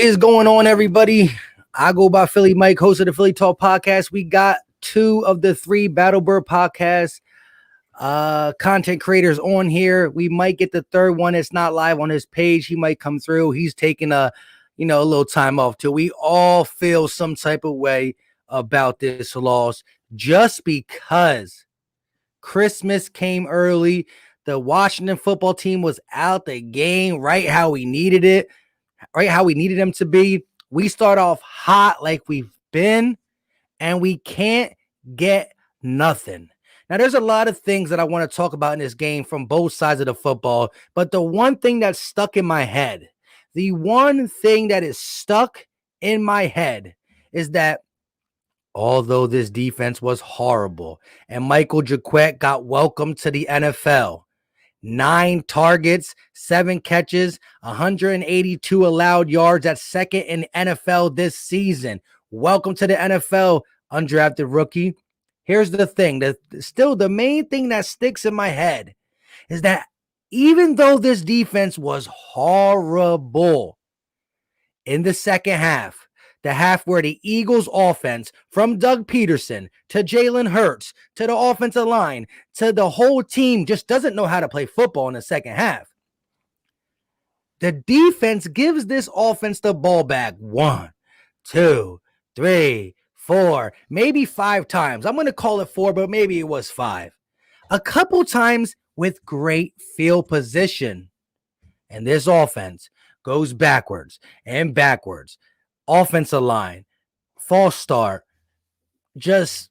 is going on, everybody? I go by Philly Mike, host of the Philly Talk podcast. We got 2 of the 3 Battlebird podcast content creators on here. We might get the third one. It's not live on his page. He might come through. He's taking a little time off too. We all feel some type of way about this loss just because Christmas came early. The Washington football team was out the game right how we needed it. Right how we needed them to be. We start off hot like we've been, and we can't get nothing. Now, there's a lot of things that I want to talk about in this game from both sides of the football, but the one thing that's stuck in my head, is that although this defense was horrible and Michael Jaquette got welcomed to the NFL, 9 targets, 7 catches, 182 allowed yards. That's second in NFL this season. Welcome to the NFL, undrafted rookie. Here's the thing. The main thing that sticks in my head is that even though this defense was horrible in the second half, the half where the Eagles offense, from Doug Peterson to Jalen Hurts to the offensive line to the whole team, just doesn't know how to play football in the second half. The defense gives this offense the ball back 1, 2, 3, 4, maybe 5 times. I'm going to call it 4, but maybe it was 5. A couple times with great field position. And this offense goes backwards and backwards. Offensive line, false start, just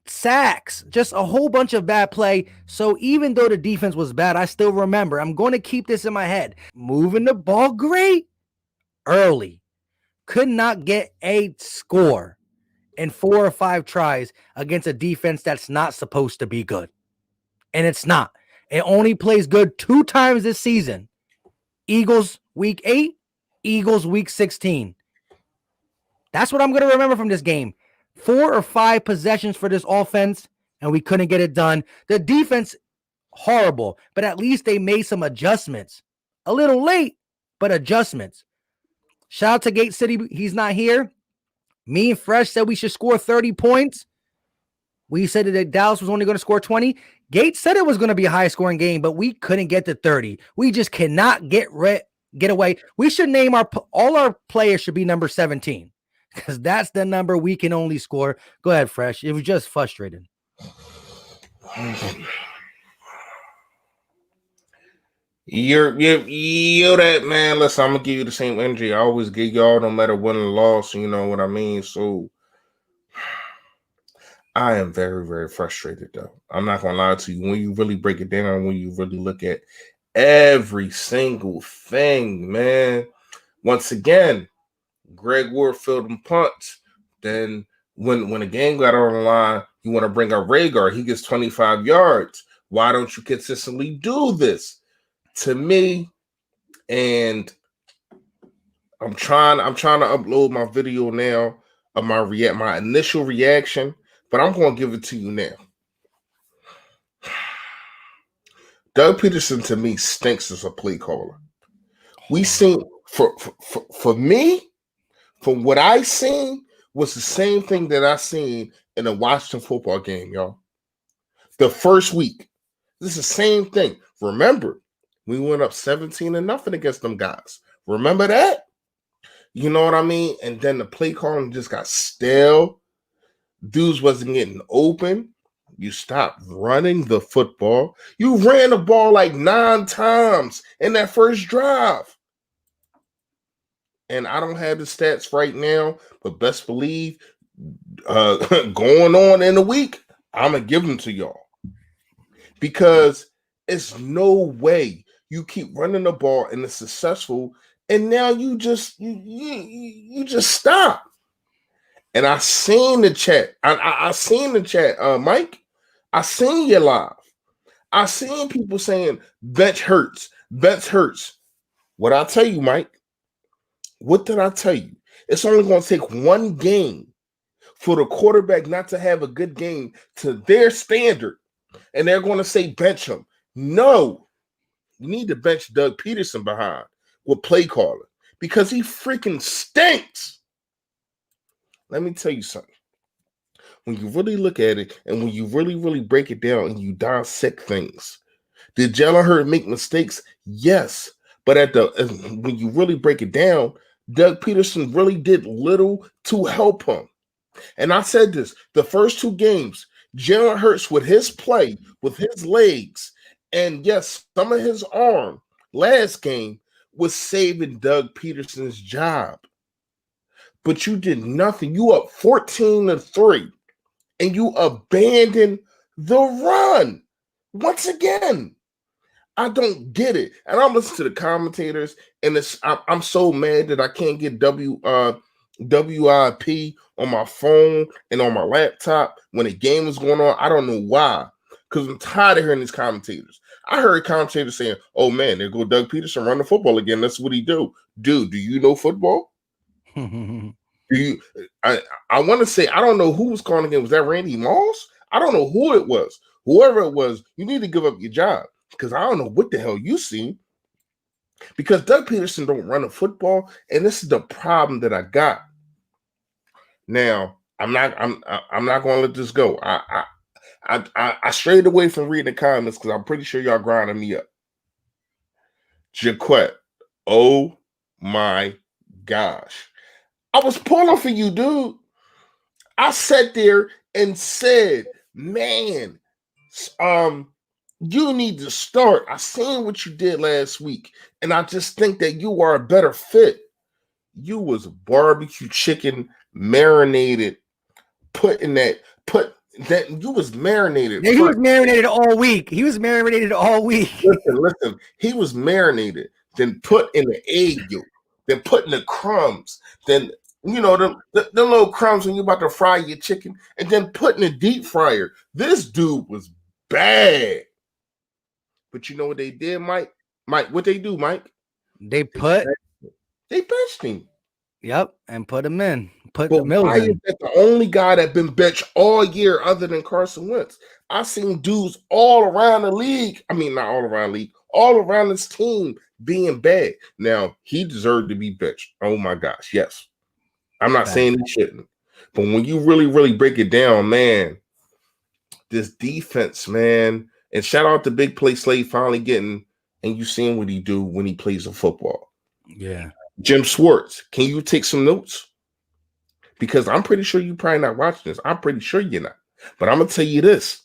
sacks, just a whole bunch of bad play. So even though the defense was bad, I still remember, I'm going to keep this in my head. Moving the ball great early. Could not get a score in 4 or 5 tries against a defense that's not supposed to be good. And it's not. It only plays good 2 times this season. Eagles week 8. Eagles week 16. That's what I'm going to remember from this game. 4 or 5 possessions for this offense, and we couldn't get it done. The defense, horrible, but at least they made some adjustments. A little late, but adjustments. Shout out to Gate City. He's not here. Me and Fresh said we should score 30 points. We said that Dallas was only going to score 20. Gate said it was going to be a high-scoring game, but we couldn't get to 30. We just cannot get away. We should name all our players should be number 17 because that's the number we can only score. Go ahead, Fresh. It was just frustrating. You're that man. Listen, I'm gonna give you the same energy I always give y'all, no matter win or loss. You know what I mean? So I am very, very frustrated though. I'm not gonna lie to you. When you really break it down, when you really look at every single thing, man. Once again, Greg Ward filled them punts. Then when the game got on the line, you want to bring up Rhaegar. He gets 25 yards. Why don't you consistently do this? To me, and I'm trying to upload my video now of my initial reaction, but I'm going to give it to you now. Doug Peterson to me stinks as a play caller. We seen for me, from what I seen, was the same thing that I seen in a Washington football game, y'all. The first week, this is the same thing. Remember, we went up 17-0 against them guys. Remember that? You know what I mean? And then the play calling just got stale. Dudes wasn't getting open. You stopped running the football. You ran the ball like 9 times in that first drive. And I don't have the stats right now, but best believe going on in the week, I'm going to give them to y'all. Because it's no way you keep running the ball and it's successful, and now you just stop. And I seen the chat. I seen the chat, Mike. I seen you live. I seen people saying bench hurts. What I tell you, Mike? What did I tell you? It's only going to take one game for the quarterback not to have a good game to their standard, and they're going to say bench him. No, you need to bench Doug Peterson behind with play calling, because he freaking stinks. Let me tell you something. When you really look at it and when you really, really break it down and you dissect things, did Jalen Hurts make mistakes? Yes. But when you really break it down, Doug Peterson really did little to help him. And I said this, the first two games, Jalen Hurts with his play, with his legs, and yes, some of his arm last game was saving Doug Peterson's job. But you did nothing. You up 14-3, and you abandoned the run. Once again, I don't get it. And I'm listening to the commentators, and I'm so mad that I can't get WIP on my phone and on my laptop when a game is going on. I don't know why. Because I'm tired of hearing these commentators. I heard commentators saying, oh man, there go Doug Peterson run the football again. That's what he do. Dude, do you know football? Do you I want to say, I don't know who was calling again. Was that Randy Moss? I don't know who it was. Whoever it was, you need to give up your job. Because I don't know what the hell you seen. Because Doug Peterson don't run a football, and this is the problem that I got. Now, I'm not going to let this go. I strayed away from reading the comments because I'm pretty sure y'all grinding me up. Jaquette, oh my gosh. I was pulling for you, dude. I sat there and said, man, you need to start. I seen what you did last week, and I just think that you are a better fit. You was barbecue chicken marinated, you was marinated. Yeah, he was marinated all week. Listen. He was marinated, then put in the egg yolk, then put in the crumbs, then the little crumbs when you're about to fry your chicken, and then put in the deep fryer. This dude was bad. But you know what they did, Mike? Mike, what they do, Mike? They benched him. Yep, and put him in. But why is that the only guy that been benched all year other than Carson Wentz? I've seen dudes all around the league. I mean, not all around the league, all around this team being bad. Now, he deserved to be benched. Oh my gosh, yes. I'm not saying he shouldn't. But when you really, really break it down, man, this defense, man, and shout out to Big Play Slade finally getting, and you seeing what he do when he plays the football. Yeah. Jim Schwartz, can you take some notes? Because I'm pretty sure you're probably not watching this. I'm pretty sure you're not. But I'm going to tell you this.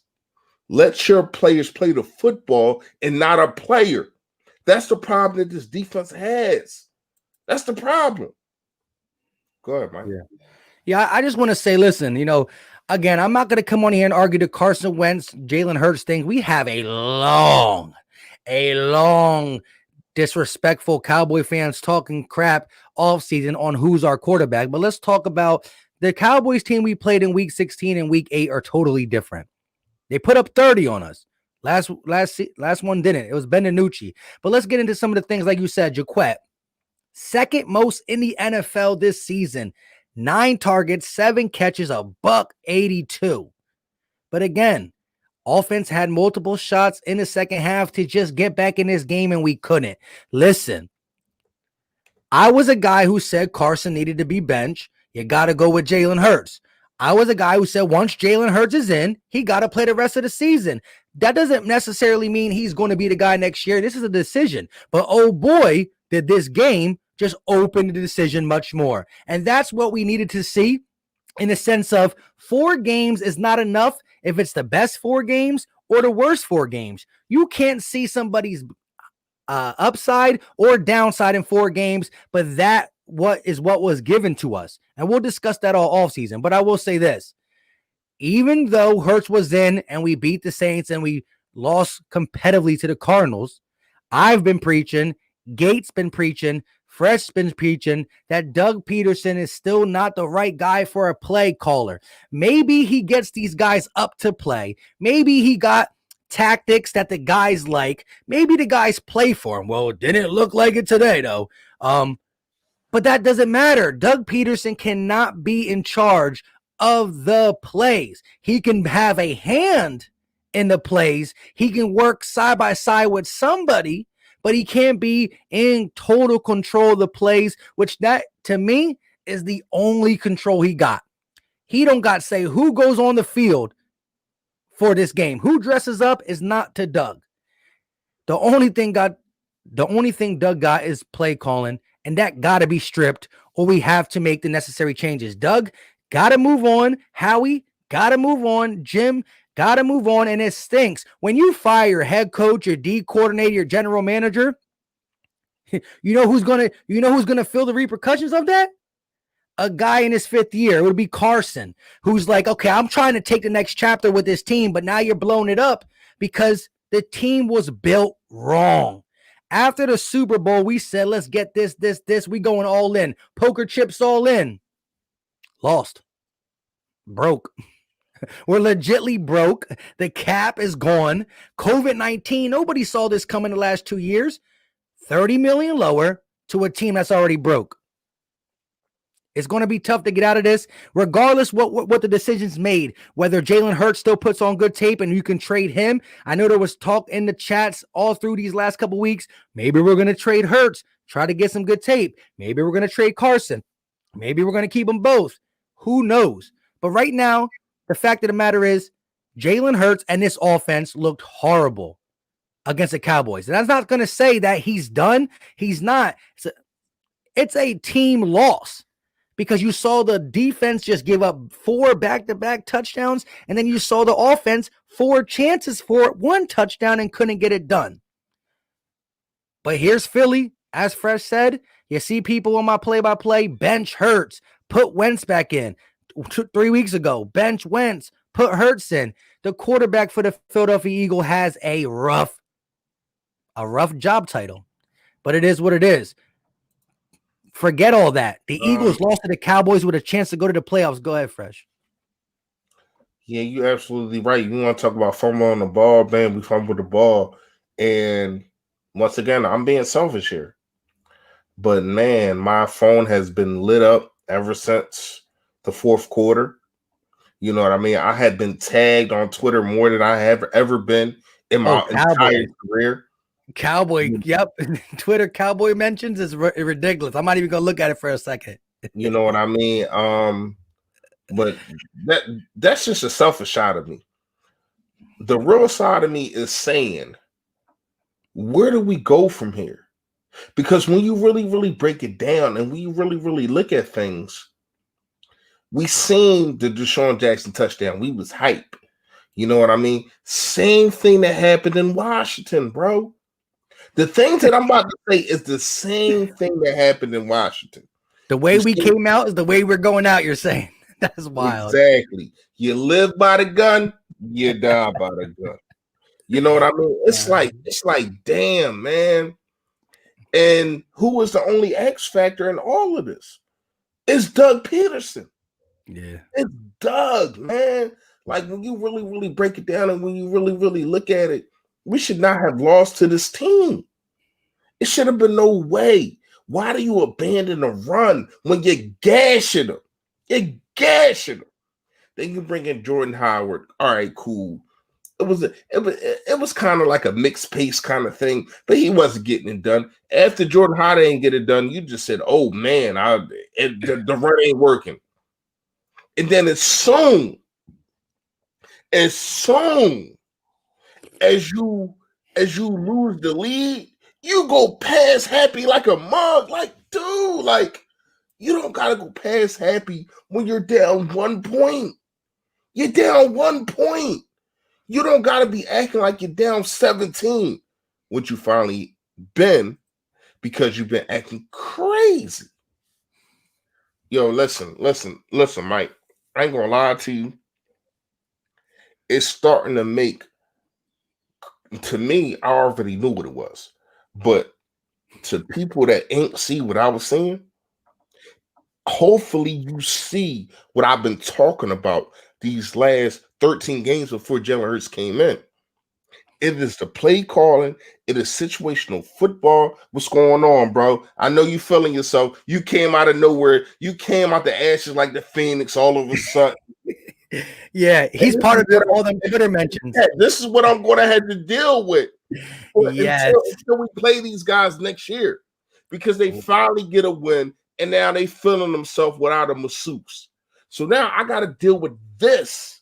Let your players play the football and not a player. That's the problem that this defense has. That's the problem. Go ahead, Mike. Yeah, I just want to say, listen, again, I'm not going to come on here and argue the Carson Wentz, Jalen Hurts thing. We have a long disrespectful Cowboy fans talking crap offseason on who's our quarterback. But let's talk about the Cowboys team we played in week 16 and week 8 are totally different. They put up 30 on us. Last one didn't. It was Ben DiNucci. But let's get into some of the things like you said, Jaquette. Second most in the NFL this season. 9 targets, 7 catches, $182. But again, offense had multiple shots in the second half to just get back in this game, and we couldn't. Listen, I was a guy who said Carson needed to be benched. You got to go with Jalen Hurts. I was a guy who said once Jalen Hurts is in, he got to play the rest of the season. That doesn't necessarily mean he's going to be the guy next year. This is a decision. But oh boy, did this game just open the decision much more. And that's what we needed to see in the sense of 4 games is not enough if it's the best 4 games or the worst 4 games. You can't see somebody's upside or downside in 4 games, but that what was given to us. And we'll discuss that all offseason. But I will say this. Even though Hurts was in and we beat the Saints and we lost competitively to the Cardinals, I've been preaching, Gates been preaching, Fresh been preaching that Doug Peterson is still not the right guy for a play caller. Maybe he gets these guys up to play. Maybe he got tactics that the guys like. Maybe the guys play for him. Well, it didn't look like it today, though. But that doesn't matter. Doug Peterson cannot be in charge of the plays. He can have a hand in the plays. He can work side by side with somebody, but he can't be in total control of the plays, which that to me is the only control he got. He don't got to say who goes on the field for this game. Who dresses up is not to Doug. The only thing Doug got is play calling, and that got to be stripped, or we have to make the necessary changes. Doug got to move on. Howie got to move on. Jim got to move on, and it stinks when you fire your head coach, your D coordinator, your general manager. You know who's gonna feel the repercussions of that? A guy in his 5th year. It would be Carson, who's like, okay, I'm trying to take the next chapter with this team, but now you're blowing it up because the team was built wrong. After the Super Bowl, we said, let's get this. We going all in. Poker chips all in. Lost. Broke. We're legitly broke. The cap is gone. COVID-19, nobody saw this coming the last 2 years. 30 million lower to a team that's already broke. It's going to be tough to get out of this, regardless what the decision's made, whether Jalen Hurts still puts on good tape and you can trade him. I know there was talk in the chats all through these last couple weeks. Maybe we're going to trade Hurts, try to get some good tape. Maybe we're going to trade Carson. Maybe we're going to keep them both. Who knows? But right now, the fact of the matter is Jalen Hurts and this offense looked horrible against the Cowboys. And that's not going to say that he's done. He's not. It's a team loss. Because you saw the defense just give up 4 back-to-back touchdowns, and then you saw the offense 4 chances for 1 touchdown and couldn't get it done. But here's Philly. As Fresh said, you see people on my play-by-play, bench Hurts, put Wentz back in. 3 weeks ago, bench Wentz, put Hurts in. The quarterback for the Philadelphia Eagles has a rough job title. But it is what it is. Forget all that. The Eagles lost to the Cowboys with a chance to go to the playoffs. Go ahead, Fresh. Yeah, you're absolutely right. You want to talk about fumbling the ball, man? We fumbled the ball. And once again, I'm being selfish here. But, man, my phone has been lit up ever since the 4th quarter. You know what I mean? I had been tagged on Twitter more than I have ever been in my entire career. Cowboy, yep. Twitter Cowboy mentions is ridiculous. I'm not even gonna look at it for a second. You know what I mean? But that's just a selfish side of me. The real side of me is saying, where do we go from here? Because when you really, really break it down and when you really, really look at things, we seen the Deshaun Jackson touchdown. We was hype. You know what I mean? Same thing that happened in Washington, bro. The things that I'm about to say is the same thing that happened in Washington. The way we came out is the way we're going out, you're saying. That's wild. Exactly. You live by the gun, you die by the gun. You know what I mean? It's like, damn, man. And who was the only X factor in all of this? It's Doug Peterson. Yeah. It's Doug, man. Like, when you really, really break it down and when you really, really look at it, we should not have lost to this team. It should have been no way. Why do you abandon a run when you're gashing them? You're gashing them. Then you bring in Jordan Howard. All right, cool. It was kind of like a mixed pace kind of thing, but he wasn't getting it done. After Jordan Howard ain't get it done, you just said, "Oh man, the run ain't working." And then as soon as you lose the lead, you go past happy like a mug. Like, dude, like, you don't gotta go past happy when you're down 1 point. You're down 1 point. You don't gotta be acting like you're down 17, which you finally been because you've been acting crazy. Yo, listen, Mike. I ain't gonna lie to you. It's starting to make, to me, I already knew what it was. But to people that ain't see what I was saying, hopefully you see what I've been talking about these last 13 games before Jalen Hurts came in. It is the play calling. It is situational football. What's going on, bro? I know you feeling yourself. You came out of nowhere. You came out the ashes like the Phoenix all of a sudden. Yeah, he's part of all the Twitter mentions. Yeah, this is what I'm going to have to deal with Yes. until we play these guys next year, because they finally get a win and now they feeling themselves without a masseuse. So now I got to deal with this.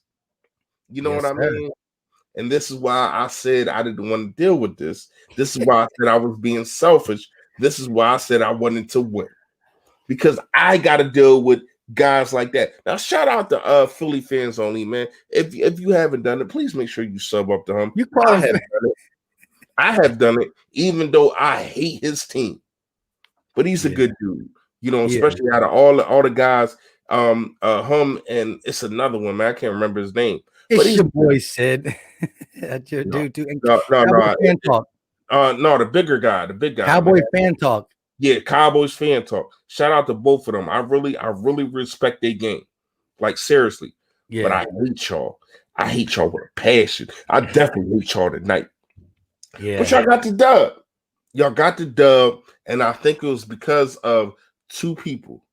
You know what Yes, I sir. mean? And this is why I said I didn't want to deal with this. This is why I said I was being selfish. This is why I said I wanted to win, because I got to deal with guys like that. Now, shout out to Philly fans only, man. If you haven't done it, please make sure you sub up to him. You call I him have done it. I have done it, even though I hate his team. But he's a Yeah, good dude, you know, yeah. especially out of all the guys. Him and it's another one, man. I can't remember his name, but It's he's your boy Sid. That's your no, dude too. And no, no, Cowboy no. fan talk. No, the big guy, man. Cowboy fan talk. Yeah, Cowboys fan talk. Shout out to both of them. I really respect their game. Like seriously. But Yeah, I hate y'all. I hate y'all with a passion. I definitely hate y'all tonight. But yeah. y'all got the dub. Y'all got the dub, and I think it was because of two people,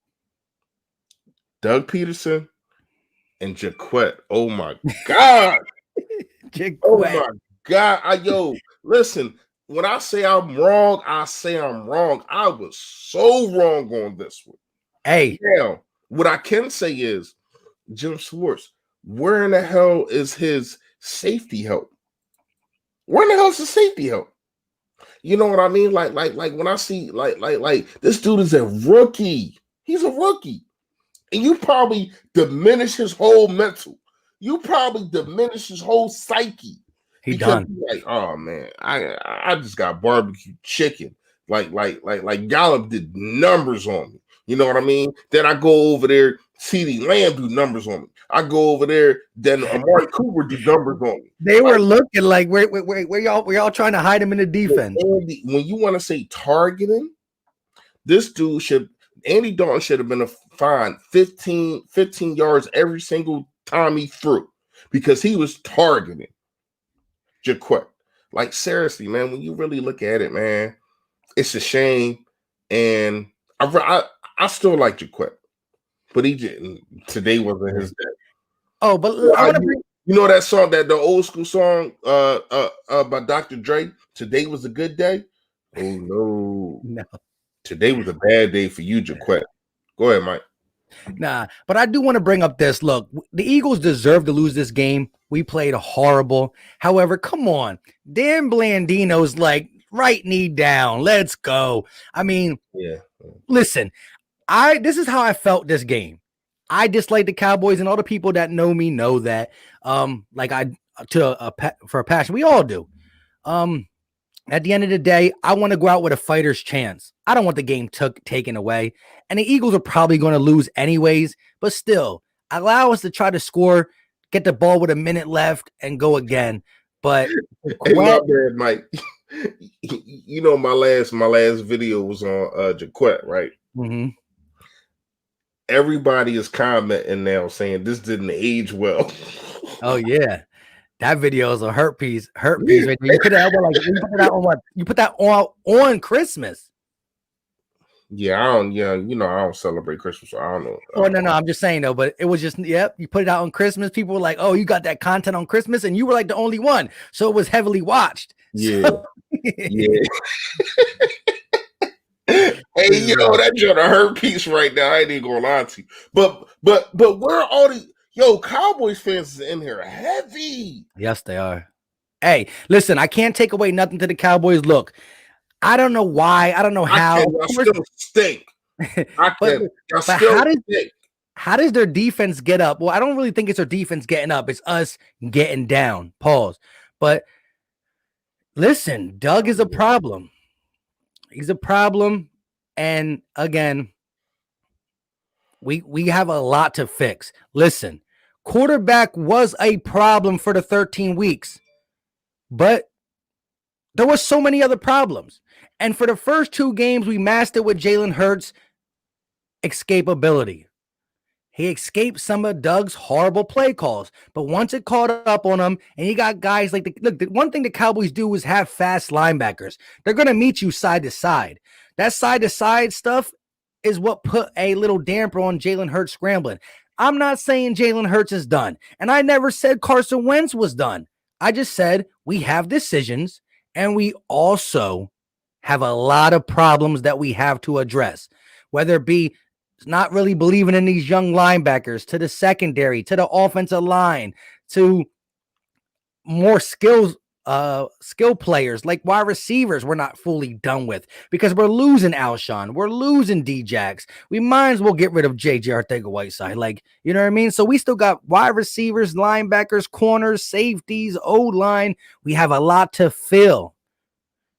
Doug Peterson and Jaquette. Oh my God. Oh Jaquette. my God. Yo, listen, when I say I'm wrong, I say I'm wrong. I was so wrong on this one. Hey, Now, what I can say is, Jim Schwartz, where in the hell is his safety help? Where in the hell is the safety help? You know what I mean? Like when I see like this dude is a rookie. He's a rookie. And you probably diminish his whole mental. You probably diminish his whole psyche he because done. he's like, oh man, I just got barbecue chicken. Like Gallup did numbers on me. You know what I mean? Then I go over there, CeeDee Lamb do numbers on me. I go over there, then Amari Cooper do numbers on me. They Like, were looking like where y'all trying to hide him in the defense. when you want to say targeting, this dude should Andy Dalton should have been fined 15 yards every single time he threw, because he was targeting Jaquette. Like seriously, man, when you really look at it, man, it's a shame. And I still like Jaquette, but he didn't. Today wasn't his day. Oh, but Well, I want to bring. you know that song, that the old school song by Dr. Dre, Today Was a Good Day? Oh no. No, Today was a bad day for you, Jaquette. Go ahead, Mike. nah, but I do want to bring up this. Look, the Eagles deserve to lose this game. We played horrible. However, come on, Dan Blandino's like right knee down. Let's go. I mean, Yeah. listen, this is how I felt this game. I dislike the Cowboys, and all the people that know me know that. Like for a passion, we all do. At the end of the day, I want to go out with a fighter's chance. I don't want the game taken away. And the Eagles are probably going to lose anyways, but still, allow us to try to score, get the ball with a minute left, and go again. But Hey, my bad, Mike. You know, my last video was on Jaquette, right? Mm-hmm. Everybody is commenting now saying this didn't age well. Oh yeah. That video is a hurt piece right there. You put that on you put that on what? You put that on Christmas. Yeah, I don't. Yeah, you know, I don't celebrate Christmas, so I don't know. Oh no, I'm just saying though, but it was just you put it out on Christmas. People were like, "Oh, you got that content on Christmas," and you were like the only one, so it was heavily watched. Yeah, so, yeah. Hey, yo, that's a hurt piece right now. I ain't even gonna lie to you. But where are all the Cowboys fans is in here heavy? Yes, they are. Hey, listen, I can't take away nothing to the Cowboys. Look, I don't know why. I don't know how. I still stink. But how does their defense get up? Well, I don't really think it's their defense getting up. It's us getting down. Pause. But listen, Doug is a problem. He's a problem. And again, we have a lot to fix. Listen, quarterback was a problem for the 13 weeks, but there were so many other problems. And for the first 2 games, we masked it with Jalen Hurts' escapability. He escaped some of Doug's horrible play calls, but once it caught up on him, and you got guys like the one thing the Cowboys do is have fast linebackers. They're going to meet you side to side. That side to side stuff is what put a little damper on Jalen Hurts scrambling. I'm not saying Jalen Hurts is done, and I never said Carson Wentz was done. I just said we have decisions, And we also have a lot of problems that we have to address, whether it be not really believing in these young linebackers, to the secondary, to the offensive line, to more skill players like wide receivers we're not fully done with because we're losing Alshon, we're losing D-Jax. We might as well get rid of JJ Arcega-Whiteside. Like, you know what I mean? So we still got wide receivers, linebackers, corners, safeties, O-line. We have a lot to fill.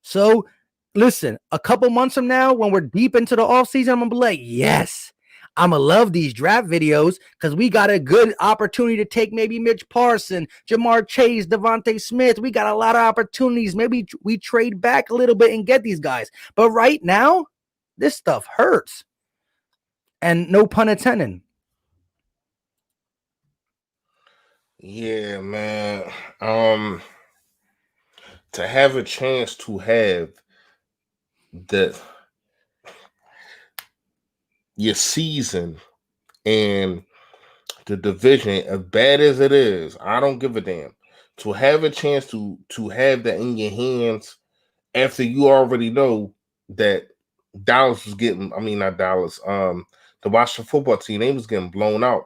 So listen, a couple months from now, when we're deep into the offseason, I'm gonna be like, yes, I'm gonna love these draft videos because we got a good opportunity to take maybe Mitch Parson, Jamar Chase, Devontae Smith. We got a lot of opportunities. Maybe we trade back a little bit and get these guys. But right now, this stuff hurts. And no pun intended. Yeah, man. To have a chance to have the your season and the division, as bad as it is, I don't give a damn. To have a chance to have that in your hands after you already know that Dallas was getting, I mean not Dallas, the Washington football team, they was getting blown out.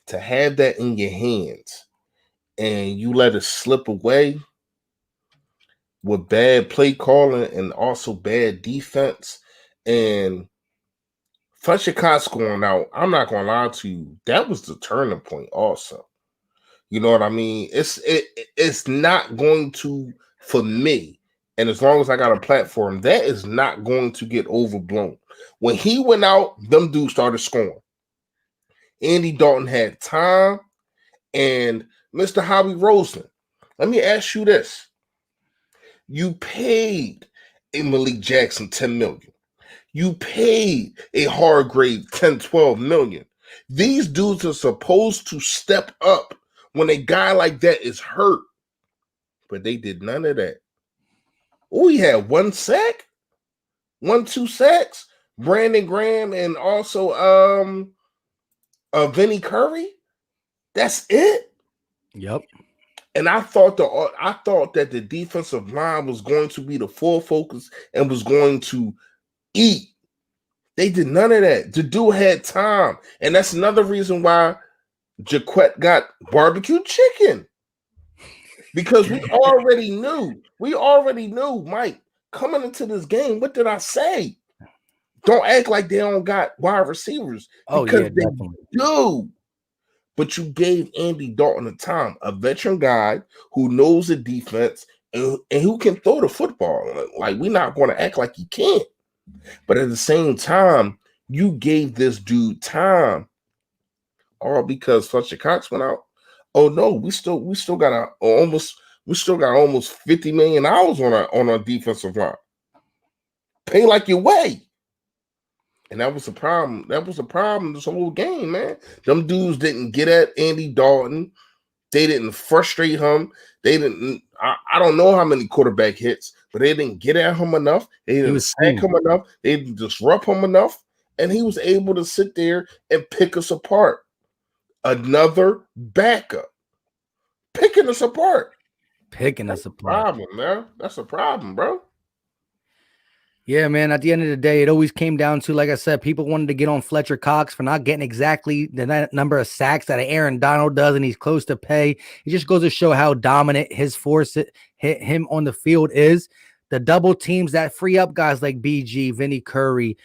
To have that in your hands and you let it slip away with bad play calling and also bad defense and Fletcher Cox going out, I'm not gonna lie to you, that was the turning point also. You know what I mean? It's not going to, for me, and as long as I got a platform, that is not going to get overblown. When he went out, them dudes started scoring. Andy Dalton had time, and Mr. Howie Roseman. Let me ask you this: you paid a Malik Jackson $10 million. You paid a Hargrave 10, 12 million. These dudes are supposed to step up when a guy like that is hurt. But they did none of that. Oh, he had 1 sack, 2 sacks. Brandon Graham and also Vinny Curry. That's it. Yep. And I thought that the defensive line was going to be the full focus and was going to eat. They did none of that. The dude had time. And that's another reason why Jaquette got barbecue chicken. Because we already knew, Mike, coming into this game, what did I say? Don't act like they don't got wide receivers. Because yeah, they definitely do. But you gave Andy Dalton a time, a veteran guy who knows the defense and who can throw the football. Like, we're not going to act like he can't. But at the same time, you gave this dude time, all because Fletcher Cox went out. Oh no, we still got almost $50 million on our defensive line. Pay like your way. And that was a problem. That was a problem this whole game, man. Them dudes didn't get at Andy Dalton. They didn't frustrate him. They didn't. I don't know how many quarterback hits, but they didn't get at him enough. They didn't sack him enough. They didn't disrupt him enough. And he was able to sit there and pick us apart. Another backup. Picking us apart. That's a problem, man. That's a problem, bro. Yeah, man. At the end of the day, it always came down to, like I said, people wanted to get on Fletcher Cox for not getting exactly the number of sacks that Aaron Donald does, and he's close to pay. It just goes to show how dominant his force hit him on the field is. The double teams that free up guys like BG, Vinny Curry,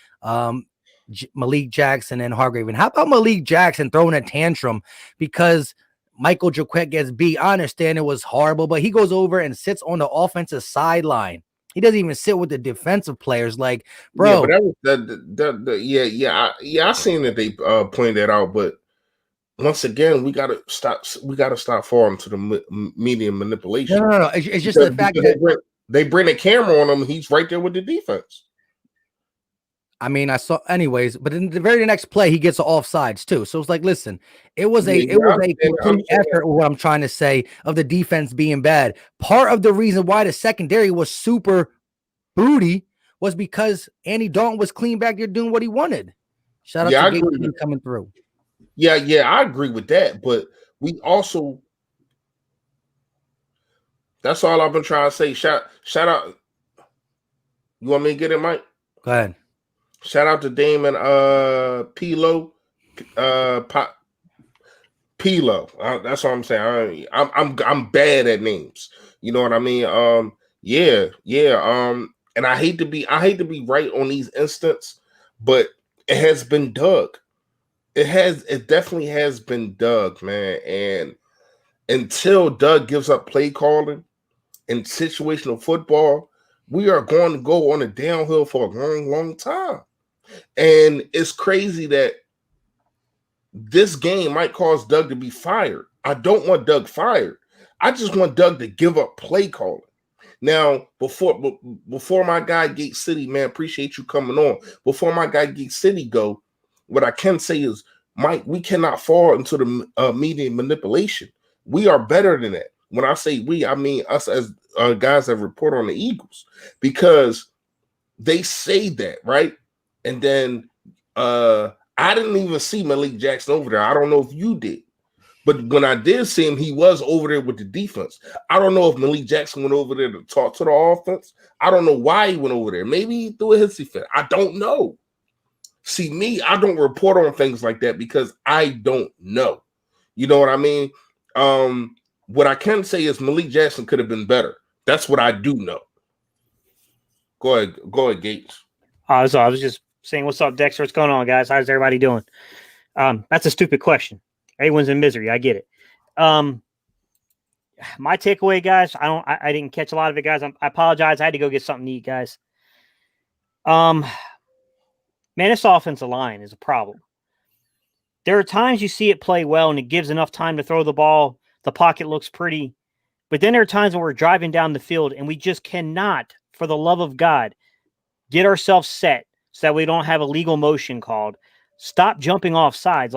Malik Jackson, and Hargrave. And how about Malik Jackson throwing a tantrum because Michael Jaquette gets beat? I understand it was horrible, but he goes over and sits on the offensive sideline. He doesn't even sit with the defensive players. Like, bro. Yeah, but that was I seen that they pointed that out, but once again, we gotta stop falling to the media manipulation. No. It's just the fact that they bring a camera on him. He's right there with the defense. I mean, I saw anyways, but in the very next play, he gets offsides too. So it's like, listen, it was a complete effort. What I'm trying to say of the defense being bad. Part of the reason why the secondary was super booty was because Andy Dalton was clean back there doing what he wanted. Shout out to Gabe coming through. Yeah, I agree with that. But we also That's all I've been trying to say. Shout out. You want me to get it, Mike? Go ahead. Shout out to Damon Pilo. Pop Pilo. That's what I'm saying. I'm bad at names. You know what I mean? Yeah. And I hate to be right on these instances, but it has been dug. It definitely has been dug, man. And until Doug gives up play calling in situational football, we are going to go on a downhill for a long, long time. And it's crazy that this game might cause Doug to be fired. I don't want Doug fired. I just want Doug to give up play calling. Now, before my guy Gate City, man, appreciate you coming on. Before my guy Gate City go, what I can say is, Mike, we cannot fall into the media manipulation. We are better than that. When I say we, I mean us as guys that report on the Eagles, because they say that, right? And then I didn't even see Malik Jackson over there. I don't know if you did. But when I did see him, he was over there with the defense. I don't know if Malik Jackson went over there to talk to the offense. I don't know why he went over there. Maybe he threw a hissy fit. I don't know. See, me, I don't report on things like that because I don't know. You know what I mean? What I can say is Malik Jackson could have been better. That's what I do know. Go ahead, Gates. So I was just saying, what's up, Dexter? What's going on, guys? How's everybody doing? That's a stupid question. Everyone's in misery. I get it. My takeaway, guys, I didn't catch a lot of it, guys. I apologize. I had to go get something to eat, guys. Man, this offensive line is a problem. There are times you see it play well and it gives enough time to throw the ball. The pocket looks pretty. But then there are times when we're driving down the field and we just cannot, for the love of God, get ourselves set so that we don't have a legal motion called. Stop jumping off sides.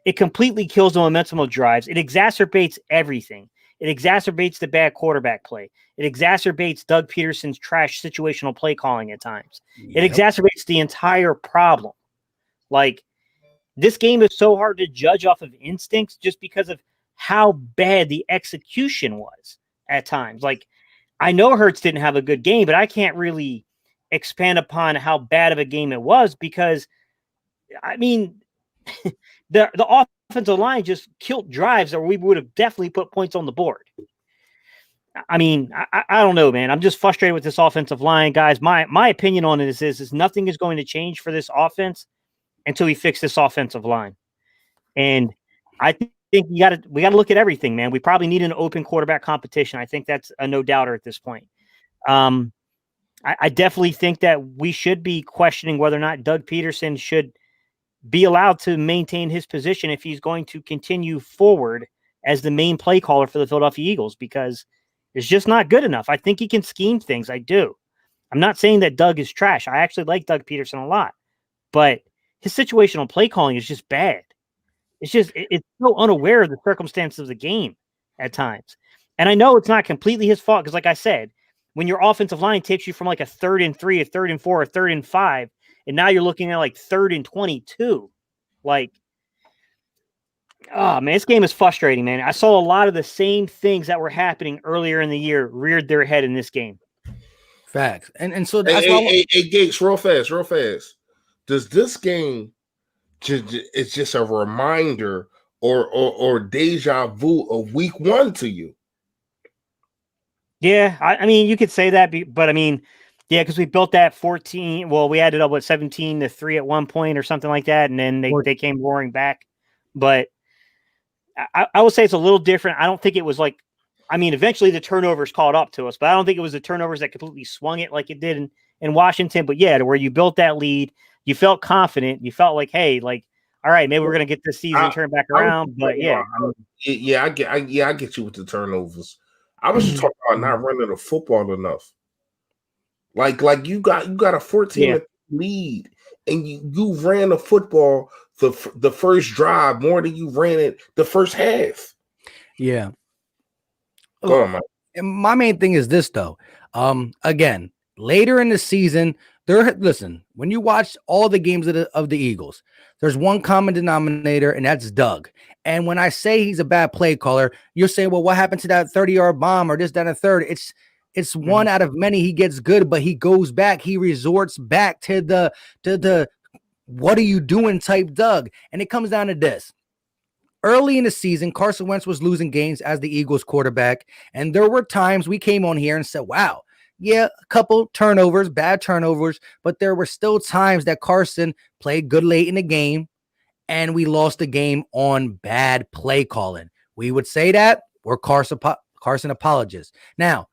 It completely kills the momentum of drives. It exacerbates everything. It exacerbates the bad quarterback play. It exacerbates Doug Peterson's trash situational play calling at times. Yep. It exacerbates the entire problem. This game is so hard to judge off of instincts just because of how bad the execution was at times. I know Hurts didn't have a good game, but I can't really expand upon how bad of a game it was because, the offensive line just killed drives or we would have definitely put points on the board. I don't know, man. I'm just frustrated with this offensive line, guys. My opinion on it is nothing is going to change for this offense until we fix this offensive line. And I think we got to look at everything, man. We probably need an open quarterback competition. I think that's a no doubter at this point. I definitely think that we should be questioning whether or not Doug Peterson should be allowed to maintain his position if he's going to continue forward as the main play caller for the Philadelphia Eagles, because it's just not good enough. I think he can scheme things. I do. I'm not saying that Doug is trash. I actually like Doug Peterson a lot, but his situational play calling is just bad. It's so unaware of the circumstances of the game at times. And I know it's not completely his fault because, like I said, when your offensive line takes you from like a 3rd and 3, a 3rd and 4, a 3rd and 5, and now you're looking at like 3rd and 22. Man, this game is frustrating, man. I saw a lot of the same things that were happening earlier in the year reared their head in this game. Facts. And so that's why Gates, real fast. Does this game it's just a reminder or deja vu of week 1 to you? Yeah, you could say that, but yeah, because we built that 14. Well, we added up 17-3 at one point or something like that, and then they came roaring back. But I will say it's a little different. I don't think it was eventually the turnovers caught up to us, but I don't think it was the turnovers that completely swung it like it did in Washington. But yeah, to where you built that lead, you felt confident. You felt like, hey, all right, maybe we're gonna get this season turned back around. But yeah, I get you with the turnovers. I was just talking about not running the football enough. Like you got a 14 lead, and you ran the football the first drive more than you ran it the first half. Yeah. Go on, Mike. My main thing is this, though. Again, later in the season, Listen, when you watch all the games of the Eagles, there's one common denominator, and that's Doug. And when I say he's a bad play caller, you'll say, well, what happened to that 30-yard bomb or this, that, and a third? It's one out of many. He gets good, but he goes back. He resorts back to the what are you doing type Doug. And it comes down to this. Early in the season, Carson Wentz was losing games as the Eagles quarterback. And there were times we came on here and said, wow, yeah, a couple turnovers, bad turnovers, but there were still times that Carson played good late in the game and we lost the game on bad play calling. We would say that we're Carson apologists. Now,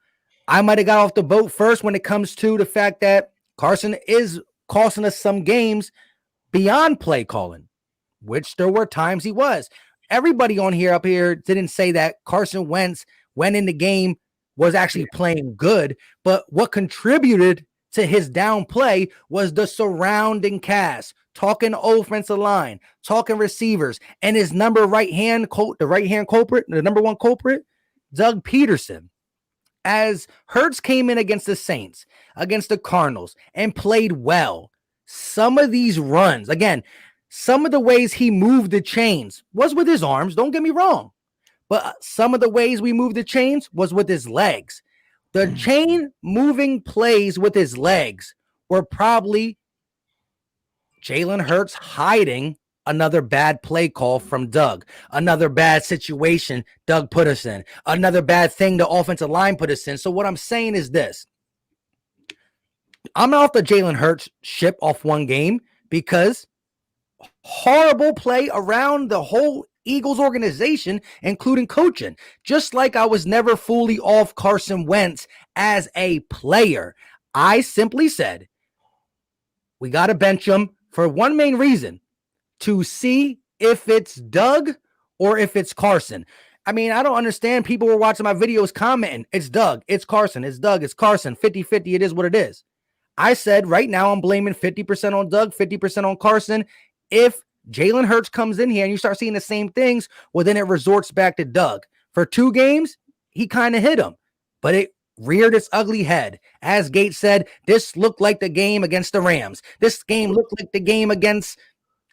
I might have got off the boat first when it comes to the fact that Carson is costing us some games beyond play calling, which there were times he was. Everybody on here up here didn't say that Carson Wentz went in the game was actually playing good, but what contributed to his down play was the surrounding cast, talking offensive line, talking receivers, and his the right hand culprit, the number one culprit, Doug Peterson. As Hurts came in against the Saints, against the Cardinals, and played well, some of these runs, again, some of the ways he moved the chains was with his arms, don't get me wrong. But some of the ways we moved the chains was with his legs. The chain moving plays with his legs were probably Jalen Hurts hiding another bad play call from Doug, another bad situation Doug put us in, another bad thing the offensive line put us in. So what I'm saying is this. I'm off the Jalen Hurts ship off one game because horrible play around the whole Eagles organization, including coaching. Just like I was never fully off Carson Wentz as a player. I simply said, we got to bench him for one main reason, to see if it's Doug or if it's Carson. I mean, I don't understand. People were watching my videos commenting, it's Doug, it's Carson, it's Doug, it's Carson, 50-50, it is what it is. I said right now I'm blaming 50% on Doug, 50% on Carson. If Jalen Hurts comes in here and you start seeing the same things, well, then it resorts back to Doug. For 2 games, he kind of hit him, but it reared its ugly head. As Gates said, this looked like the game against the Rams. This game looked like the game against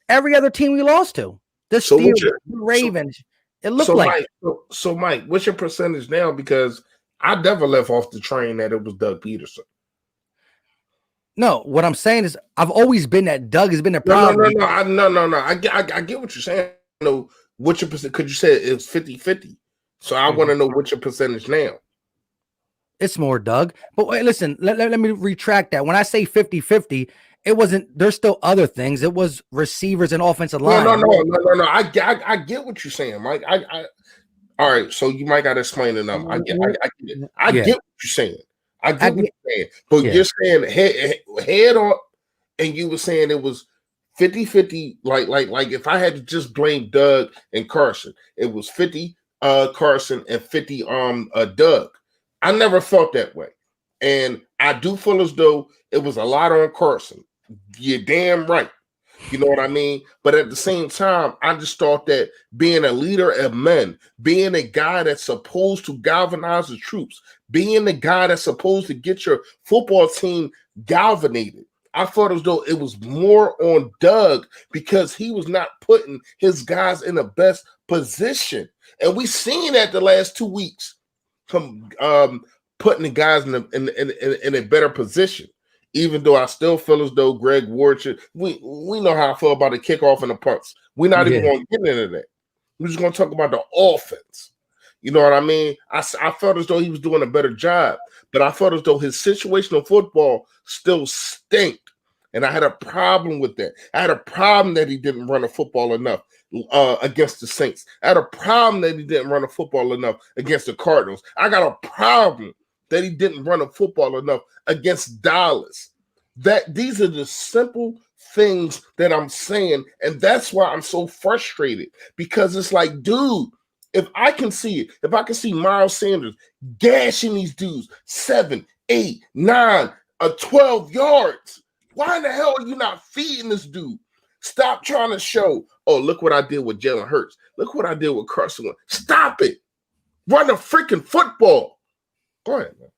every other team we lost to. The Steelers, the Ravens. It looked like. Mike, what's your percentage now? Because I never left off the train that it was Doug Peterson. No, what I'm saying is I've always been that Doug has been a problem. No. I get what you're saying. I know what your percent, because you said it was 50-50. So I want to know what your percentage now. It's more Doug. But wait, listen, let me retract that. When I say 50-50, it wasn't, there's still other things. It was receivers and offensive line. No. I get what you're saying, Mike. All right, so you might got to explain the number. I get it. I get what you're saying. I get what you're saying. But you're saying head on, and you were saying it was 50-50. Like if I had to just blame Doug and Carson, it was 50 Carson and 50 Doug. I never felt that way. And I do feel as though it was a lot on Carson. You're damn right. You know what I mean? But at the same time, I just thought that being a leader of men, being a guy that's supposed to galvanize the troops, being the guy that's supposed to get your football team galvanized, I felt as though it was more on Doug because he was not putting his guys in the best position. And we've seen that the last 2 weeks, putting the guys in a better position. Even though I still feel as though Greg Ward should, we know how I feel about the kickoff and the punts. We're not even going to get into that. We're just going to talk about the offense. You know what I mean? I felt as though he was doing a better job, but I felt as though his situational football still stinked. And I had a problem with that. I had a problem that he didn't run the football enough against the Saints. I had a problem that he didn't run the football enough against the Cardinals. I got a problem that he didn't run the football enough against Dallas. That these are the simple things that I'm saying, and that's why I'm so frustrated, because it's like, dude, if I can see it, if I can see Miles Sanders gashing these dudes 7, 8, 9, 12 yards, why in the hell are you not feeding this dude? Stop trying to show, oh, look what I did with Jalen Hurts. Look what I did with Carson. Stop it. Run the freaking football. Go ahead, man.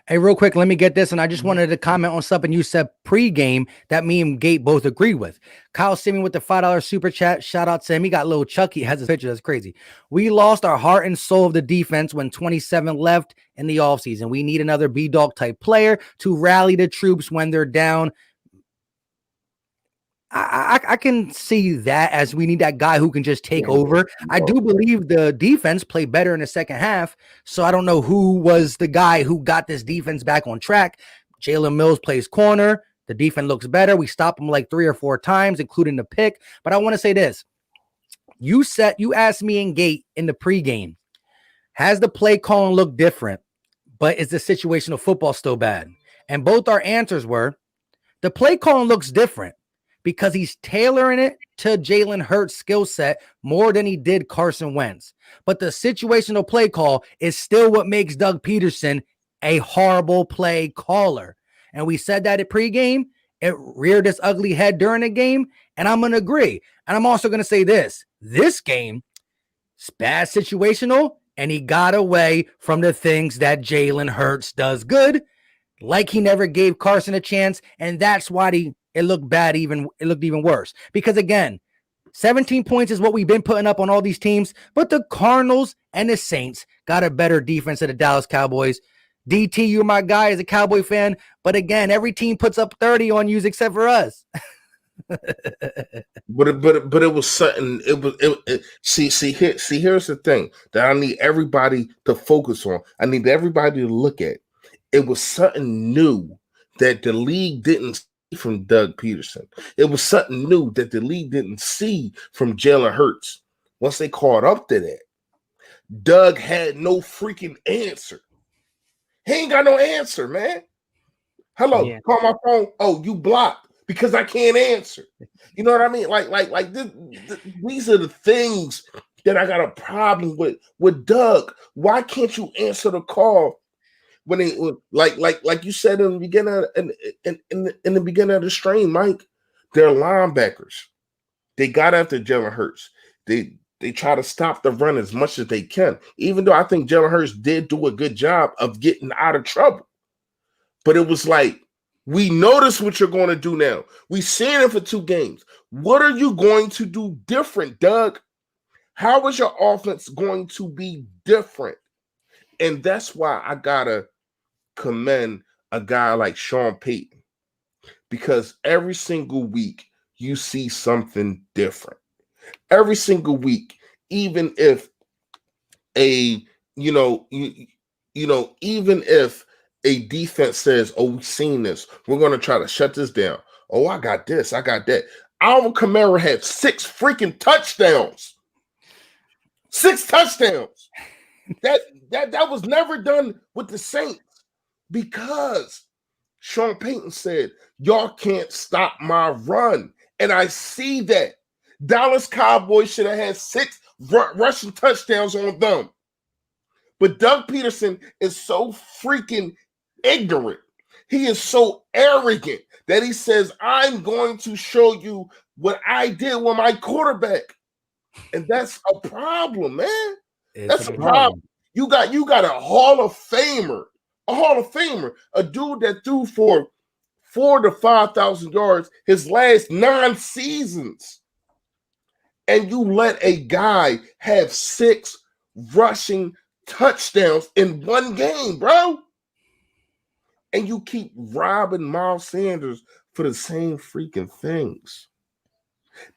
Hey, real quick, let me get this. And I just wanted to comment on something you said pregame that me and Gate both agree with. Kyle Simeon with the $5 super chat. Shout out to him. He got little Chucky. Has his picture. That's crazy. We lost our heart and soul of the defense when 27 left in the offseason. We need another B-Dog type player to rally the troops when they're down. I can see that, as we need that guy who can just take over. I do believe the defense played better in the second half, so I don't know who was the guy who got this defense back on track. Jalen Mills plays corner. The defense looks better. We stopped him like 3 or 4 times, including the pick. But I want to say this. You asked me in Gate in the pregame, has the play calling look different, but is the situational football still bad? And both our answers were, the play calling looks different because he's tailoring it to Jalen Hurts' skill set more than he did Carson Wentz. But the situational play call is still what makes Doug Peterson a horrible play caller. And we said that at pregame. It reared its ugly head during the game, and I'm going to agree. And I'm also going to say this. This game, it's bad situational, and he got away from the things that Jalen Hurts does good, like he never gave Carson a chance, and that's why it looked bad. It looked even worse because, again, 17 points is what we've been putting up on all these teams, but the Cardinals and the Saints got a better defense than the Dallas Cowboys. DT, you're my guy as a Cowboy fan, but again, every team puts up 30 on you except for us. But it was something. Here's the thing that I need everybody to focus on. I need everybody to look at. It was something new that the league didn't see from Doug Peterson. It was something new that the league didn't see from Jalen Hurts. Once they caught up to that, Doug had no freaking answer. He ain't got no answer, man. Hello, call my phone. Oh, you blocked because I can't answer. You know what I mean? Like these are the things that I got a problem with Doug. Why can't you answer the call when they like you said in the beginning in the beginning of the stream, Mike? They're linebackers. They got after Jalen Hurts. They try to stop the run as much as they can, even though I think Jalen Hurts did do a good job of getting out of trouble. But it was like, we notice what you're going to do now. We've seen it for 2 games. What are you going to do different, Doug? How is your offense going to be different? And that's why I got to commend a guy like Sean Payton, because every single week you see something different. Every single week, even if even if a defense says, "Oh, we've seen this. We're going to try to shut this down." Oh, I got this. I got that. Alvin Kamara had 6 freaking touchdowns. 6 touchdowns. That was never done with the Saints because Sean Payton said, "Y'all can't stop my run." And I see that. Dallas Cowboys should have had 6 rushing touchdowns on them. But Doug Peterson is so freaking ignorant. He is so arrogant that he says, "I'm going to show you what I did with my quarterback." And that's a problem, man. That's a problem. You got a Hall of Famer, a dude that threw for 4,000 to 5,000 yards his last 9 seasons. And you let a guy have 6 rushing touchdowns in 1 game, bro. And you keep robbing Miles Sanders for the same freaking things.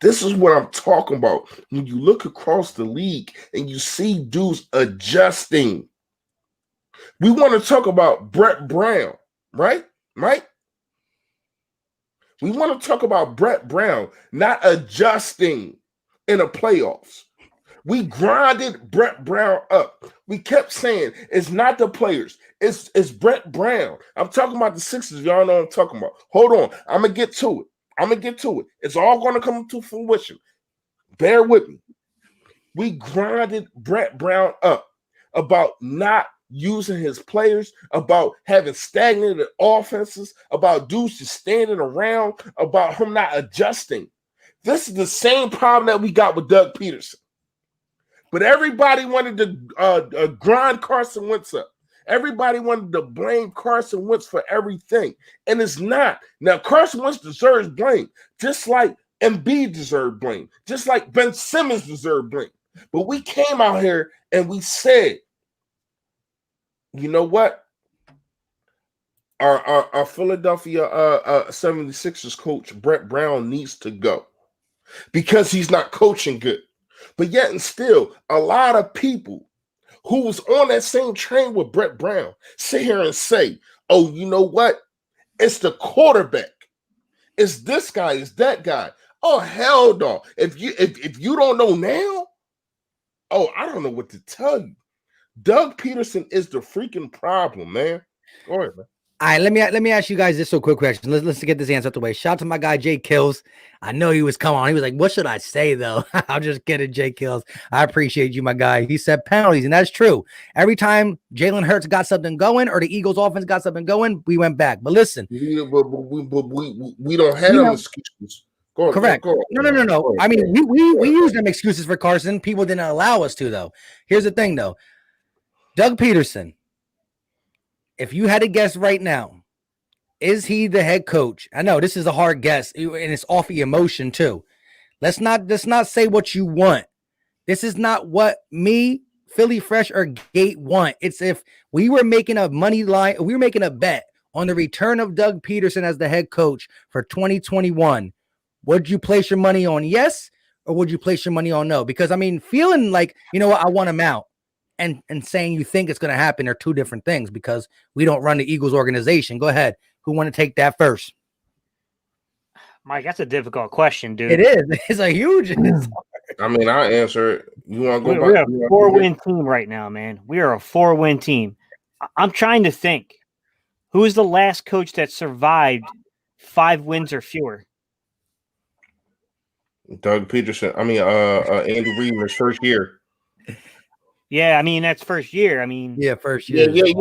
This is what I'm talking about. When you look across the league and you see dudes adjusting. We want to talk about Brett Brown, right? Right? We want to talk about Brett Brown not adjusting in the playoffs. We grinded Brett Brown up. We kept saying it's not the players. It's Brett Brown. I'm talking about the Sixers. Y'all know what I'm talking about. Hold on. I'm going to get to it. It's all going to come to fruition. Bear with me. We grinded Brett Brown up about not using his players, about having stagnated offenses, about dudes just standing around, about him not adjusting. This is the same problem that we got with Doug Peterson. But everybody wanted to grind Carson Wentz up. Everybody wanted to blame Carson Wentz for everything, and it's not. Now, Carson Wentz deserves blame, just like Embiid deserved blame, just like Ben Simmons deserved blame. But we came out here and we said, you know what? Our Philadelphia 76ers coach, Brett Brown, needs to go because he's not coaching good. But yet and still, a lot of people who was on that same train with Brett Brown sit here and say, oh, you know what? It's the quarterback. It's this guy. It's that guy. Oh, hell no. If you don't know now, oh, I don't know what to tell you. Doug Peterson is the freaking problem, man. Go ahead, man. All right, let me ask you guys this quick question. Let's get this answer out the way. Shout out to my guy Jay Kills. I know he was coming on. He was like, "What should I say though?" I'm just kidding, Jay Kills. I appreciate you, my guy. He said penalties, and that's true. Every time Jalen Hurts got something going, or the Eagles' offense got something going, we went back. But listen, we don't have them excuses. Go on, correct. Go on. No. I mean, we use them excuses for Carson. People didn't allow us to though. Here's the thing though, Doug Peterson. If you had to guess right now, is he the head coach? I know this is a hard guess, and it's off the emotion too. Let's not say what you want. This is not what me, Philly Fresh, or Gate want. It's if we were making a money line, we were making a bet on the return of Doug Peterson as the head coach for 2021. Would you place your money on yes, or would you place your money on no? Because I mean, feeling like, you know what, I want him out, and saying you think it's going to happen are two different things, because we don't run the Eagles organization. Go ahead. Who want to take that first? Mike, that's a difficult question, dude. It is. It's a huge. I mean, I'll answer it. You want to go We're back? a 4-win team right now, man. We are a 4-win team. I'm trying to think. Who is the last coach that survived 5 wins or fewer? Doug Peterson. I mean, Andy Reid in his first year. Yeah, I mean, that's first year. I mean, yeah, first year. Yeah.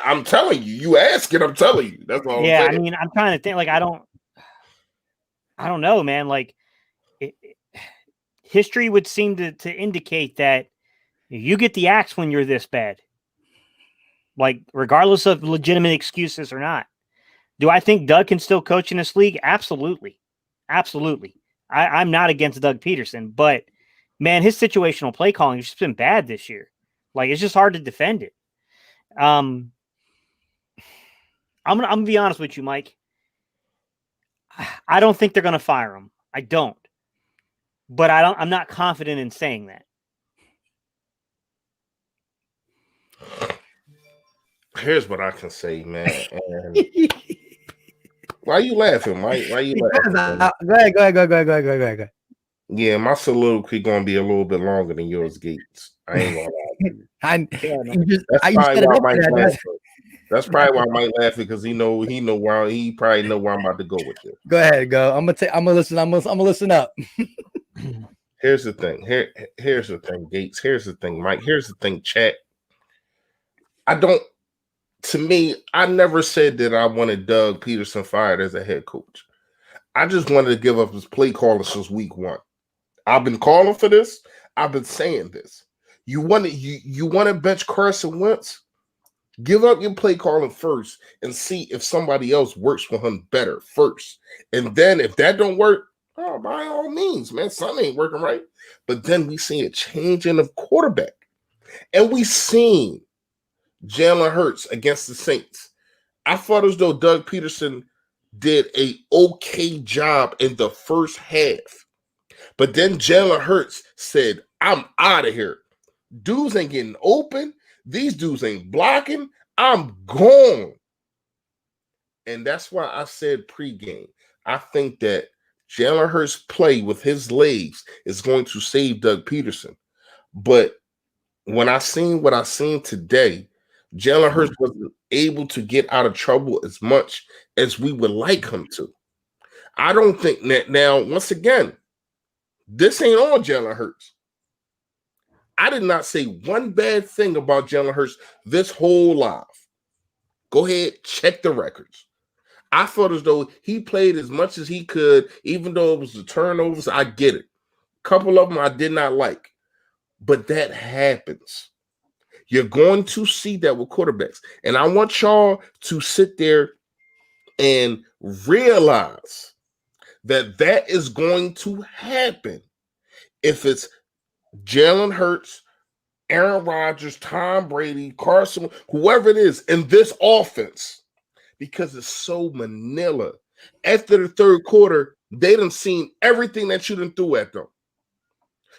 I'm telling you. You ask it, I'm telling you. That's all. Yeah, I mean, I'm trying to think. Like, I don't know, man. Like, history would seem to indicate that you get the axe when you're this bad. Like, regardless of legitimate excuses or not. Do I think Doug can still coach in this league? Absolutely. I'm not against Doug Peterson, but man, his situational play calling has just been bad this year. Like, it's just hard to defend it. I'm gonna be honest with you, Mike. I don't think they're gonna fire him. I don't. But I'm not confident in saying that. Here's what I can say, man. And why are you laughing, Mike? Why are you laughing? Go ahead. Yeah, my soliloquy gonna be a little bit longer than yours, Gates. I ain't gonna lie. That's probably why Mike laughing, because he probably know where I'm about to go with this. Go ahead, go. I'm gonna listen. I'm gonna listen up. Here's the thing. Here's the thing, Gates. Here's the thing, Mike. Here's the thing, chat. To me, I never said that I wanted Doug Peterson fired as a head coach. I just wanted to give up his play calling since week 1. I've been calling for this. I've been saying this. You want to bench Carson Wentz? Give up your play calling first and see if somebody else works for him better first. And then if that don't work, oh, by all means, man, something ain't working right. But then we see a changing of quarterback. And we seen Jalen Hurts against the Saints. I thought as though Doug Peterson did a okay job in the first half. But then Jalen Hurts said, I'm out of here. Dudes ain't getting open. These dudes ain't blocking. I'm gone. And that's why I said pregame. I think that Jalen Hurts' play with his legs is going to save Doug Peterson. But when I seen what I seen today, Jalen Hurts wasn't able to get out of trouble as much as we would like him to. I don't think that now, once again, this ain't all Jalen Hurts. I did not say one bad thing about Jalen Hurts this whole live. Go ahead, check the records. I felt as though he played as much as he could, even though it was the turnovers. I get it. A couple of them I did not like, but that happens. You're going to see that with quarterbacks. And I want y'all to sit there and realize that that is going to happen if it's Jalen Hurts, Aaron Rodgers, Tom Brady, Carson, whoever it is in this offense, because it's so Manila. After the third quarter, they done seen everything that you done threw at them.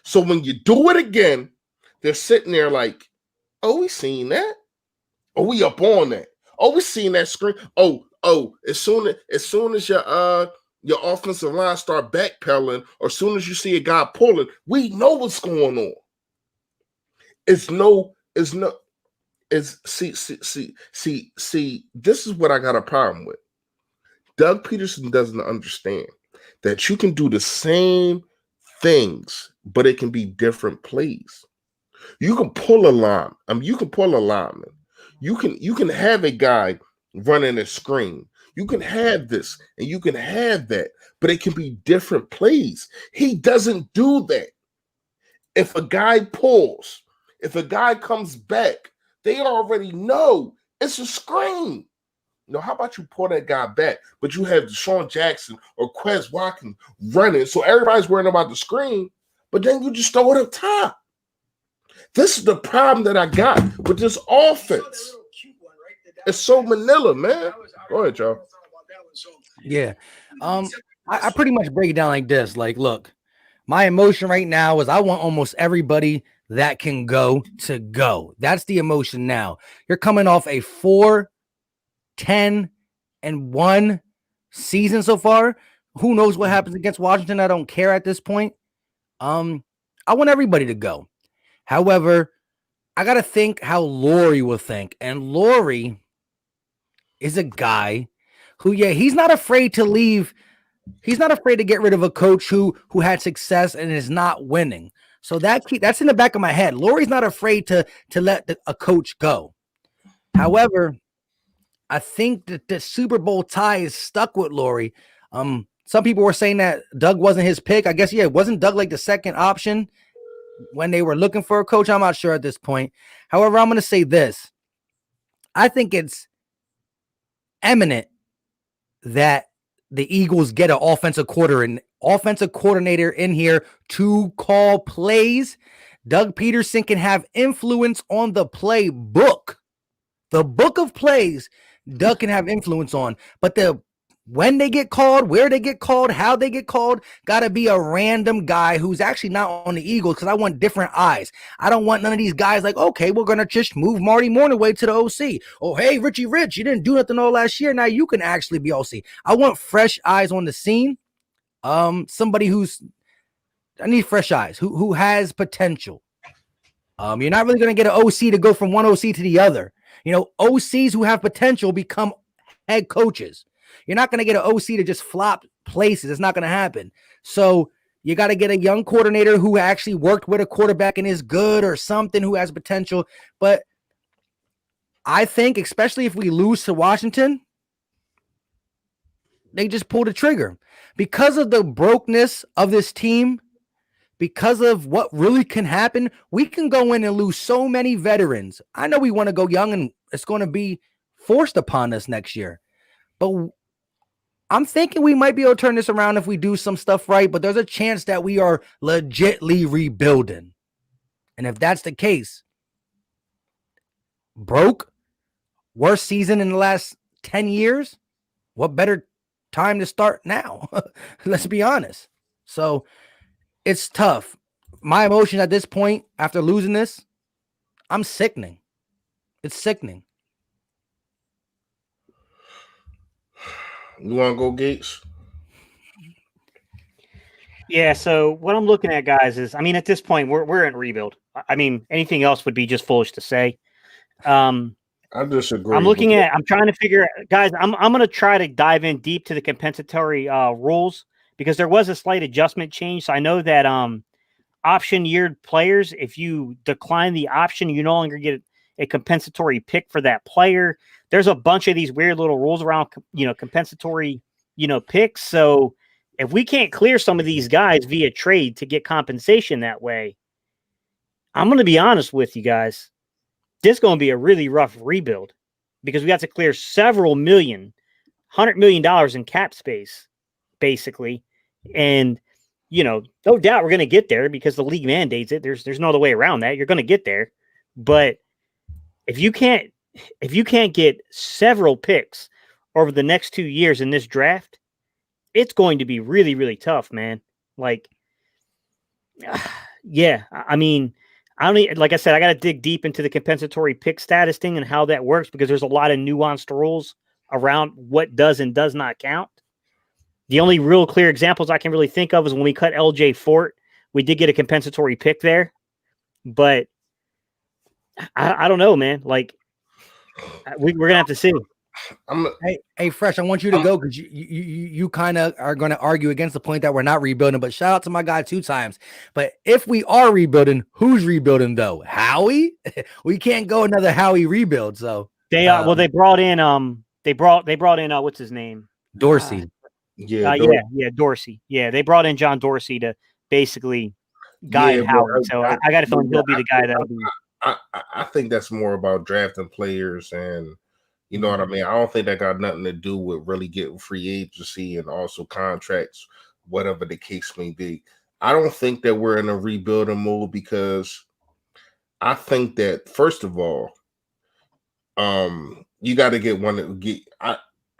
So when you do it again, they're sitting there like, oh, we seen that. Oh, we up on that. Oh, we seen that screen. Oh, as soon as your offensive line start backpedaling, or as soon as you see a guy pulling, we know what's going on. See, this is what I got a problem with. Doug Peterson doesn't understand that you can do the same things, but it can be different plays. You can pull a line. You can pull a lineman. You can have a guy running a screen. You can have this and you can have that, but it can be different plays. He doesn't do that. If a guy pulls, if a guy comes back, they already know it's a screen. How about you pull that guy back, but you have Deshaun Jackson or Quez Watkins running, so everybody's worrying about the screen, but then you just throw it up top. This is the problem that I got with this offense. It's so Manila, man. Go ahead, y'all. Yeah. I pretty much break it down like this. Like, look, my emotion right now is I want almost everybody that can go to go. That's the emotion now. You're coming off a 4-10-1 season so far. Who knows what happens against Washington? I don't care at this point. I want everybody to go. However, I got to think how Laurie will think. And Laurie is a guy who, he's not afraid to leave. He's not afraid to get rid of a coach who had success and is not winning. So that's in the back of my head. Laurie's not afraid to let a coach go. However, I think that the Super Bowl tie is stuck with Laurie. Some people were saying that Doug wasn't his pick. I guess, wasn't Doug like the second option when they were looking for a coach? I'm not sure at this point. However, I'm going to say this. I think it's eminent that the Eagles get an offensive coordinator in here to call plays. Doug Peterson can have influence on the playbook. The book of plays, Doug can have influence on. But when they get called, where they get called, how they get called, got to be a random guy who's actually not on the Eagles, because I want different eyes. I don't want none of these guys like, okay, we're going to just move Marty Mornaway to the OC. Oh, hey, Richie Rich, you didn't do nothing all last year. Now you can actually be OC. I want fresh eyes on the scene. Somebody I need fresh eyes, who has potential. You're not really going to get an OC to go from one OC to the other. OCs who have potential become head coaches. You're not going to get an OC to just flop places. It's not going to happen. So you got to get a young coordinator who actually worked with a quarterback and is good, or something, who has potential. But I think, especially if we lose to Washington, they just pull the trigger. Because of the brokenness of this team, because of what really can happen, we can go in and lose so many veterans. I know we want to go young, and it's going to be forced upon us next year. But I'm thinking we might be able to turn this around if we do some stuff right, but there's a chance that we are legitly rebuilding. And if that's the case, broke, worst season in the last 10 years, what better time to start now? Let's be honest. So it's tough. My emotions at this point, after losing this, I'm sickening. It's sickening. You want to go, Gates? Yeah, so what I'm looking at, guys, is, at this point, we're in rebuild. Anything else would be just foolish to say. I disagree. I'm trying to figure, guys, I'm going to try to dive in deep to the compensatory rules, because there was a slight adjustment change. So I know that option yeared players, if you decline the option, you no longer get a compensatory pick for that player. There's a bunch of these weird little rules around, compensatory, picks. So if we can't clear some of these guys via trade to get compensation that way, I'm going to be honest with you guys. this is going to be a really rough rebuild because we have to clear several million, $100 million in cap space, basically. And, no doubt we're going to get there because the league mandates it. There's no other way around that. You're going to get there. But if you can't get several picks over the next 2 years in this draft, it's going to be really, really tough, man. Like, yeah, I mean, like I said, I got to dig deep into the compensatory pick status thing and how that works because there's a lot of nuanced rules around what does and does not count. The only real clear examples I can really think of is when we cut LJ Fort, we did get a compensatory pick there, but I don't know, man. Like, we're gonna have to see. Hey, Fresh, I want you to go because you kind of are going to argue against the point that we're not rebuilding. But shout out to my guy 2 times. But if we are rebuilding, who's rebuilding though? Howie? We can't go another Howie rebuild. So they they brought in what's his name? Dorsey. Dorsey. Yeah, they brought in John Dorsey to basically guide Howie. So I got a feeling he'll be the guy that'll be. I think that's more about drafting players and. You know what I mean? I don't think that got nothing to do with really getting free agency and also contracts, whatever the case may be. I don't think that we're in a rebuilding mode because I think that first of all, you got to get one that get. I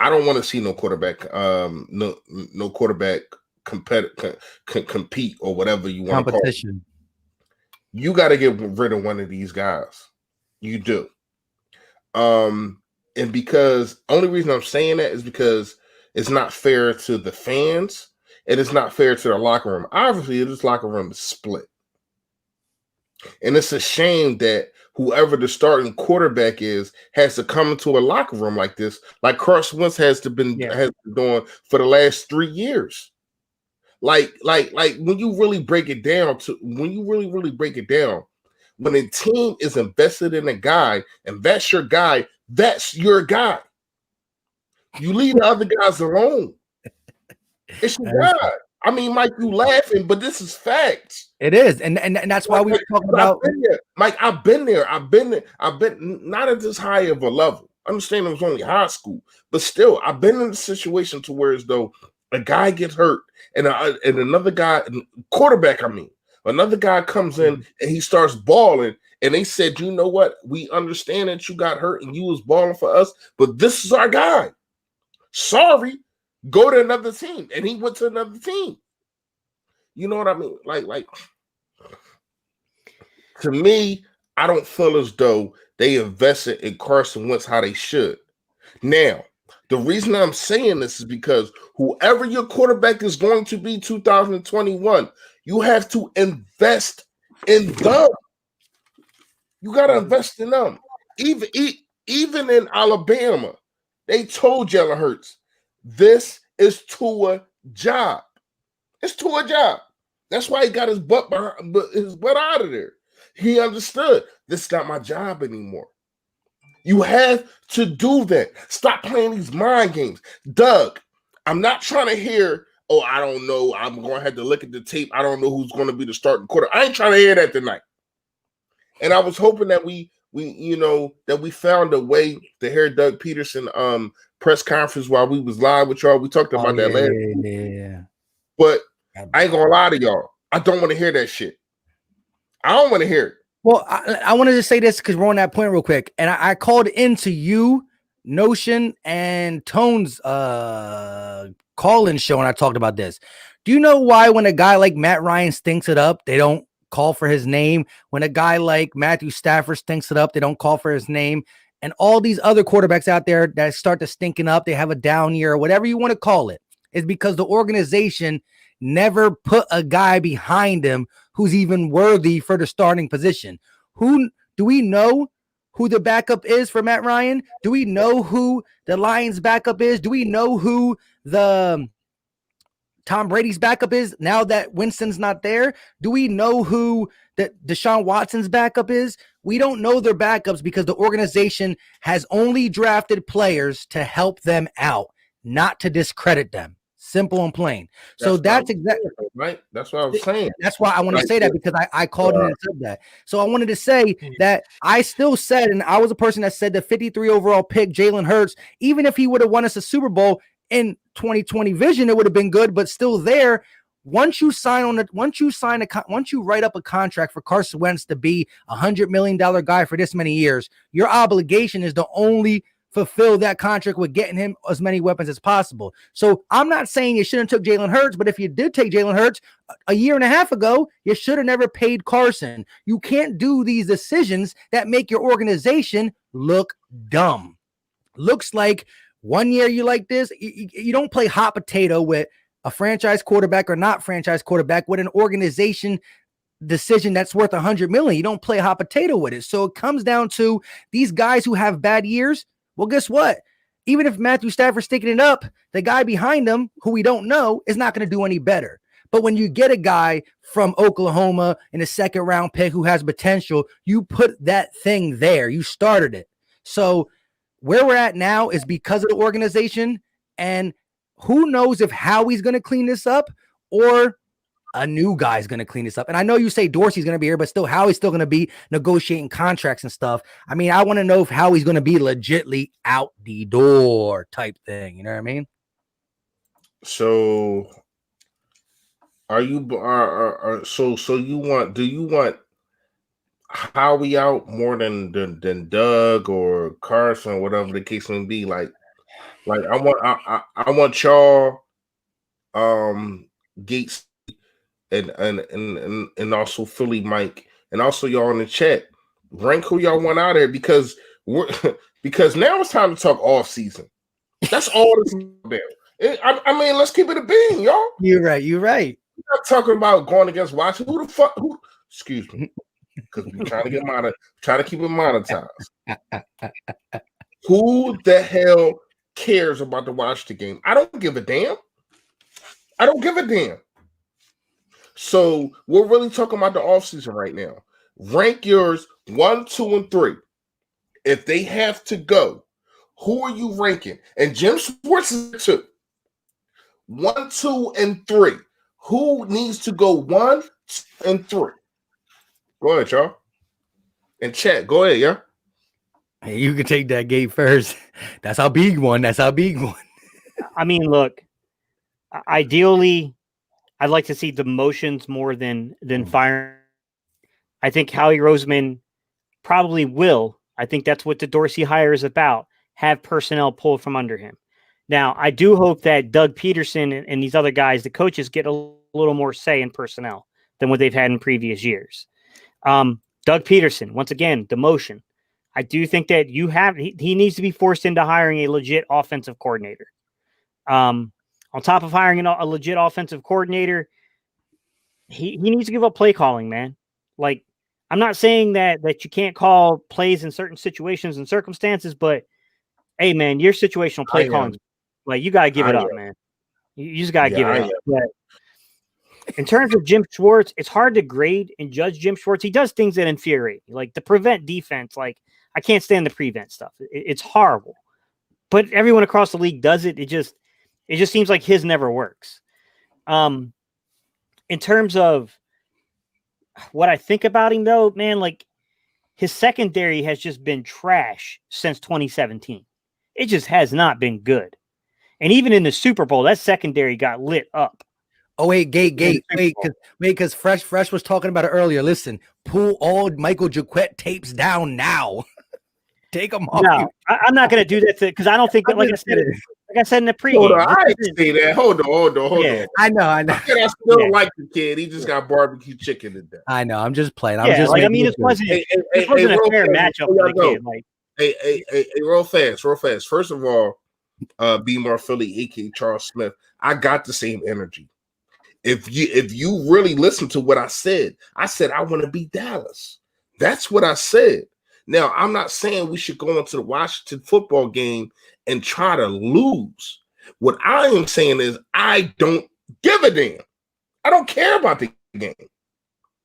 don't want to see no quarterback, no quarterback compete or whatever you want to call it. You got to get rid of one of these guys. You do. And because only reason I'm saying that is because it's not fair to the fans and it's not fair to the locker room. Obviously, this locker room is split. And it's a shame that whoever the starting quarterback is has to come into a locker room like this, like Carson Wentz has been doing for the last 3 years. Like when you really break it down, when a team is invested in a guy and that's your guy, that's your guy. You leave the other guys alone. It's your guy. I mean, Mike, you laughing, but this is facts. It is, and that's why we were talking about. Mike, I've been there. I've been not at this high of a level. I understand it was only high school, but still, I've been in a situation to where as though a guy gets hurt and another guy, quarterback, another guy comes in and he starts balling. And they said, you know what? We understand that you got hurt and you was balling for us, but this is our guy. Sorry, go to another team. And he went to another team. You know what I mean? Like to me, I don't feel as though they invested in Carson Wentz how they should. Now, the reason I'm saying this is because whoever your quarterback is going to be 2021, you have to invest in them. You got to invest in them. Even in Alabama, they told Jalen Hurts, this is Tua's job. It's Tua's job. That's why he got his butt out of there. He understood, this is not my job anymore. You have to do that. Stop playing these mind games. Doug, I'm not trying to hear, oh, I don't know. I'm going to have to look at the tape. I don't know who's going to be the starting quarter. I ain't trying to hear that tonight. And I was hoping that we found a way to hear Doug Peterson press conference while we was live with y'all. We talked about that last week. Yeah. But I ain't gonna lie to y'all. I don't want to hear that shit. I don't want to hear it. Well, I wanted to say this because we're on that point real quick. And I called into you, Notion, and Tone's call-in show, and I talked about this. Do you know why when a guy like Matt Ryan stinks it up, they don't call for his name? When a guy like Matthew Stafford stinks it up, they don't call for his name. And all these other quarterbacks out there that start to stinking up, they have a down year, or whatever you want to call it, is because the organization never put a guy behind him who's even worthy for the starting position. Who do we know who the backup is for Matt Ryan? Do we know who the Lions backup is? Do we know who the Tom Brady's backup is now that Winston's not there? Do we know who that Deshaun Watson's backup is? We don't know their backups because the organization has only drafted players to help them out, not to discredit them. Simple and plain. So that's exactly right. That's what I was saying. That's why I want to say that, because I called in and said that. So I wanted to say that I still said, and I was a person that said the 53 overall pick, Jalen Hurts, even if he would have won us a Super Bowl in 2020 vision, it would have been good, but still there. Once you write up a contract for Carson Wentz to be $100 million guy for this many years, your obligation is to only fulfill that contract with getting him as many weapons as possible. So I'm not saying you shouldn't have took Jalen Hurts, but if you did take Jalen Hurts a year and a half ago, you should have never paid Carson. You can't do these decisions that make your organization look dumb. Looks like 1 year you like this, you don't play hot potato with a franchise quarterback or not franchise quarterback with an organization decision that's worth $100 million. You don't play hot potato with it. So it comes down to these guys who have bad years. Well, guess what? Even if Matthew Stafford's sticking it up, the guy behind him, who we don't know, is not going to do any better. But when you get a guy from Oklahoma in a second round pick who has potential, you put that thing there. You started it. So where we're at now is because of the organization, and who knows if Howie's going to clean this up or a new guy's going to clean this up. And I know you say Dorsey's going to be here, but still Howie's still going to be negotiating contracts and stuff. I mean, I want to know if Howie's going to be legitly out the door type thing. You know what I mean? So are you so do you want Howie out more than Doug or Carson, whatever the case may be? Like I want y'all Gates and also Philly Mike, and also y'all in the chat, rank who y'all want out there, because because now it's time to talk off season. That's all this is about. I mean, let's keep it a bean, y'all. You're right. We're not talking about going against Washington. Excuse me, because we're trying to keep it monetized. Who the hell cares about the Washington game? I don't give a damn. So we're really talking about the offseason right now. Rank yours 1, 2, and 3. If they have to go, who are you ranking? And Jim Schwartz is 2. 1, 2, and 3. Who needs to go 1, 2, and 3? Go ahead, y'all. And chat. Go ahead, yeah. Hey, you can take that gate first. That's our big one. I mean, look, ideally, I'd like to see demotions more than firing. I think Howie Roseman probably will. I think that's what the Dorsey hire is about. Have personnel pulled from under him. Now, I do hope that Doug Peterson and these other guys, the coaches, get a little more say in personnel than what they've had in previous years. Doug Peterson, once again, demotion. I do think that he needs to be forced into hiring a legit offensive coordinator. On top of hiring a legit offensive coordinator, he needs to give up play calling, man. Like, I'm not saying that you can't call plays in certain situations and circumstances, but hey, man, your situational play calling, like, you got to give it up, man. You just got to give it up. But in terms of Jim Schwartz, it's hard to grade and judge Jim Schwartz. He does things that infuriate me, like the prevent defense. Like, I can't stand the prevent stuff. It's horrible. But everyone across the league does it. It just seems like his never works. In terms of what I think about him, though, man, like, his secondary has just been trash since 2017. It just has not been good. And even in the Super Bowl, that secondary got lit up. Oh, wait, Wait, because Fresh was talking about it earlier. Listen, pull all Michael Jacquet tapes down now. Take them off. No, I'm not going to do that because I don't think that, like I said in the pregame. Hold on, I didn't say that. Hold on. I know. I still like the kid. He just got barbecue chicken today. I know. I'm just playing. It wasn't a fair matchup for the kid. Like, hey, real fast. First of all, Be More Philly, aka Charles Smith. I got the same energy. If you really listen to what I said I want to beat Dallas. That's what I said. Now, I'm not saying we should go into the Washington football game and try to lose. What I am saying is I don't give a damn. I don't care about the game.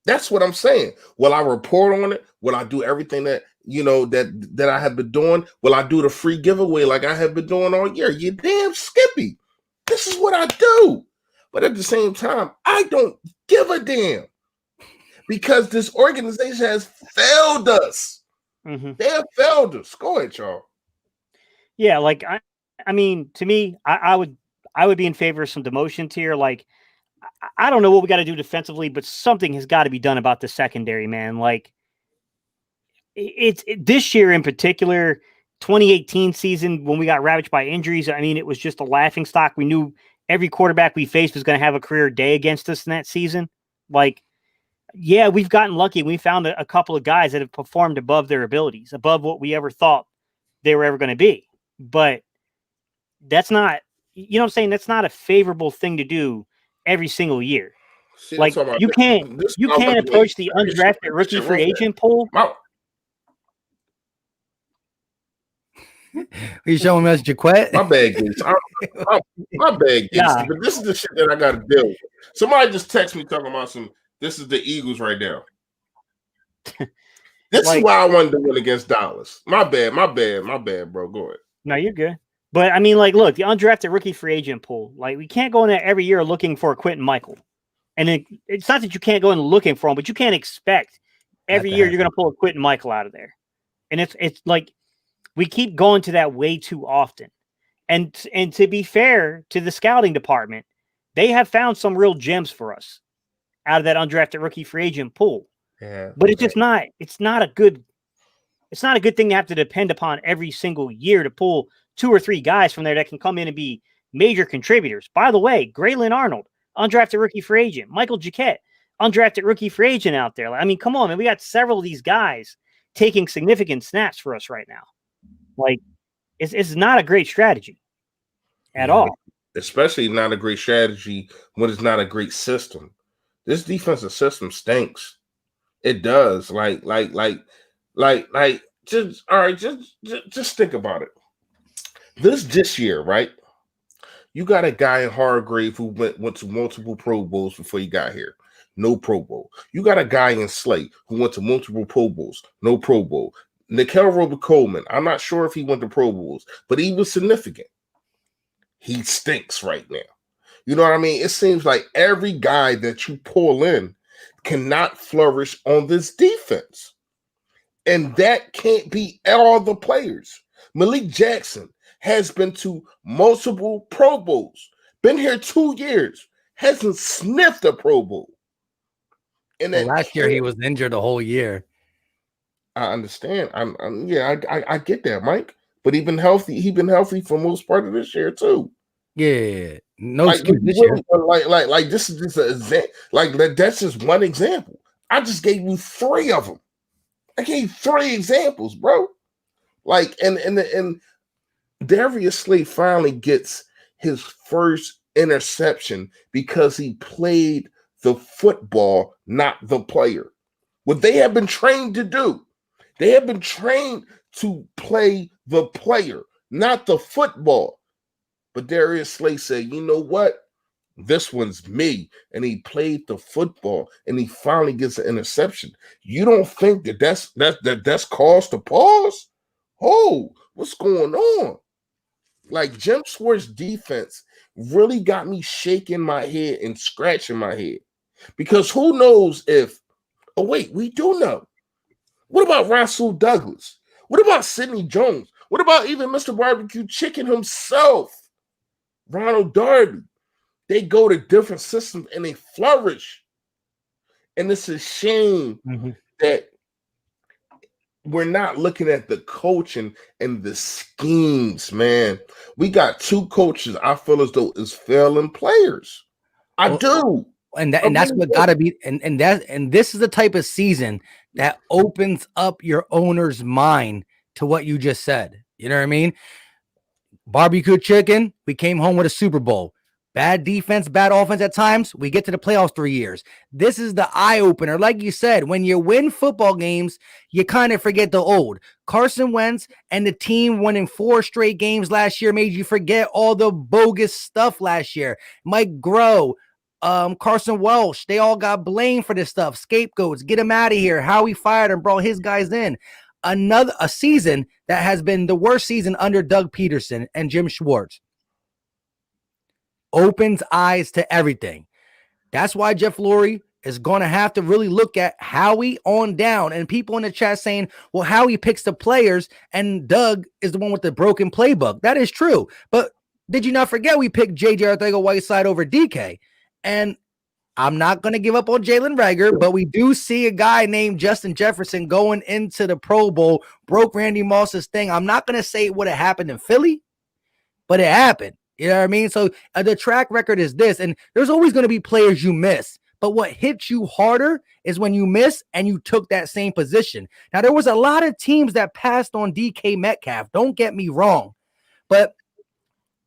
That's what I'm saying. Will I report on it? Will I do everything that I have been doing? Will I do the free giveaway like I have been doing all year? You damn Skippy. This is what I do. But at the same time, I don't give a damn because this organization has failed us. Mm-hmm. They have failed us. Go ahead, y'all. Yeah, like I mean, to me, I would be in favor of some demotions here. Like, I don't know what we got to do defensively, but something has got to be done about the secondary, man. Like, this year in particular, 2018 season when we got ravaged by injuries. I mean, it was just a laughing stock. We knew every quarterback we faced was going to have a career day against us in that season. Like, yeah, we've gotten lucky. We found a couple of guys that have performed above their abilities, above what we ever thought they were ever going to be. But that's not, you know what I'm saying? That's not a favorable thing to do every single year. See, Like, you can't approach the undrafted rookie free agent pool. Are you showing us Jaquette? My bad, Gates. My bad, Gates. Nah. But this is the shit that I got to deal with. Somebody just text me talking about this is the Eagles right now. This is why I wanted to win against Dallas. My bad, bro. Go ahead. No, you're good. But, I mean, like, look, the undrafted rookie free agent pool, like, we can't go in there every year looking for Quentin Michael. And it's not that you can't go in looking for him, but you can't expect every year you're going to pull a Quentin Michael out of there. And it's like, we keep going to that way too often. And to be fair to the scouting department, they have found some real gems for us out of that undrafted rookie free agent pool. Yeah, but it's just not. It's not a good thing to have to depend upon every single year to pull 2 or 3 guys from there that can come in and be major contributors. By the way, Graylin Arnold, undrafted rookie free agent. Michael Jaquette, undrafted rookie free agent out there. I mean, come on, man. We got several of these guys taking significant snaps for us right now. Like, it's not a great strategy at all. Especially not a great strategy when it's not a great system. This defensive system stinks. It does. Like, just all right, just think about it. This year, right? You got a guy in Hargrave who went to multiple Pro Bowls before he got here. No Pro Bowl. You got a guy in Slate who went to multiple Pro Bowls. No Pro Bowl. Nikel Robert-Coleman, I'm not sure if he went to Pro Bowls, but he was significant. He stinks right now. You know what I mean? It seems like every guy that you pull in cannot flourish on this defense. And that can't be all the players. Malik Jackson has been to multiple Pro Bowls, been here 2 years, hasn't sniffed a Pro Bowl. And last year he was injured the whole year. I understand. I get that, Mike. But he's been healthy. He's been healthy for most part of this year too. Yeah, no excuse this year. Like this is just an example. Like that's just one example. I just gave you 3 of them. I gave 3 examples, bro. Like and Darius Slay finally gets his first interception because he played the football, not the player. What they have been trained to do. They have been trained to play the player, not the football. But Darius Slay said, you know what? This one's me. And he played the football and he finally gets an interception. You don't think that's cause to pause? Oh, what's going on? Like Jim Schwartz's defense really got me shaking my head and scratching my head. Because who knows if, oh wait, we do know. What about Rasul Douglas? What about Sidney Jones? What about even Mr. Barbecue Chicken himself? Ronald Darby. They go to different systems and they flourish. And it's a shame that we're not looking at the coaching and the schemes, man. We got 2 coaches I feel as though is failing players. I do. And that's what gotta be, and this is the type of season that opens up your owner's mind to what you just said. You know what I mean? Barbecue Chicken, we came home with a Super Bowl. Bad defense, bad offense at times, we get to the playoffs 3 years. This is the eye opener. Like you said, when you win football games, you kind of forget the old. Carson Wentz and the team winning 4 straight games last year made you forget all the bogus stuff last year. Mike Groh, Carson Welsh, they all got blamed for this stuff. Scapegoats, get him out of here. Howie fired and brought his guys in. A season that has been the worst season under Doug Peterson and Jim Schwartz. opens eyes to everything. That's why Jeff Lurie is going to have to really look at Howie on down. And people in the chat saying, well, Howie picks the players and Doug is the one with the broken playbook. That is true. But did you not forget we picked J.J. Arcega-Whiteside over DK? And I'm not going to give up on Jalen Reagor, but we do see a guy named Justin Jefferson going into the Pro Bowl, broke Randy Moss's thing. I'm not going to say it would have happened in Philly, but it happened. You know what I mean? So the track record is this, and there's always going to be players you miss. But what hits you harder is when you miss and you took that same position. Now, there was a lot of teams that passed on DK Metcalf. Don't get me wrong. But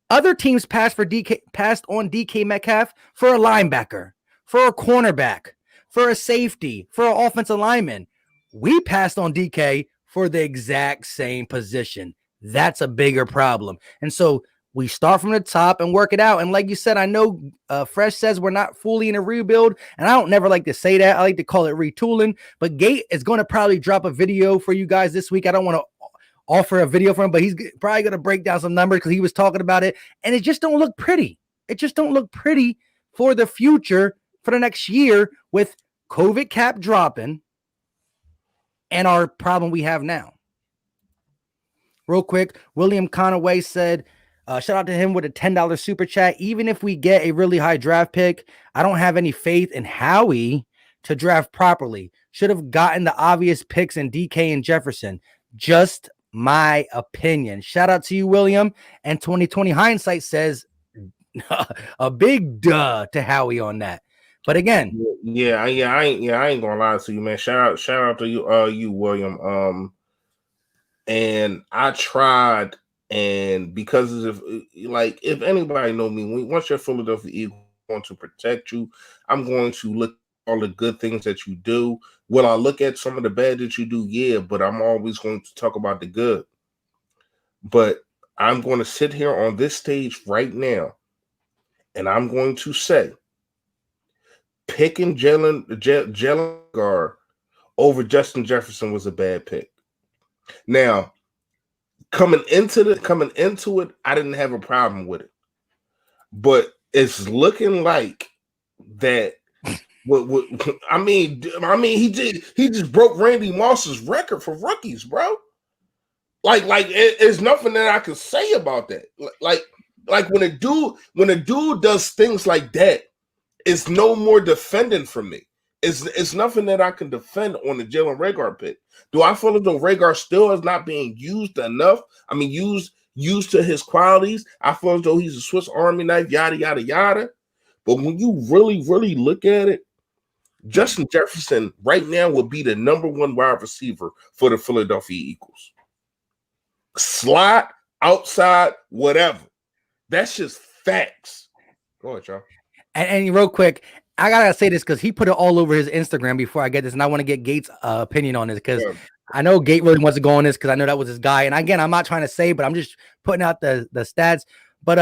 other teams passed on DK Metcalf for a linebacker, for a cornerback, for a safety, for an offensive lineman. We passed on DK for the exact same position. That's a bigger problem. And so we start from the top and work it out. And like you said, I know Fresh says we're not fully in a rebuild, and I don't never like to say that. I like to call it retooling. But Gate is going to probably drop a video for you guys this week. I don't want to offer a video for him, but he's probably going to break down some numbers because he was talking about it, and it just don't look pretty. It just don't look pretty for the future for the next year with COVID cap dropping and our problem we have now. Real quick, William Conaway said, shout out to him with a $10 super chat. Even if we get a really high draft pick, I don't have any faith in Howie to draft properly. Should have gotten the obvious picks in DK and Jefferson. Just my opinion. Shout out to you, William. And 2020 hindsight says a big duh to Howie on that. But again, I ain't gonna lie to you, man. Shout out to you, William. And I tried, and because if anybody know me, once you're Philadelphia Eagle, I want to protect you. I'm going to look at all the good things that you do. Will I look at some of the bad that you do? Yeah, but I'm always going to talk about the good. But I'm going to sit here on this stage right now, and I'm going to say, picking Jalen Gar over Justin Jefferson was a bad pick. Now, coming into it, I didn't have a problem with it, but it's looking like that. I mean, he just broke Randy Moss's record for rookies, bro. Like, there's nothing that I can say about that. Like when a dude does things like that, it's no more defending from me. It's nothing that I can defend on the Jalen Reagor pick. Do I feel as though Reagor still is not being used enough? I mean, used to his qualities. I feel as though he's a Swiss Army knife, yada, yada, yada. But when you really, really look at it, Justin Jefferson right now would be the number one wide receiver for the Philadelphia Eagles. Slot, outside, whatever. That's just facts. Go ahead, y'all. And real quick, I gotta say this because he put it all over his Instagram before I get this, and I want to get Gates' opinion on this because I know Gate really wants to go on this because I know that was his guy. And again, I'm not trying to say, but I'm just putting out the stats. But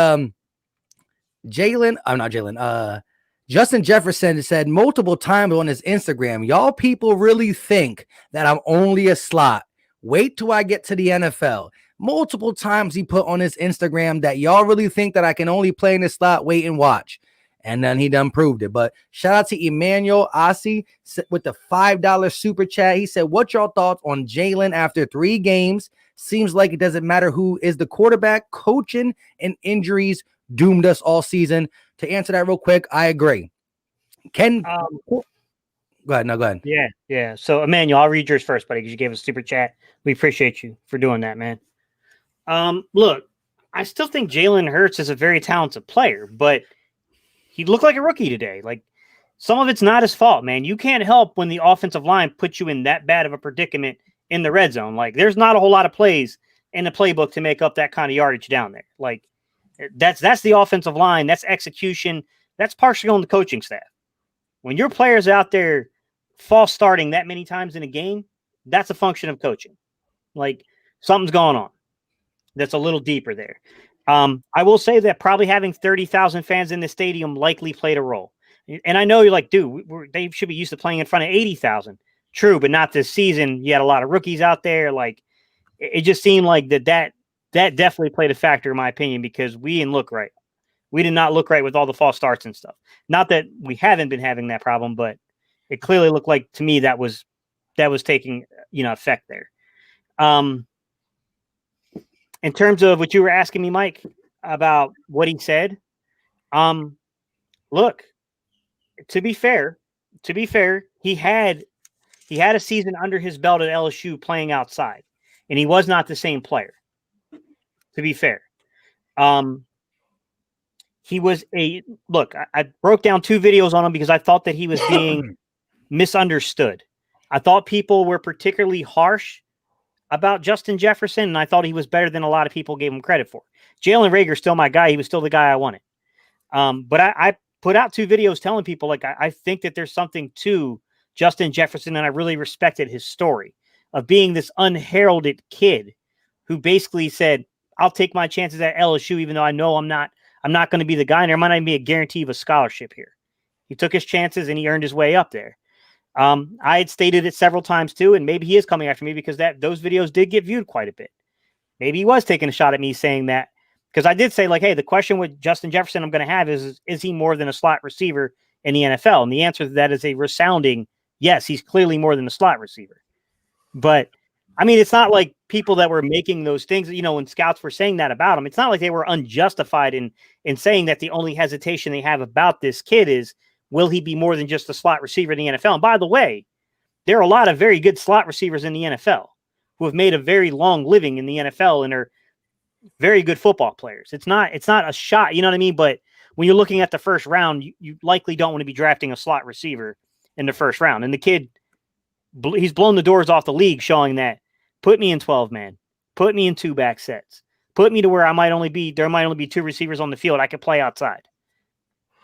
Justin Jefferson said multiple times on his Instagram, y'all people really think that I'm only a slot. Wait till I get to the NFL. Multiple times he put on his Instagram that y'all really think that I can only play in the slot. Wait and watch. And then he done proved it. But shout out to Emmanuel Ossie with the $5 super chat. He said, what's your thoughts on Jalen after 3 games? Seems like it doesn't matter who is the quarterback. Coaching and injuries doomed us all season. To answer that real quick, I agree. Go ahead. No, go ahead. Yeah. So, Emmanuel, I'll read yours first, buddy, because you gave us a super chat. We appreciate you for doing that, man. Look, I still think Jalen Hurts is a very talented player, but he looked like a rookie today. Like, some of it's not his fault, man. You can't help when the offensive line puts you in that bad of a predicament in the red zone. Like, there's not a whole lot of plays in the playbook to make up that kind of yardage down there. Like, that's the offensive line. That's execution. That's partially on the coaching staff. When your players out there false starting that many times in a game, that's a function of coaching. Like, something's going on that's a little deeper there. I will say that probably having 30,000 fans in the stadium likely played a role. And I know you're like, dude, they should be used to playing in front of 80,000. True, but not this season. You had a lot of rookies out there. Like, it just seemed like that definitely played a factor, in my opinion, because we didn't look right. We did not look right with all the false starts and stuff. Not that we haven't been having that problem, but it clearly looked like to me that was taking effect there. In terms of what you were asking me, Mike, about what he said, look, to be fair, he had a season under his belt at LSU playing outside, and he was not the same player. To be fair, he was I broke down 2 videos on him because I thought that he was being misunderstood. I thought people were particularly harsh about Justin Jefferson, and I thought he was better than a lot of people gave him credit for. Jalen Reagor's still my guy. He was still the guy I wanted. But I put out 2 videos telling people, like, I think that there's something to Justin Jefferson, and I really respected his story of being this unheralded kid who basically said, I'll take my chances at LSU, even though I know I'm not going to be the guy, and there might not be a guarantee of a scholarship here. He took his chances, and he earned his way up there. I had stated it several times too, and maybe he is coming after me because those videos did get viewed quite a bit. Maybe he was taking a shot at me saying that, because I did say, like, hey, the question with Justin Jefferson I'm going to have is he more than a slot receiver in the NFL? And the answer to that is a resounding yes. He's clearly more than a slot receiver. But I mean, it's not like people that were making those things, when scouts were saying that about him, it's not like they were unjustified in saying that the only hesitation they have about this kid is, will he be more than just a slot receiver in the NFL? And by the way, there are a lot of very good slot receivers in the NFL who have made a very long living in the NFL and are very good football players. It's not a shot, you know what I mean? But when you're looking at the first round, you likely don't want to be drafting a slot receiver in the first round. And the kid, he's blown the doors off the league, showing that put me in 12-man, put me in 2-back sets, put me to where there might only be 2 receivers on the field. I could play outside.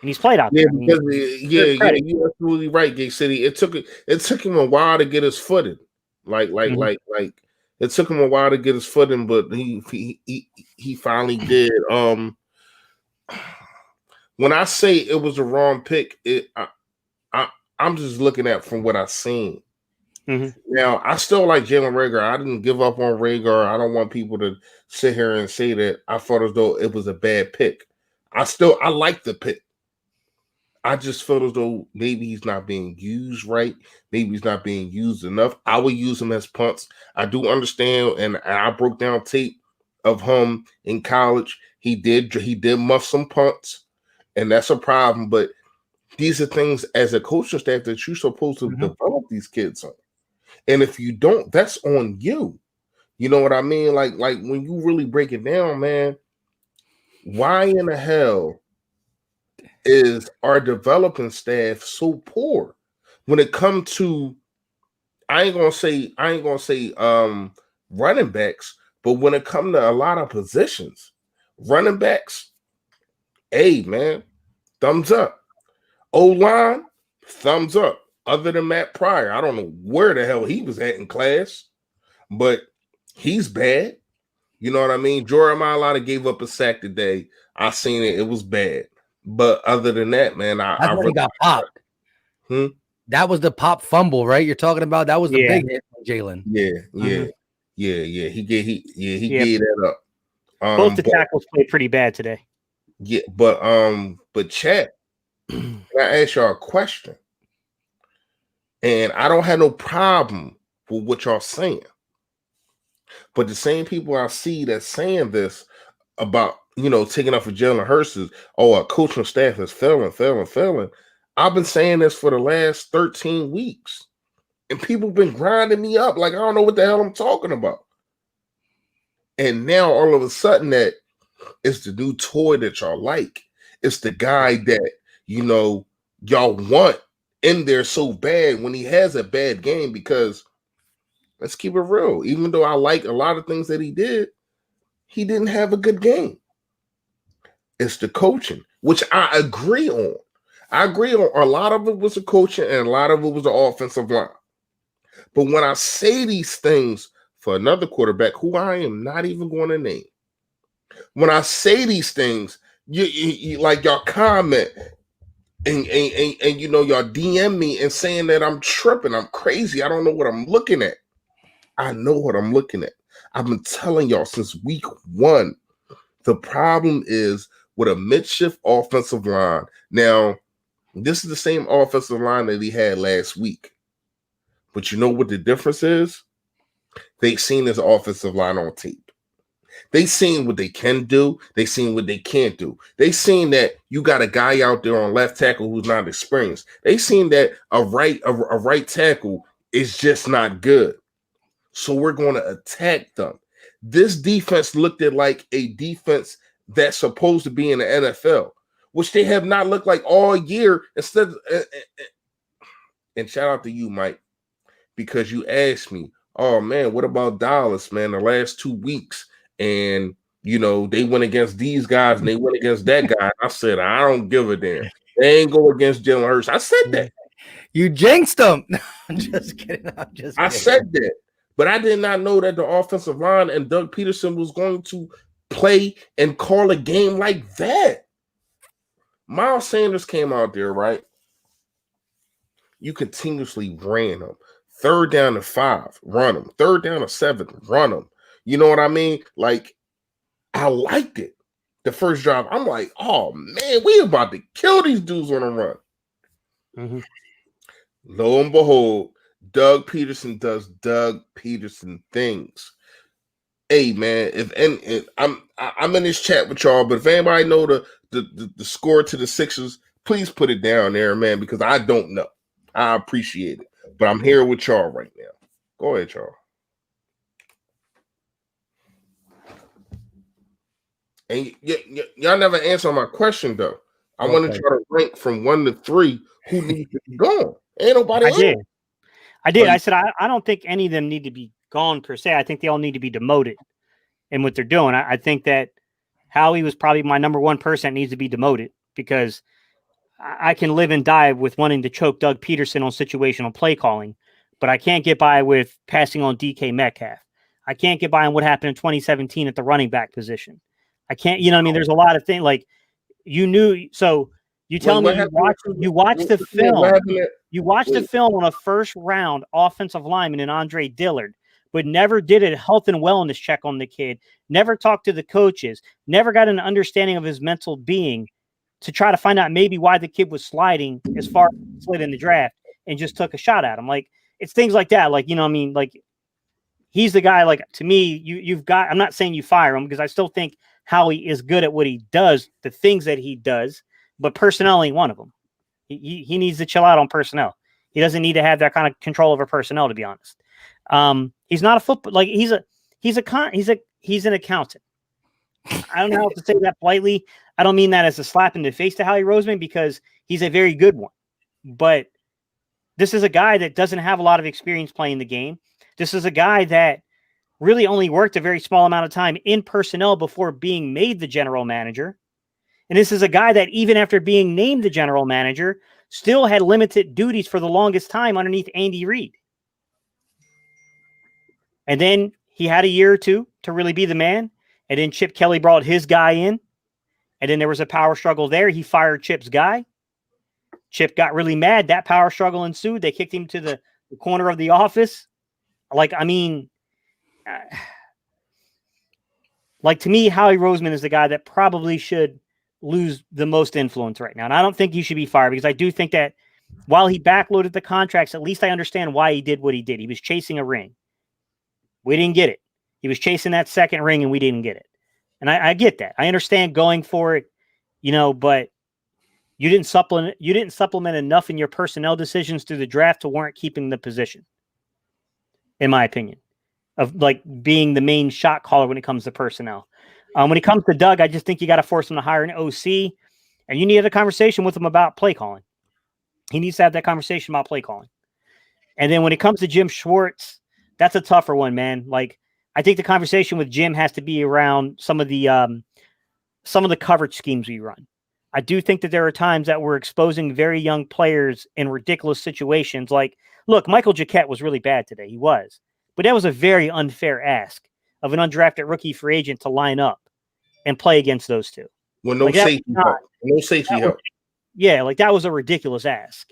And he's played out there. You're absolutely right, Gay City. It took him a while to get his footing. It took him a while to get his footing, but he finally did. When I say it was a wrong pick, I'm just looking at from what I've seen. Mm-hmm. Now, I still like Jalen Reagor. I didn't give up on Reagor. I don't want people to sit here and say that I thought as though it was a bad pick. I like the pick. I just feel as though maybe he's not being used right. Maybe he's not being used enough. I would use him as punts. I do understand, and I broke down tape of him in college. He did muff some punts, and that's a problem. But these are things as a coaching staff that you're supposed to develop these kids on. And if you don't, that's on you. You know what I mean? Like when you really break it down, man, why in the hell is our developing staff so poor when it comes to, I ain't gonna say running backs, but when it comes to a lot of positions, running backs, hey man, thumbs up. O-line, thumbs up. Other than Matt Pryor, I don't know where the hell he was at in class, but he's bad. You know what I mean? Jeremiah Lotta gave up a sack today. I seen it. It was bad. But other than that, man, I really got popped. That was the pop fumble, right? You're talking about that was the big hit from Jalen. Yeah. He gave that up. Both the tackles played pretty bad today. Yeah, but chat, can I ask y'all a question? And I don't have no problem with what y'all saying. But the same people I see that's saying this about, taking up for Jalen Hurts is, our coaching staff is failing. I've been saying this for the last 13 weeks. And people been grinding me up like I don't know what the hell I'm talking about. And now all of a sudden that it's the new toy that y'all like. It's the guy that, y'all want in there so bad when he has a bad game, because let's keep it real. Even though I like a lot of things that he didn't have a good game. It's the coaching, which I agree on. I agree on a lot of it was the coaching and a lot of it was the offensive line. But when I say these things for another quarterback who I am not even going to name, when I say these things, you like y'all comment and y'all DM me and saying that I'm tripping, I'm crazy, I don't know what I'm looking at. I know what I'm looking at. I've been telling y'all since week 1. The problem is with a midshift offensive line. Now, this is the same offensive line that he had last week. But you know what the difference is? They've seen his offensive line on tape. They seen what they can do. They seen what they can't do. They seen that you got a guy out there on left tackle who's not experienced. They seen that a right tackle is just not good. So we're going to attack them. This defense looked at like a defense that's supposed to be in the NFL, which they have not looked like all year. And shout out to you, Mike, because you asked me, oh man, what about Dallas, man, the last 2 weeks? And they went against these guys and they went against that guy. I said, I don't give a damn. They ain't go against Jalen Hurts. I said that. You jinxed them. I'm just kidding. I said that. But I did not know that the offensive line and Doug Peterson was going to play and call a game like that. Miles Sanders came out there, right? You continuously ran him. 3rd down to 5, run him. 3rd down to 7, run him. You know what I mean? Like, I liked it. The first drive, I'm like, oh, man, we about to kill these dudes on a run. Mm-hmm. Lo and behold, Doug Peterson does Doug Peterson things. Hey, man, I'm in this chat with y'all, but if anybody know the score to the Sixers, please put it down there, man, because I don't know. I appreciate it. But I'm here with y'all right now. Go ahead, y'all. And y'all never answer my question, though. I want to try to rank from 1 to 3 who needs to be gone. Ain't nobody else. I did. I said, I don't think any of them need to be gone per se. I think they all need to be demoted in what they're doing. I think that Howie was probably my number 1 person that needs to be demoted, because I can live and die with wanting to choke Doug Peterson on situational play calling, but I can't get by with passing on DK Metcalf. I can't get by on what happened in 2017 at the running back position. I can't, what I mean? There's a lot of things like you knew. So you tell me you watched the film. You watched the film on a first round offensive lineman in Andre Dillard, but never did a health and wellness check on the kid, never talked to the coaches, never got an understanding of his mental being to try to find out maybe why the kid was sliding as far as slid in the draft, and just took a shot at him. Like, it's things like that. Like, I mean, like, he's the guy, like, to me, you've got, I'm not saying you fire him, because I still think Howie is good at what he does, the things that he does, but personnel ain't one of them. He needs to chill out on personnel. He doesn't need to have that kind of control over personnel, to be honest. He's not a football, like, he's an accountant. I don't know how to say that politely. I don't mean that as a slap in the face to Howie Roseman, because he's a very good one. But this is a guy that doesn't have a lot of experience playing the game. This is a guy that really only worked a very small amount of time in personnel before being made the general manager. And this is a guy that, even after being named the general manager, still had limited duties for the longest time underneath Andy Reid. And then he had a year or two to really be the man. And then Chip Kelly brought his guy in. And then there was a power struggle there. He fired Chip's guy. Chip got really mad. That power struggle ensued. They kicked him to the corner of the office. Like, I mean, like, to me, Howie Roseman is the guy that probably should lose the most influence right now. And I don't think he should be fired, because I do think that while he backloaded the contracts, at least I understand why he did what he did. He was chasing a ring. We didn't get it. He was chasing that second ring, and we didn't get it. And I get that. I understand going for it, but you didn't supplement enough in your personnel decisions through the draft to warrant keeping the position, in my opinion, of like being the main shot caller when it comes to personnel. When it comes to Doug, I just think you got to force him to hire an OC, and you need to have a conversation with him about play calling. He needs to have that conversation about play calling. And then when it comes to Jim Schwartz, that's a tougher one, man. Like, I think the conversation with Jim has to be around some of the coverage schemes we run. I do think that there are times that we're exposing very young players in ridiculous situations. Like, look, Michael Jacquet was really bad today. He was. But that was a very unfair ask of an undrafted rookie free agent to line up and play against those two. Well, no safety help. No safety help. Yeah, like, that was a ridiculous ask.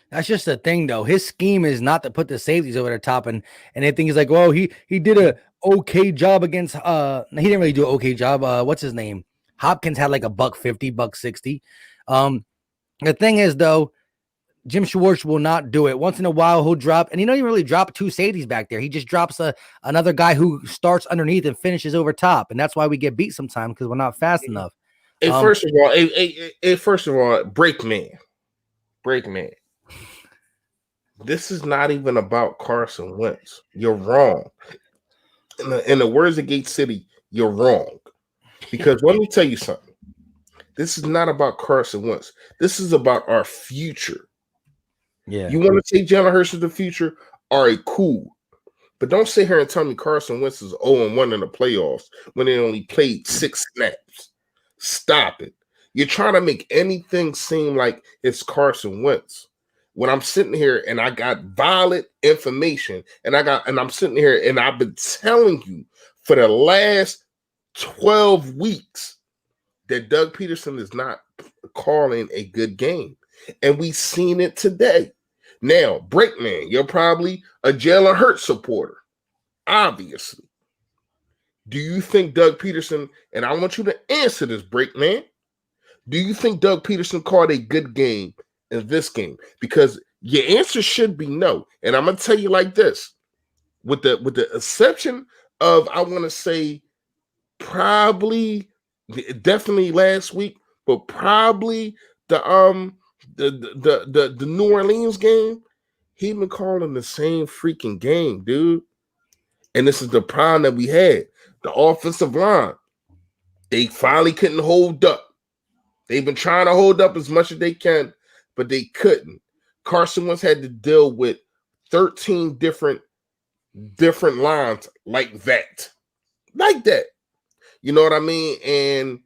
That's just the thing, though. His scheme is not to put the safeties over the top, and they think he's like, well, he did a okay job against he didn't really do an okay job. What's his name? Hopkins had like a $150, $160. The thing is though, Jim Schwartz will not do it. Once in a while, he'll drop, and he don't even really drop two safeties back there. He just drops another guy who starts underneath and finishes over top, and that's why we get beat sometimes because we're not fast enough. Hey, first of all, break man. This is not even about Carson Wentz. You're wrong. In the words of Gate City, you're wrong. Because let me tell you something. This is not about Carson Wentz. This is about our future. Yeah. You want to say Jalen Hurts is the future? All right, cool. But don't sit here and tell me Carson Wentz is 0-1 in the playoffs when they only played 6 snaps. Stop it. You're trying to make anything seem like it's Carson Wentz. When I'm sitting here and I got valid information and I'm sitting here and I've been telling you for the last 12 weeks that Doug Peterson is not calling a good game. And we've seen it today. Now, Breakman, you're probably a Jalen Hurts supporter, obviously. Do you think Doug Peterson, and I want you to answer this, Breakman, do you think Doug Peterson called a good game in this game? Because your answer should be no. And I'm going to tell you like this, with the exception of, I want to say, probably, definitely last week, but probably the New Orleans game, he been calling the same freaking game, dude. And this is the problem that we had. The offensive line, they finally couldn't hold up. They've been trying to hold up as much as they can, but they couldn't. Carson Wentz had to deal with 13 different lines like that. Like that. You know what I mean? And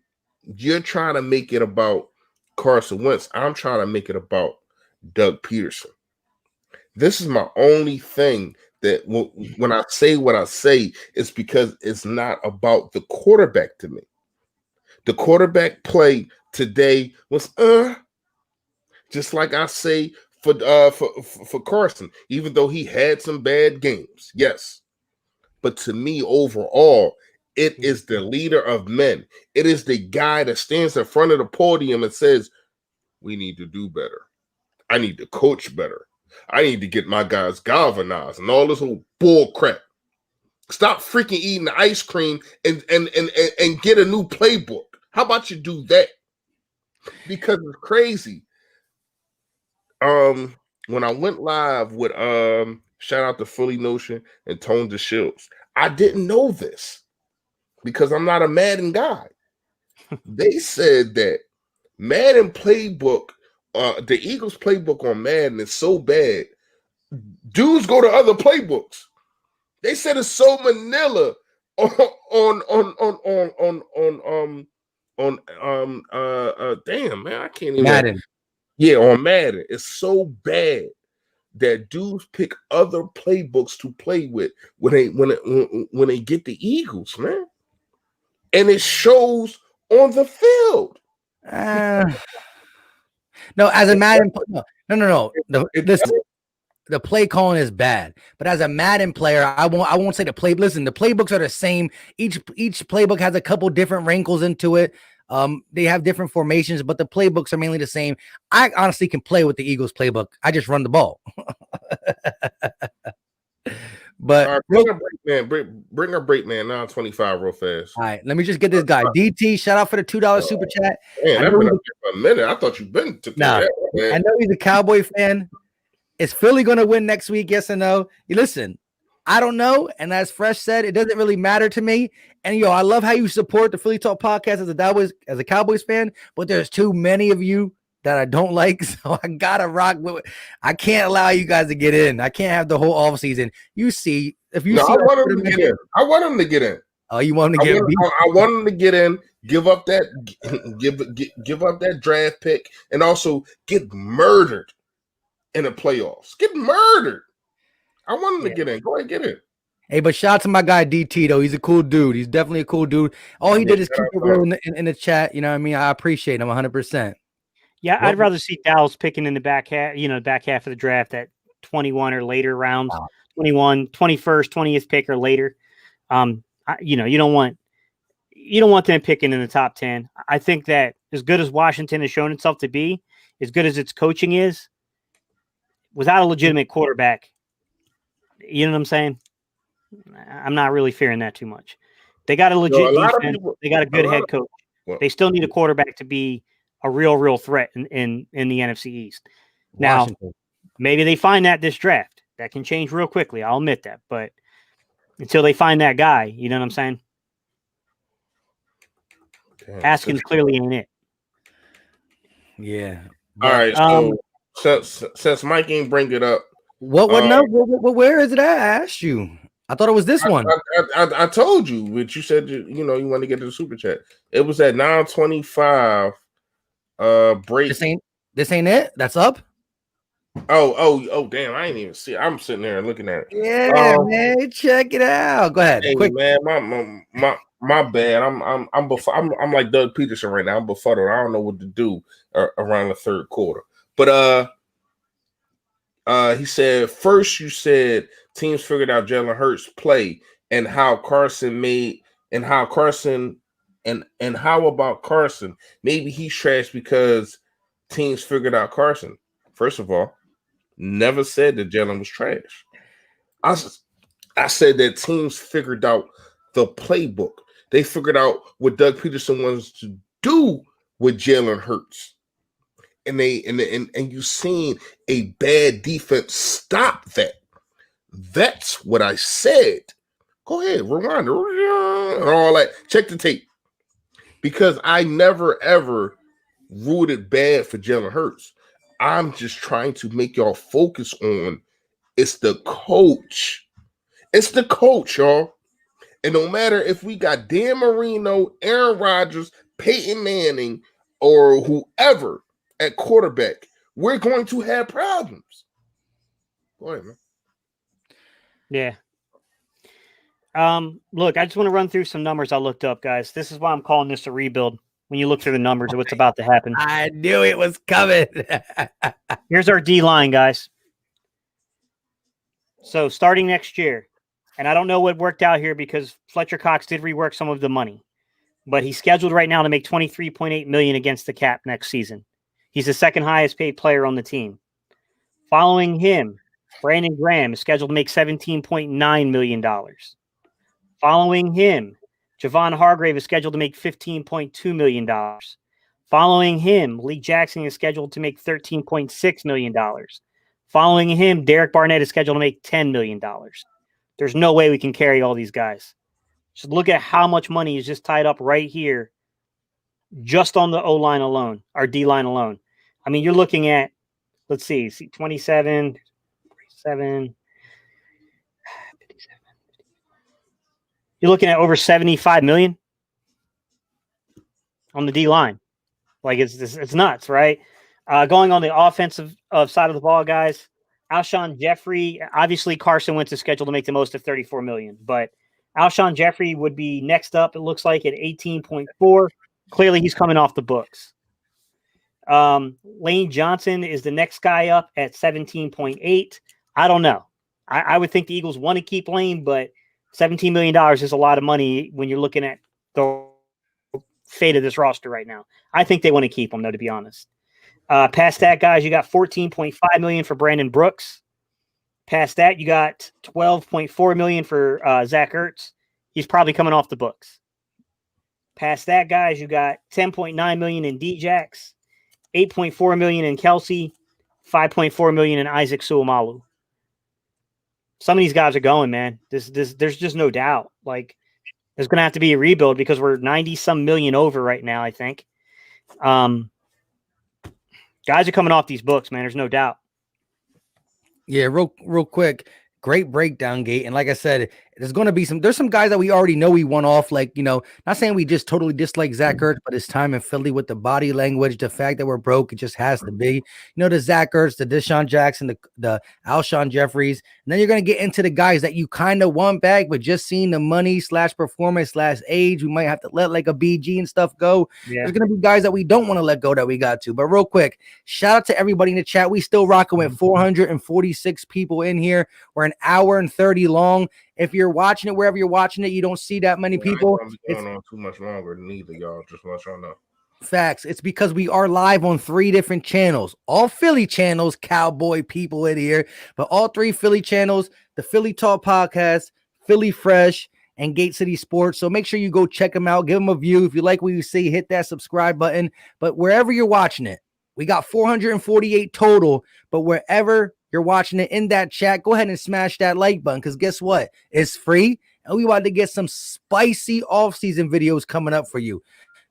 you're trying to make it about Carson Wentz. I'm trying to make it about Doug Peterson. This is my only thing that when I say what I say, it's because it's not about the quarterback to me. The quarterback play today was just like I say for Carson, even though he had some bad games. Yes. But to me, overall, it is the leader of men. It is the guy that stands in front of the podium and says, we need to do better. I need to coach better. I need to get my guys galvanized and all this whole bull crap. Stop freaking eating the ice cream and get a new playbook. How about you do that? Because it's crazy. When I went live with shout out to Fully Notion and Tone the Shields, I didn't know this because I'm not a Madden guy. They said that Madden playbook, the Eagles playbook on Madden is so bad, dudes go to other playbooks. They said it's so manila damn man, I can't even. Madden. Yeah, on Madden. It's so bad that dudes pick other playbooks to play with when they get the Eagles, man. And it shows on the field. No, as a Madden, no. The play calling is bad, but as a Madden player, I won't say the play. Listen, the playbooks are the same. Each playbook has a couple different wrinkles into it. They have different formations, but the playbooks are mainly the same. I honestly can play with the Eagles playbook. I just run the ball. But bring our break man 925 real fast. All right, let me just get this guy. DT, shout out for the $2 super chat. Man, I've been up here for a minute. I thought you've been to I know he's a Cowboy fan. Is Philly going to win next week? Yes or no? Listen, I don't know. And as Fresh said, it doesn't really matter to me. And I love how you support the Philly Talk podcast as a Cowboys fan, but there's too many of you that I don't like. So I gotta rock with it. I can't allow you guys to get in. I can't have the whole off season. You see, if you see, I want him to get in. I want him to get in. Oh, you want him to get in? I want him to get in. Give up that draft pick, and also get murdered in the playoffs. Get murdered. I want him to get in. Go ahead, get in. Hey, but shout out to my guy DT though. He's a cool dude. He's definitely a cool dude. All he did is keep it real in the chat. You know what I mean? I appreciate him 100%. Yeah, I'd rather see Dallas picking in the back half, back half of the draft at 21 or later rounds, 21, 21st, 20th pick or later. You don't want them picking in the top 10. I think that as good as Washington has shown itself to be, as good as its coaching is, without a legitimate quarterback, you know what I'm saying? I'm not really fearing that too much. They got a legit defense. They got a good head coach. They still need a quarterback to be a real threat in the NFC East. Now, maybe they find that this draft. That can change real quickly. I'll admit that. But until they find that guy, you know what I'm saying? Haskins clearly ain't it. Yeah. All right. So since Mike ain't bring it up, where is it at? I asked you. I thought it was this one. I told you, but you said you want to get to the super chat. It was at 9:25. Break. This ain't it. That's up. Oh, damn! I ain't even see it. I'm sitting there looking at it. Yeah, man, check it out. Go ahead. Hey, quick, man. My bad. I'm like Doug Peterson right now. I'm befuddled. I don't know what to do around the third quarter. But he said first you said teams figured out Jalen Hurts play and how Carson made and how Carson and how about Carson? Maybe he's trash because teams figured out Carson. First of all, never said that Jalen was trash. I said that teams figured out the playbook. They figured out what Doug Peterson wants to do with Jalen Hurts. And you seen a bad defense stop that. That's what I said. Go ahead, rewind and all that. Check the tape. Because I never ever rooted bad for Jalen Hurts. I'm just trying to make y'all focus on it's the coach. It's the coach, y'all. And no matter if we got Dan Marino, Aaron Rodgers, Peyton Manning, or whoever at quarterback, we're going to have problems. Go ahead, man. Yeah. Look, I just want to run through some numbers I looked up, guys. This is why I'm calling this a rebuild. When you look through the numbers of what's about to happen. I knew it was coming. Here's our D-line, guys. So starting next year, and I don't know what worked out here because Fletcher Cox did rework some of the money, but he's scheduled right now to make $23.8 million against the cap next season. He's the second highest paid player on the team. Following him, Brandon Graham is scheduled to make $17.9 million. Following him, Javon Hargrave is scheduled to make $15.2 million. Following him, Lee Jackson is scheduled to make $13.6 million. Following him, Derek Barnett is scheduled to make $10 million. There's no way we can carry all these guys. Just look at how much money is just tied up right here, just on the O-line alone, our D-line alone. I mean, you're looking at, let's see 27, 47, 57. You're looking at over $75 million on the D-line. Like, it's nuts, right? Going on the offensive side of the ball, guys, Alshon Jeffrey, obviously Carson Wentz is scheduled to make the most of $34 million, but Alshon Jeffrey would be next up, it looks like, at 18.4. Clearly, he's coming off the books. Lane Johnson is the next guy up at 17.8. I don't know. I would think the Eagles want to keep Lane, but $17 million is a lot of money when you're looking at the fate of this roster right now. I think they want to keep him, though, to be honest. Past that, guys, you got $14.5 million for Brandon Brooks. Past that, you got $12.4 million for Zach Ertz. He's probably coming off the books. Past that, guys, you got $10.9 million in Djax, $8.4 million in Kelsey, $5.4 million in Isaac Suamalu. Some of these guys are going, man. There's just no doubt. Like, there's going to have to be a rebuild because we're 90-some million over right now, I think. Guys are coming off these books, man. There's no doubt. Yeah, real quick. Great breakdown, Gate. And like I said, there's some guys that we already know we won off. Like, not saying we just totally dislike Zach Ertz, but his time in Philly with the body language, the fact that we're broke, it just has to be. The Zach Ertz, the Deshaun Jackson, the Alshon Jeffries. And then you're going to get into the guys that you kind of want back, but just seeing the money / performance / age, we might have to let like a BG and stuff go. Yeah. There's going to be guys that we don't want to let go that we got to. But real quick, shout out to everybody in the chat. We still rocking with 446 people in here. We're an hour and 30 long. If you're watching it wherever you're watching it, you don't see that many people. I ain't gonna be going on too much longer than either, y'all. Just want y'all know. Facts. It's because we are live on 3 different channels, all Philly channels, Cowboy people in here, but all 3 Philly channels, the Philly Talk Podcast, Philly Fresh, and Gate City Sports. So make sure you go check them out, give them a view. If you like what you see, hit that subscribe button. But wherever you're watching it, we got 448 total, but wherever you're watching it in that chat, go ahead and smash that like button, because guess what? It's free, and we want to get some spicy off-season videos coming up for you.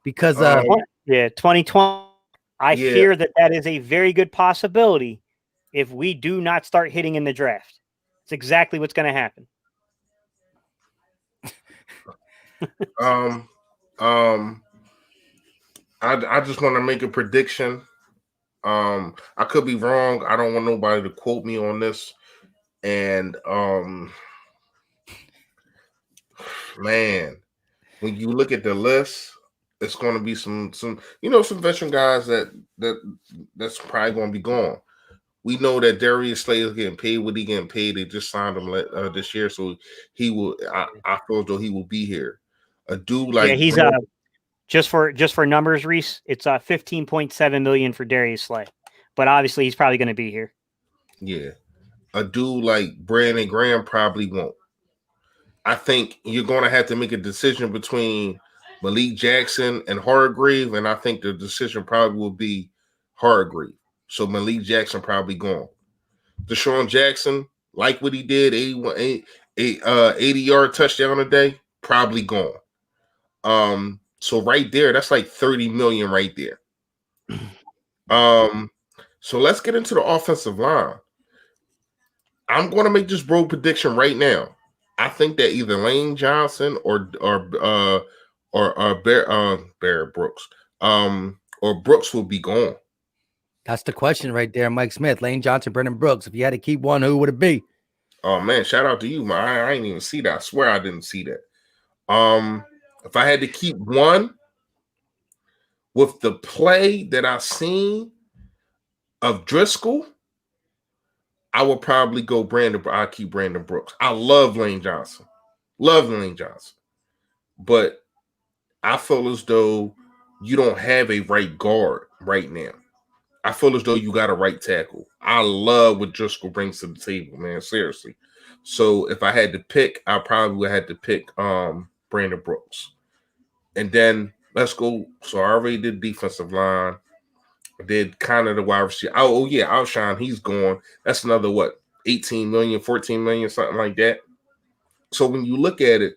Because 2020, I fear that is a very good possibility if we do not start hitting in the draft. It's exactly what's going to happen. I just want to make a prediction. I could be wrong. I don't want nobody to quote me on this. And man, when you look at the list, it's going to be some veteran guys that's probably going to be gone. We know that Darius Slayer's getting paid what he getting paid. They just signed him this year, so he will. I feel as though he will be here. A dude like he's just for numbers, Reese. It's 15.7 million for Darius Slay, but obviously he's probably going to be here. Yeah, a dude like Brandon Graham probably won't. I think you're going to have to make a decision between Malik Jackson and Hargrave, and I think the decision probably will be Hargrave. So Malik Jackson probably gone. Deshaun Jackson, like what he did, 80-yard touchdown a day, probably gone. So right there, that's like 30 million right there. So let's get into the offensive line. I'm going to make this bold prediction right now. I think that either Lane Johnson or Barrett Brooks, or Brooks will be gone. That's the question right there, Mike Smith, Lane Johnson, Brendan Brooks. If you had to keep one, who would it be? Oh man, shout out to you, man. I didn't even see that. I swear I didn't see that. If I had to keep one, with the play that I've seen of Driscoll, I would probably go Brandon. I keep Brandon Brooks. I love Lane Johnson. But I feel as though you don't have a right guard right now. I feel as though you got a right tackle. I love what Driscoll brings to the table, man. Seriously. So if I had to pick, I probably would have to pick Brandon Brooks. And then let's go. So I already did defensive line. I did kind of the wide receiver. Oh yeah, Alshon, he's gone. That's another 18 million, 14 million, something like that. So when you look at it,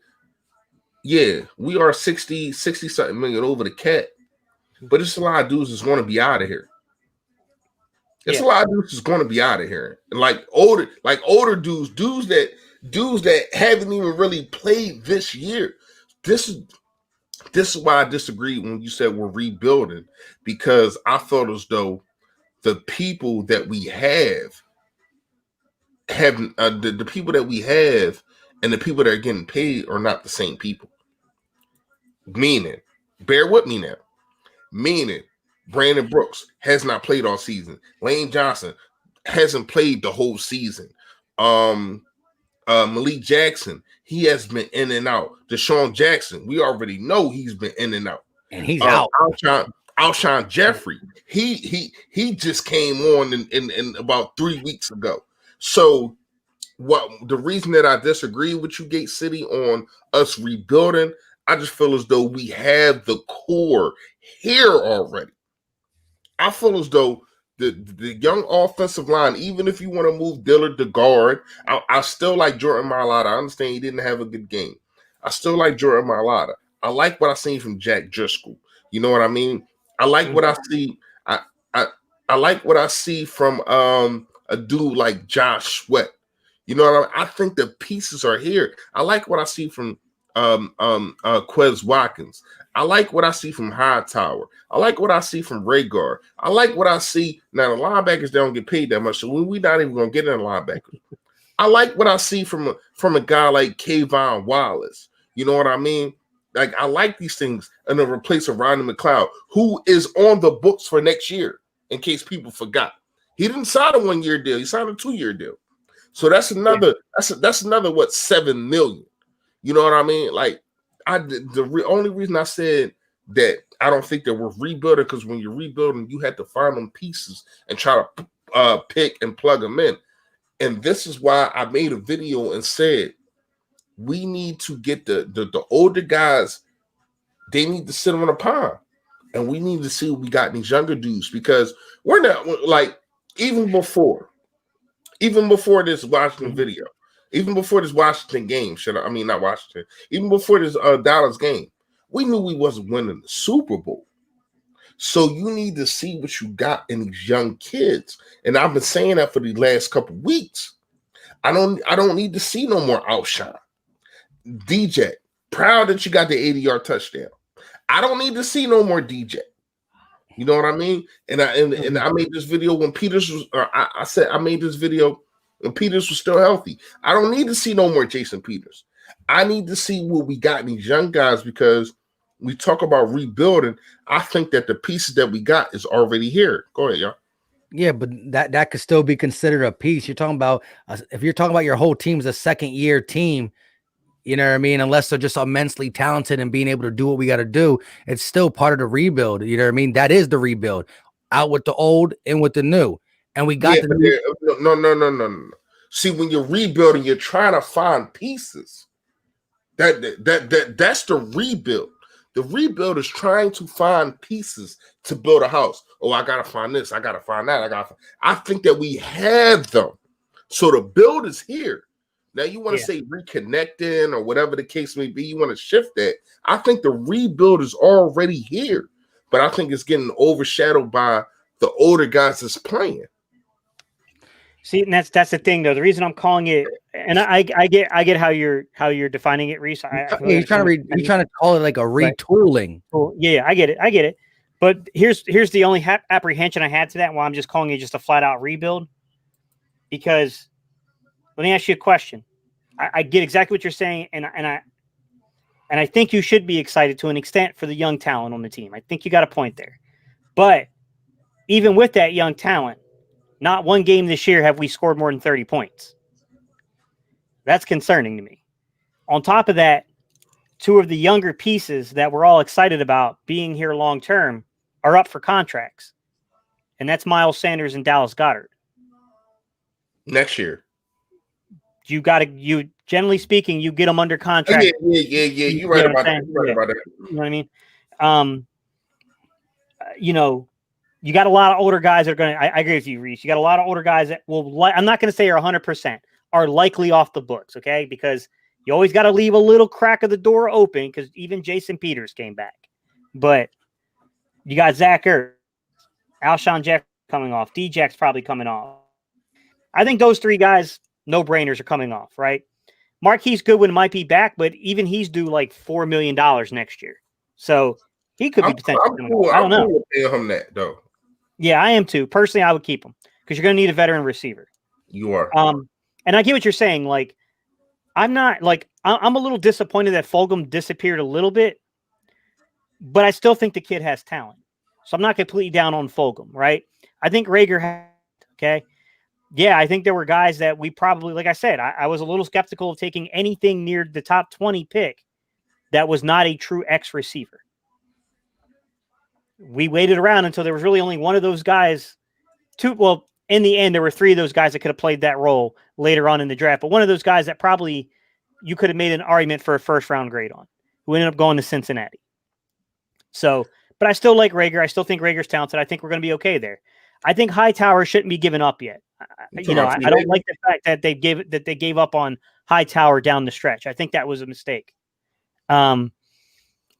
yeah, we are 60 something million over the cap. But it's a lot of dudes that's going to be out of here. It's a lot of dudes that's going to be out of here. Like older dudes that haven't even really played this year. This is why I disagree when you said we're rebuilding, because I felt as though the people that we have the people that we have and the people that are getting paid are not the same people. Meaning, bear with me now. Meaning, Brandon Brooks has not played all season. Lane Johnson hasn't played the whole season. Malik Jackson, he has been in and out. Deshaun Jackson, we already know he's been in and out. And he's out. Alshon Jeffrey, he just came on in about 3 weeks ago. So the reason that I disagree with you, Gate City, on us rebuilding, I just feel as though we have the core here already. I feel as though the young offensive line, even if you want to move Dillard to guard, I still like Jordan Mailata. I understand he didn't have a good game. I still like Jordan Mailata. I like what I seen from Jack Driscoll. You know what I mean? I like what I see. I like what I see from a dude like Josh Sweat. You know what I mean? I think the pieces are here. I like what I see from Quez Watkins. I like what I see from Hightower. I like what I see from Rhaegar. I like what I see. Now, the linebackers don't get paid that much, so we're not even going to get in the linebackers. I like what I see from a guy like Kayvon Wallace. You know what I mean? Like, I like these things. And then replace a Rodney McLeod, who is on the books for next year, in case people forgot. He didn't sign a 1-year deal. He signed a 2-year deal. So that's another that's another what, 7 million. You know what I mean? Like only reason I said that I don't think that we're rebuilding, because when you're rebuilding, you had to find them pieces and try to pick and plug them in. And this is why I made a video and said we need to get the older guys. They need to sit on a pond, and we need to see what we got in these younger dudes, because we're not like even before this Washington video, even before this Washington game. Not Washington. Even before this Dallas game, we knew we wasn't winning the Super Bowl. So you need to see what you got in these young kids, and I've been saying that for the last couple of weeks. I don't need to see no more outshine. DJ, proud that you got the 80-yard touchdown. I don't need to see no more DJ. You know what I mean? And I made this video when Peters was. I said I made this video when Peters was still healthy. I don't need to see no more Jason Peters. I need to see what we got in these young guys, because we talk about rebuilding. I think that the pieces that we got is already here. Go ahead, y'all. Yeah, but that could still be considered a piece. You're talking about if you're talking about your whole team's a second-year team. You know what I mean? Unless they're just immensely talented and being able to do what we got to do, it's still part of the rebuild. You know what I mean? That is the rebuild. Out with the old, in with the new. And we got no. See, when you're rebuilding, you're trying to find pieces. That's the rebuild. The rebuild is trying to find pieces to build a house. Oh, I gotta find this. I gotta find that. I think that we have them. So the build is here. Now you want to say reconnecting or whatever the case may be, you want to shift that. I think the rebuild is already here, but I think it's getting overshadowed by the older guys that's playing. See, and that's the thing though. The reason I'm calling it, and I get how you're defining it, Reese. You're trying to call it like a retooling. Well, yeah, I get it. But here's the only apprehension I had to that. Why I'm just calling it just a flat out rebuild, because. Let me ask you a question. I get exactly what you're saying, and I think you should be excited to an extent for the young talent on the team. I think you got a point there. But even with that young talent, not one game this year have we scored more than 30 points. That's concerning to me. On top of that, two of the younger pieces that we're all excited about being here long term are up for contracts, and that's Miles Sanders and Dallas Goedert. Next year. You generally speaking, you get them under contract. Yeah. You're right about that. You know what I mean? You got a lot of older guys that are going to, I agree with you, Reese. You got a lot of older guys that will, I'm not going to say are 100%, are likely off the books, okay? Because you always got to leave a little crack of the door open, because even Jason Peters came back. But you got Zach Ertz, Alshon Jeffrey coming off, D-Jack's probably coming off. I think those three guys, no-brainers, are coming off, right? Marquise Goodwin might be back, but even he's due like $4 million next year. So he could be potentially coming off. I don't know. Pay him that, though. Yeah, I am too. Personally, I would keep him, because you're going to need a veteran receiver. You are. And I get what you're saying. Like, I'm a little disappointed that Fulgham disappeared a little bit, but I still think the kid has talent. So I'm not completely down on Fulgham, right? I think Rager had, okay? Yeah, I think there were guys that we probably, like I said, I was a little skeptical of taking anything near the top 20 pick that was not a true X receiver. We waited around until there was really only one of those guys. In the end, there were three of those guys that could have played that role later on in the draft. But one of those guys that probably you could have made an argument for a first-round grade on, who ended up going to Cincinnati. So, but I still like Rager. I still think Rager's talented. I think we're going to be okay there. I think Hightower shouldn't be given up yet. I don't like the fact that they gave up on Hightower down the stretch. I think that was a mistake. Quez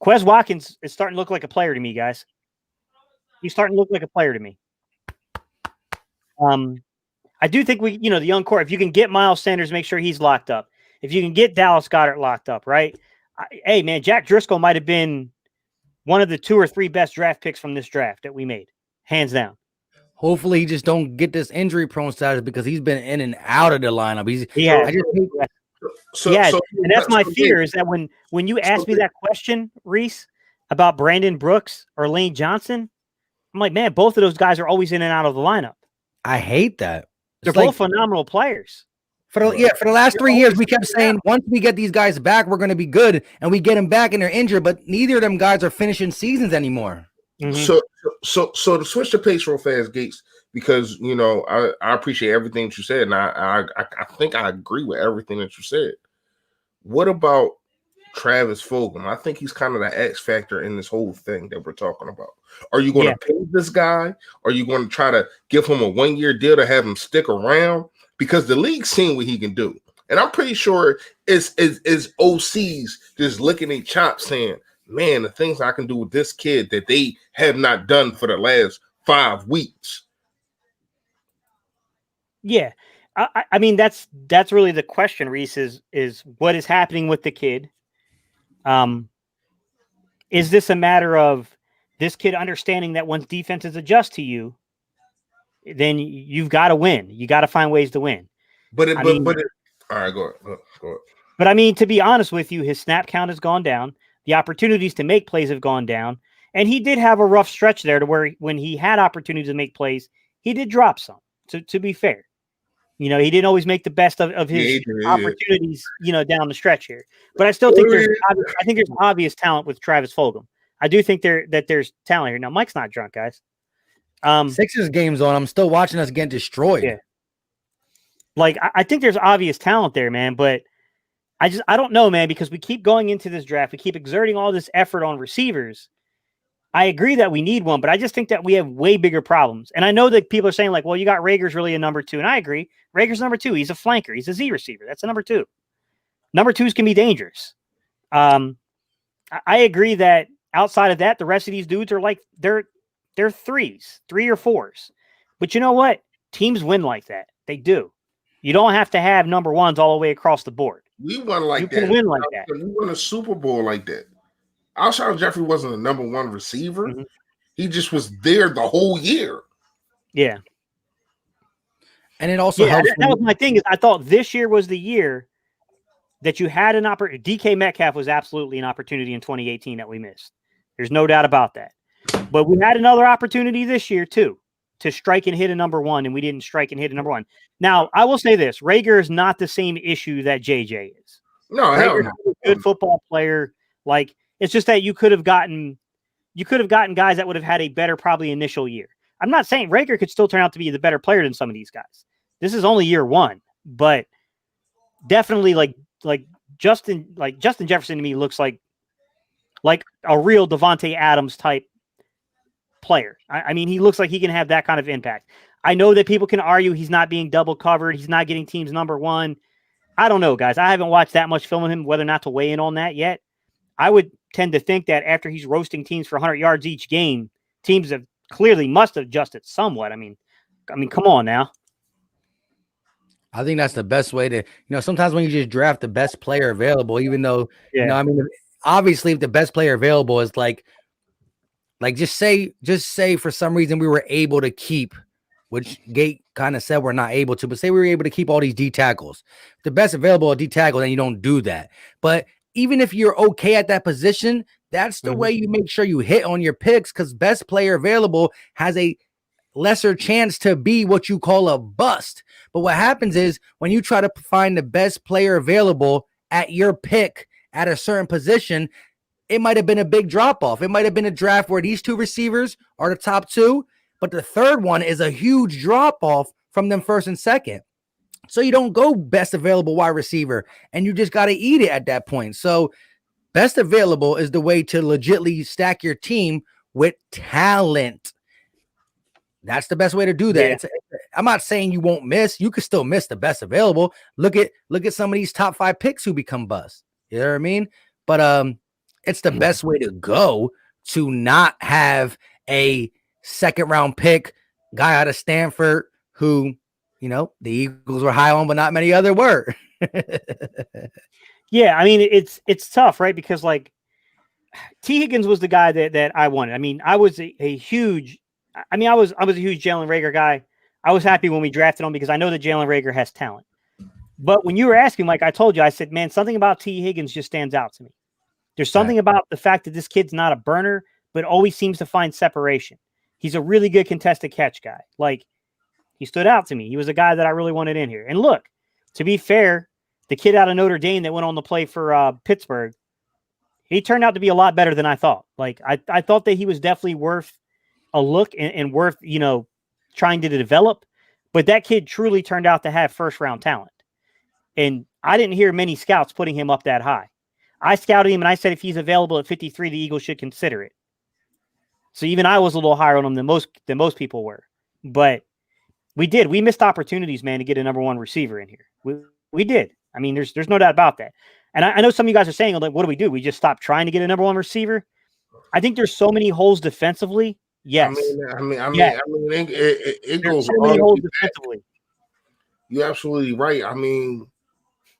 Watkins is starting to look like a player to me, guys. He's starting to look like a player to me. I do think the young core, if you can get Miles Sanders, make sure he's locked up. If you can get Dallas Goedert locked up, right? Hey, man, Jack Driscoll might have been one of the 2 or 3 best draft picks from this draft that we made, hands down. Hopefully he just don't get this injury prone status, because he's been in and out of the lineup. And that's my fear, is that when you ask me that question, Reese, about Brandon Brooks or Lane Johnson, I'm like, man, both of those guys are always in and out of the lineup. I hate that. They're both phenomenal players. For the last 3 years, we kept saying once we get these guys back, we're going to be good, and we get them back and they're injured. But neither of them guys are finishing seasons anymore. So to switch the pace real fast, Gates, because I appreciate everything that you said, and I think I agree with everything that you said. What about Travis Fulgham? I think he's kind of the X factor in this whole thing that we're talking about. Are you going to pay this guy? Are you going to try to give him a 1-year deal to have him stick around? Because the league's seen what he can do. And I'm pretty sure it's OCs just licking their chops saying, man, the things I can do with this kid that they have not done for the last 5 weeks. Yeah. I mean, that's really the question, Reese, is what is happening with the kid? Is this a matter of this kid understanding that once defenses adjust to you, then you've got to win. You got to find ways to win. All right, go ahead. But I mean, to be honest with you, his snap count has gone down. The opportunities to make plays have gone down. And he did have a rough stretch there to where when he had opportunities to make plays, he did drop some, to be fair. He didn't always make the best of his opportunities, down the stretch here. But I still think there's obvious talent with Travis Fulgham. I do think there's talent here. Now, Mike's not drunk, guys. Sixers game's on. I'm still watching us get destroyed. Yeah. Like, I think there's obvious talent there, man. But I don't know, man, because we keep going into this draft. We keep exerting all this effort on receivers. I agree that we need one, but I just think that we have way bigger problems. And I know that people are saying, like, well, you got Rager's really a number 2. And I agree. Rager's number 2. He's a flanker. He's a Z receiver. That's a number 2. Number 2s can be dangerous. I agree that outside of that, the rest of these dudes are like, they're 3s, 3 or 4s. But you know what? Teams win like that. They do. You don't have to have number 1s all the way across the board. We won like that. You can win like that. We won a Super Bowl like that. Alshon Jeffrey wasn't a number 1 receiver. Mm-hmm. He just was there the whole year. Yeah. And it also helps. That was my thing. Is I thought this year was the year that you had an opportunity. DK Metcalf was absolutely an opportunity in 2018 that we missed. There's no doubt about that. But we had another opportunity this year too to strike and hit a number 1, and we didn't strike and hit a number 1. Now, I will say this: Rager is not the same issue that JJ is. No, Rager's a good football player. Like, it's just that you could have gotten guys that would have had a better probably initial year. I'm not saying Rager could still turn out to be the better player than some of these guys. This is only year 1, but definitely like Justin Jefferson to me looks like a real Devontae Adams type player. I mean, he looks like he can have that kind of impact. I know that people can argue he's not being double covered. He's not getting teams number 1. I don't know, guys. I haven't watched that much film of him, whether or not to weigh in on that yet. I would tend to think that after he's roasting teams for 100 yards each game, teams have clearly must have adjusted somewhat. I mean, come on now. I think that's the best way to, sometimes when you just draft the best player available, even though, obviously if the best player available is like just say for some reason we were able to keep, which Gate kind of said we're not able to, but say we were able to keep all these D tackles, the best available D tackle, then you don't do that. But even if you're okay at that position, that's the way you make sure you hit on your picks, because best player available has a lesser chance to be what you call a bust. But what happens is when you try to find the best player available at your pick at a certain position, it might have been a big drop off. It might have been a draft where these 2 receivers are the top 2, but the third one is a huge drop off from them first and second. So you don't go best available wide receiver, and you just got to eat it at that point. So best available is the way to legitly stack your team with talent. That's the best way to do that. Yeah. I'm not saying you won't miss. You could still miss the best available. Look at some of these top 5 picks who become busts. You know what I mean? But it's the best way to go to not have a second round pick guy out of Stanford who, the Eagles were high on, but not many other were. Yeah, I mean, it's tough, right? Because like T. Higgins was the guy that I wanted. I mean, I was a huge Jalen Reagor guy. I was happy when we drafted him because I know that Jalen Reagor has talent. But when you were asking, like I told you, I said, man, something about T. Higgins just stands out to me. There's something about the fact that this kid's not a burner, but always seems to find separation. He's a really good contested catch guy. Like, he stood out to me. He was a guy that I really wanted in here. And look, to be fair, the kid out of Notre Dame that went on to play for Pittsburgh, he turned out to be a lot better than I thought. Like I thought that he was definitely worth a look and worth, trying to develop. But that kid truly turned out to have first round talent. And I didn't hear many scouts putting him up that high. I scouted him and I said if he's available at 53, the Eagles should consider it. So even I was a little higher on him than most people were. But we did. We missed opportunities, man, to get a number one receiver in here. We did. I mean, there's no doubt about that. And I know some of you guys are saying, like, what do? We just stop trying to get a number one receiver? I think there's so many holes defensively. Yes. It goes so many holes defensively. You're absolutely right. I mean,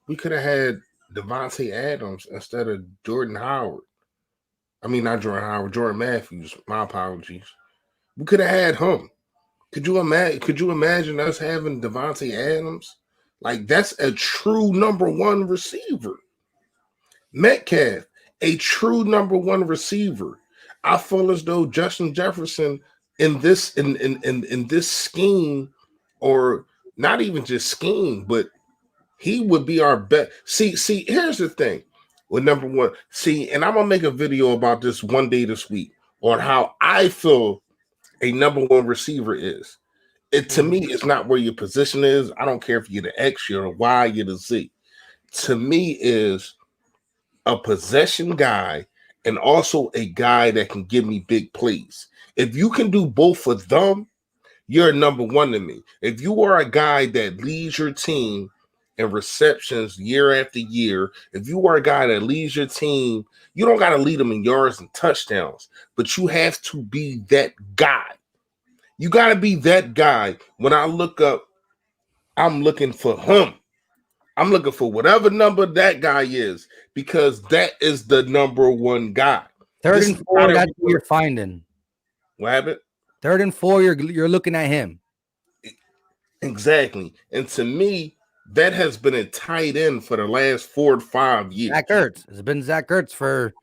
we could have had Devontae Adams instead of Jordan Howard. I mean, not Jordan Howard, Jordan Matthews. My apologies. We could have had him. Could you imagine us having Devontae Adams? Like, that's a true number one receiver. Metcalf, a true number one receiver. I feel as though Justin Jefferson in this scheme, or not even just scheme, but he would be our best. See, here's the thing with number one. See, and I'm gonna make a video about this one day this week on how I feel a number one receiver is. It to me, it's not where your position is. I don't care if you're the X, you're the Y, you're the Z. To me, is a possession guy and also a guy that can give me big plays. If you can do both of them, you're number one to me. If you are a guy that leads your team in receptions year after year, if you are a guy that leads your team, you don't got to lead them in yards and touchdowns, but you have to be that guy. You got to be that guy. When I look up, I'm looking for him. I'm looking for whatever number that guy is, because that is the number one guy. Third and 4, that's what you're finding. What happened? 3rd and 4, you're looking at him. Exactly. And to me, that has been a tight end for the last 4 to 5 years. Zach Ertz. It's been Zach Ertz for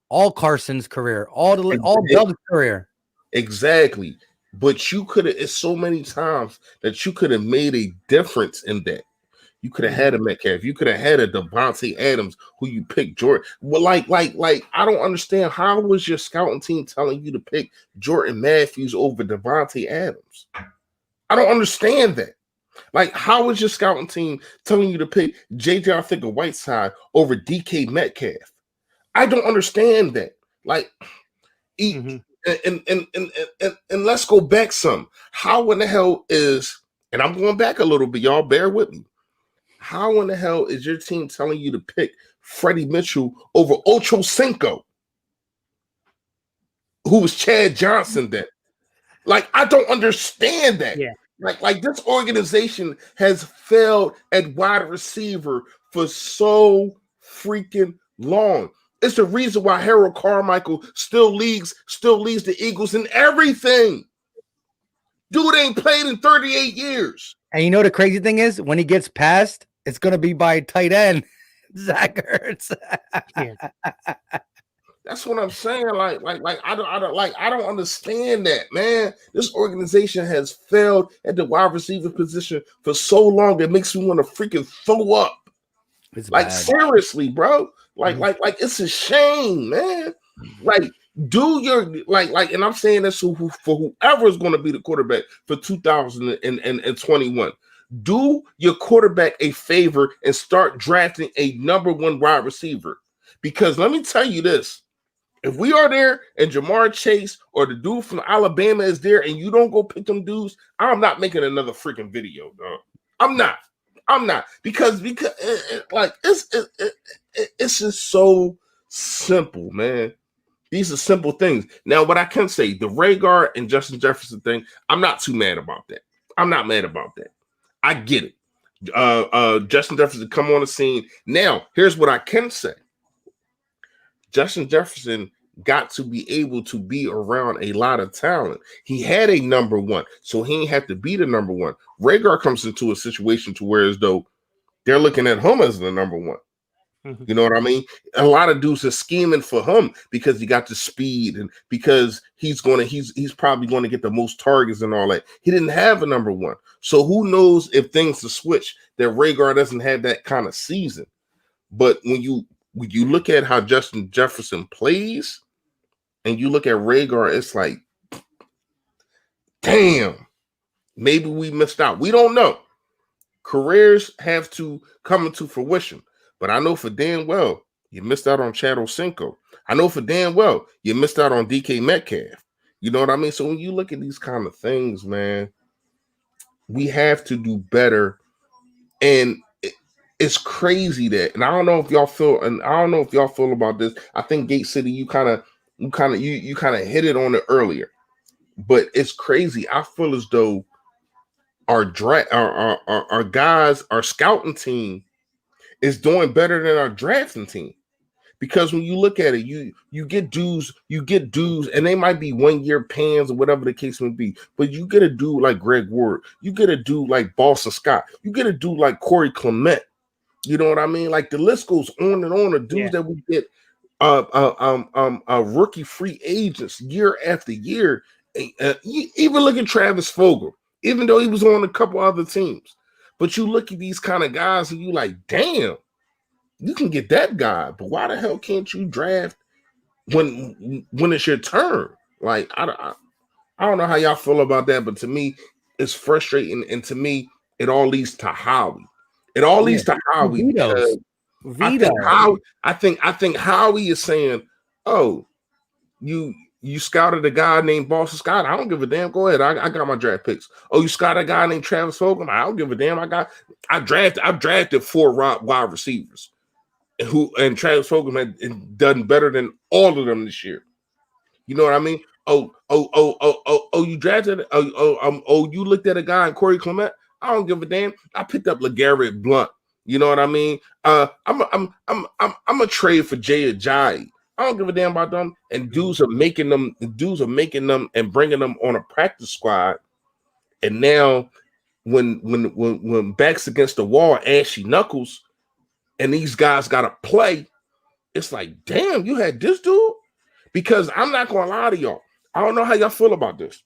all Carson's career, all Doug's career. Exactly. But you could have, it's so many times that you could have made a difference in that. You could have had a Metcalf. You could have had a Devontae Adams who you picked Jordan. Well, like, I don't understand. How was your scouting team telling you to pick Jordan Matthews over Devontae Adams? I don't understand that. Like, how was your scouting team telling you to pick J.J. Arthur-Whiteside over DK Metcalf? I don't understand that. Like, and let's go back some. How in the hell is, and I'm going back a little bit, y'all bear with me. How in the hell is your team telling you to pick Freddie Mitchell over Ocho Cinco, who was Chad Johnson then? Like, I don't understand that. Yeah. Like this organization has failed at wide receiver for so freaking long. It's the reason why Harold Carmichael still leads the Eagles in everything. Dude ain't played in 38 years. And you know the crazy thing is, when he gets passed, it's gonna be by tight end Zach Ertz. Yeah. That's what I'm saying. Like I don't understand that, man. This organization has failed at the wide receiver position for so long that makes me want to freaking throw up. It's like bad. Seriously, bro. Like it's a shame, man. Like, do your and I'm saying this for whoever is going to be the quarterback for 2021. Do your quarterback a favor and start drafting a number one wide receiver. Because let me tell you this. If we are there and Jamar Chase or the dude from Alabama is there and you don't go pick them dudes, I'm not making another freaking video, dog. I'm not. Because it's just so simple, man. These are simple things. Now, what I can say, the Rhaegar and Justin Jefferson thing, I'm not too mad about that. I'm not mad about that. I get it. Justin Jefferson come on the scene. Now, here's what I can say. Justin Jefferson got to be able to be around a lot of talent. He had a number one, so he ain't have to be the number one. Rhaegar comes into a situation to where as though they're looking at him as the number one. Mm-hmm. You know what I mean? A lot of dudes are scheming for him because he got the speed and because he's probably going to get the most targets and all that. He didn't have a number one. So who knows if things to switch that Rhaegar doesn't have that kind of season. But when you look at how Justin Jefferson plays and you look at Rhaegar, it's like, damn, maybe we missed out. We don't know. Careers have to come into fruition. But I know for damn well, you missed out on Chad Ochocinco. I know for damn well, you missed out on DK Metcalf. You know what I mean? So when you look at these kind of things, man, we have to do better. And it's crazy that, and I don't know if y'all feel about this. I think Gate City, you kind of hit it on it earlier. But it's crazy. I feel as though our guys, our scouting team is doing better than our drafting team. Because when you look at it, you get dudes, and they might be 1 year pans or whatever the case may be. But you get a dude like Greg Ward, you get a dude like Boston Scott, you get a dude like Corey Clement. You know what I mean? Like the list goes on and on. The dudes that we get, rookie free agents year after year. Even look at Travis Fogel, even though he was on a couple other teams. But you look at these kind of guys and you like, damn, you can get that guy, but why the hell can't you draft when it's your turn? Like, I don't know how y'all feel about that, but to me, it's frustrating, and to me, it all leads to Howie. It all leads to Howie because I think Howie is saying, "Oh, you scouted a guy named Boston Scott. I don't give a damn. Go ahead. I got my draft picks. Oh, you scouted a guy named Travis Fulgham. I don't give a damn. I've drafted 4 wide receivers." And Travis Fulgham had done better than all of them this year. You know what I mean? You drafted. You looked at a guy in Corey Clement. I don't give a damn. I picked up LeGarrette Blount. You know what I mean? I'm a trade for Jay Ajayi. I don't give a damn about them. And dudes are making them and bringing them on a practice squad. And now, when backs against the wall, ashy knuckles. And these guys got to play. It's like, damn, you had this dude? Because I'm not going to lie to y'all. I don't know how y'all feel about this.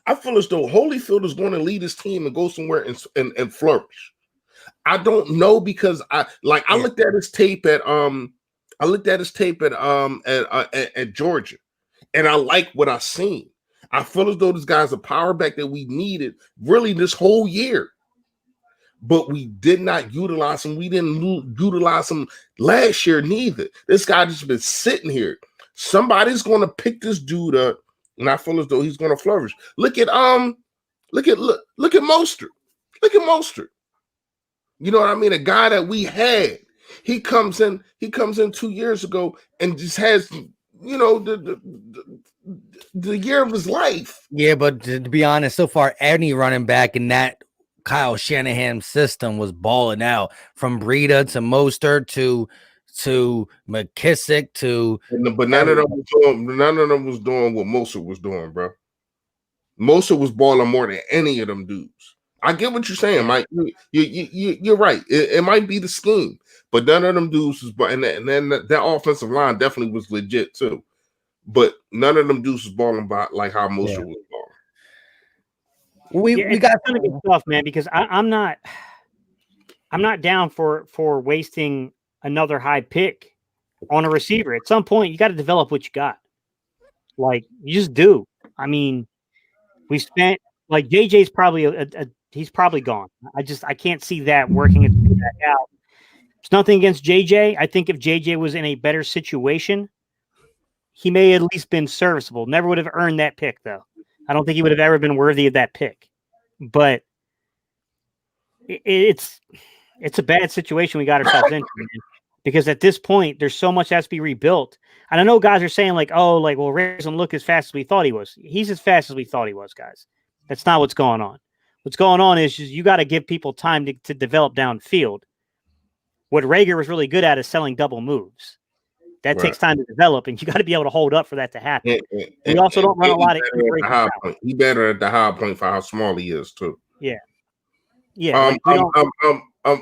I feel as though Holyfield is going to lead his team and go somewhere and flourish. I don't know because I looked at his tape at Georgia, and I like what I seen. I feel as though this guy's a power back that we needed really this whole year. But we did not utilize him. We didn't utilize him last year neither. This guy just been sitting here. Somebody's going to pick this dude up, and I feel as though he's going to flourish. Look at Mostert. Look at Mostert. You know what I mean? A guy that we had. He comes in 2 years ago and just has, the year of his life. Yeah, but to be honest, so far any running back in that Kyle Shanahan system was balling out, from Breida to Mostert to McKissick but none of them was doing what Mostert was doing, bro. Mostert was balling more than any of them dudes. I get what you're saying, Mike. You're right. It might be the scheme, but none of them dudes was, and then that offensive line definitely was legit too. But none of them dudes was balling by like how Mostert was balling. We got gonna be tough, man, because I'm not down for wasting another high pick on a receiver. At some point, you got to develop what you got. Like, you just do. I mean, we spent, like, JJ's probably he's probably gone. I can't see that working it back out. It's nothing against JJ. I think if JJ was in a better situation, he may at least been serviceable. Never would have earned that pick, though. I don't think he would have ever been worthy of that pick. But it's a bad situation we got ourselves into, man. Because at this point, there's so much that has to be rebuilt. And I know guys are saying, like, oh, like, well, Ray doesn't look as fast as we thought he was. He's as fast as we thought he was, guys. That's not what's going on. What's going on is just you got to give people time to develop downfield. What Rager was really good at is selling double moves. That takes time to develop, and you got to be able to hold up for that to happen. We also don't run a lot of He better at the high point for how small he is too. Yeah.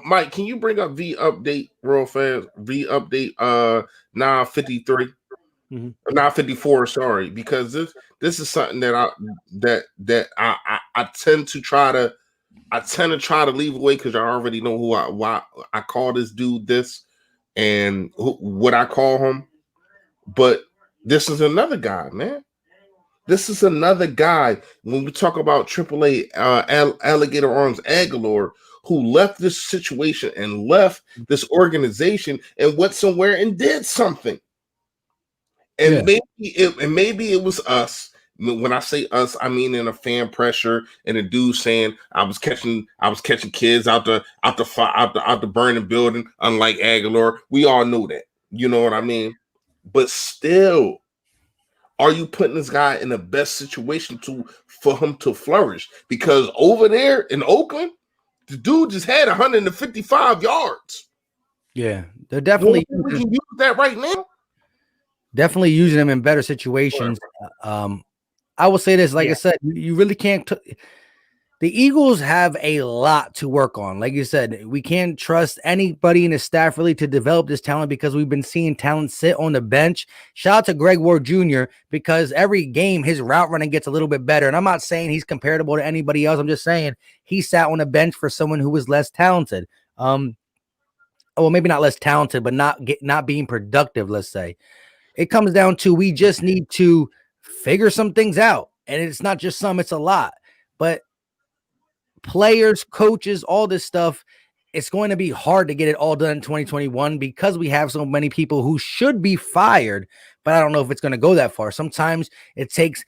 Mike, can you bring up V update real fast? V update 953. 954, sorry, because this is something that I tend to try to leave away because I already know why I call this dude this and what I call him. But this is another guy, man. This is another guy when we talk about AAA Alligator Arms Aguilar, who left this situation and left this organization and went somewhere and did something. And maybe it was us. When I say us, I mean in a fan pressure and a dude saying I was catching kids out the burning building. Unlike Aguilar, we all know that. You know what I mean? But still, are you putting this guy in the best situation for him to flourish? Because over there in Oakland, the dude just had 155 yards. Yeah, they're definitely we can use that right now. Definitely using them in better situations. I will say this, like I said, you really can't. The Eagles have a lot to work on. Like you said, we can't trust anybody in the staff really to develop this talent because we've been seeing talent sit on the bench. Shout out to Greg Ward Jr. because every game his route running gets a little bit better. And I'm not saying he's comparable to anybody else. I'm just saying he sat on the bench for someone who was less talented. Well, maybe not less talented, but not being productive, let's say. It comes down to we just need to figure some things out. And it's not just some, it's a lot. But players, coaches, all this stuff, it's going to be hard to get it all done in 2021 because we have so many people who should be fired. But I don't know if it's going to go that far. Sometimes it takes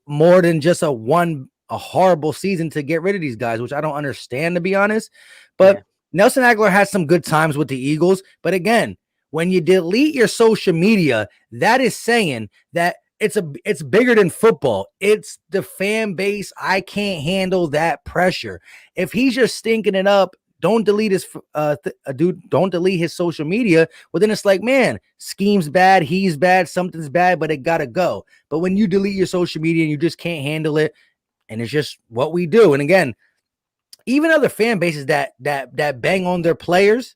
more than just a horrible season to get rid of these guys, which I don't understand, to be honest. But Nelson Aguilar has some good times with the Eagles. But again, when you delete your social media, that is saying that it's bigger than football. It's the fan base. I can't handle that pressure. If he's just stinking it up, don't delete his don't delete his social media. Well, then it's like, man, scheme's bad, he's bad, something's bad, but it gotta go. But when you delete your social media and you just can't handle it, and it's just what we do. And again, even other fan bases that bang on their players,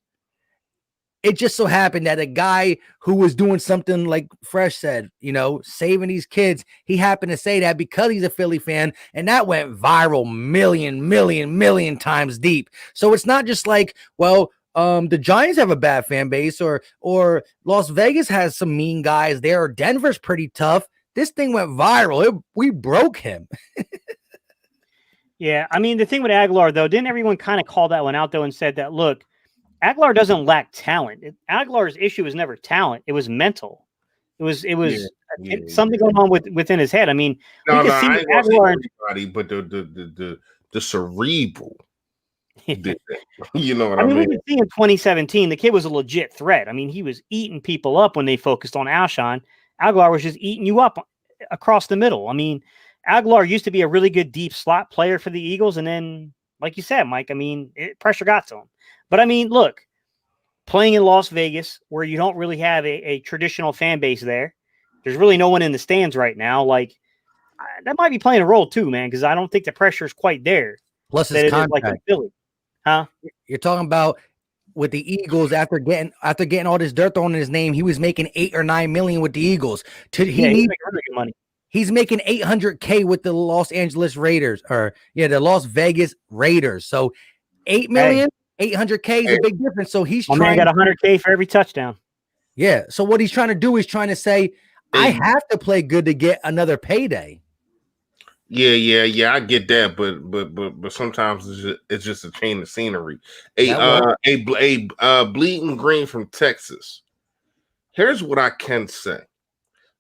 it just so happened that a guy who was doing something like Fresh said, saving these kids, he happened to say that because he's a Philly fan, and that went viral million times deep. So it's not just like, well, the Giants have a bad fan base, or Las Vegas has some mean guys there, or Denver's pretty tough. This thing went viral. We broke him. Yeah, I mean, the thing with Aguilar, though, didn't everyone kind of call that one out, though, and said that, look, Aguilar doesn't lack talent. Aguilar's issue was never talent; it was mental. It was something going on within his head. I mean, I ain't Aguilar, everybody, but the cerebral. You know what I mean? We can see in 2017, the kid was a legit threat. I mean, he was eating people up when they focused on Alshon. Aguilar was just eating you up across the middle. I mean, Aguilar used to be a really good deep slot player for the Eagles, and then, like you said, Mike, I mean, pressure got to him. But I mean, look, playing in Las Vegas where you don't really have a traditional fan base there, there's really no one in the stands right now. Like, that might be playing a role too, man, because I don't think the pressure is quite there. Plus his contract. Like in Philly. Huh? You're talking about with the Eagles after getting all this dirt thrown in his name, he was making $8 or $9 million with the Eagles. He's making money. He's making $800K with the Los Angeles Raiders, the Las Vegas Raiders. So $8 million. 800K is a big difference. So he's trying. Got 100K for every touchdown. Yeah. So what he's trying to do is trying to say, I have to play good to get another payday. Yeah. I get that, but sometimes it's just a change of scenery. Bleeding Green from Texas. Here's what I can say.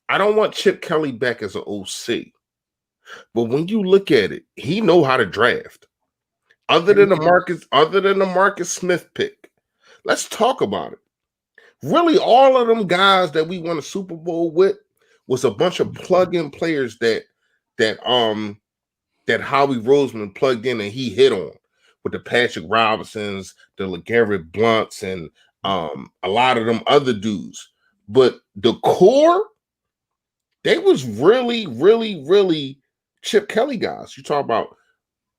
I don't want Chip Kelly back as an OC, but when you look at it, he know how to draft. Other than the Marcus Smith pick, let's talk about it. Really, all of them guys that we won a Super Bowl with was a bunch of plug-in players that Howie Roseman plugged in and he hit on with the Patrick Robinsons, the LeGarrette Blunts, and a lot of them other dudes. But the core, they was really Chip Kelly guys. You talk about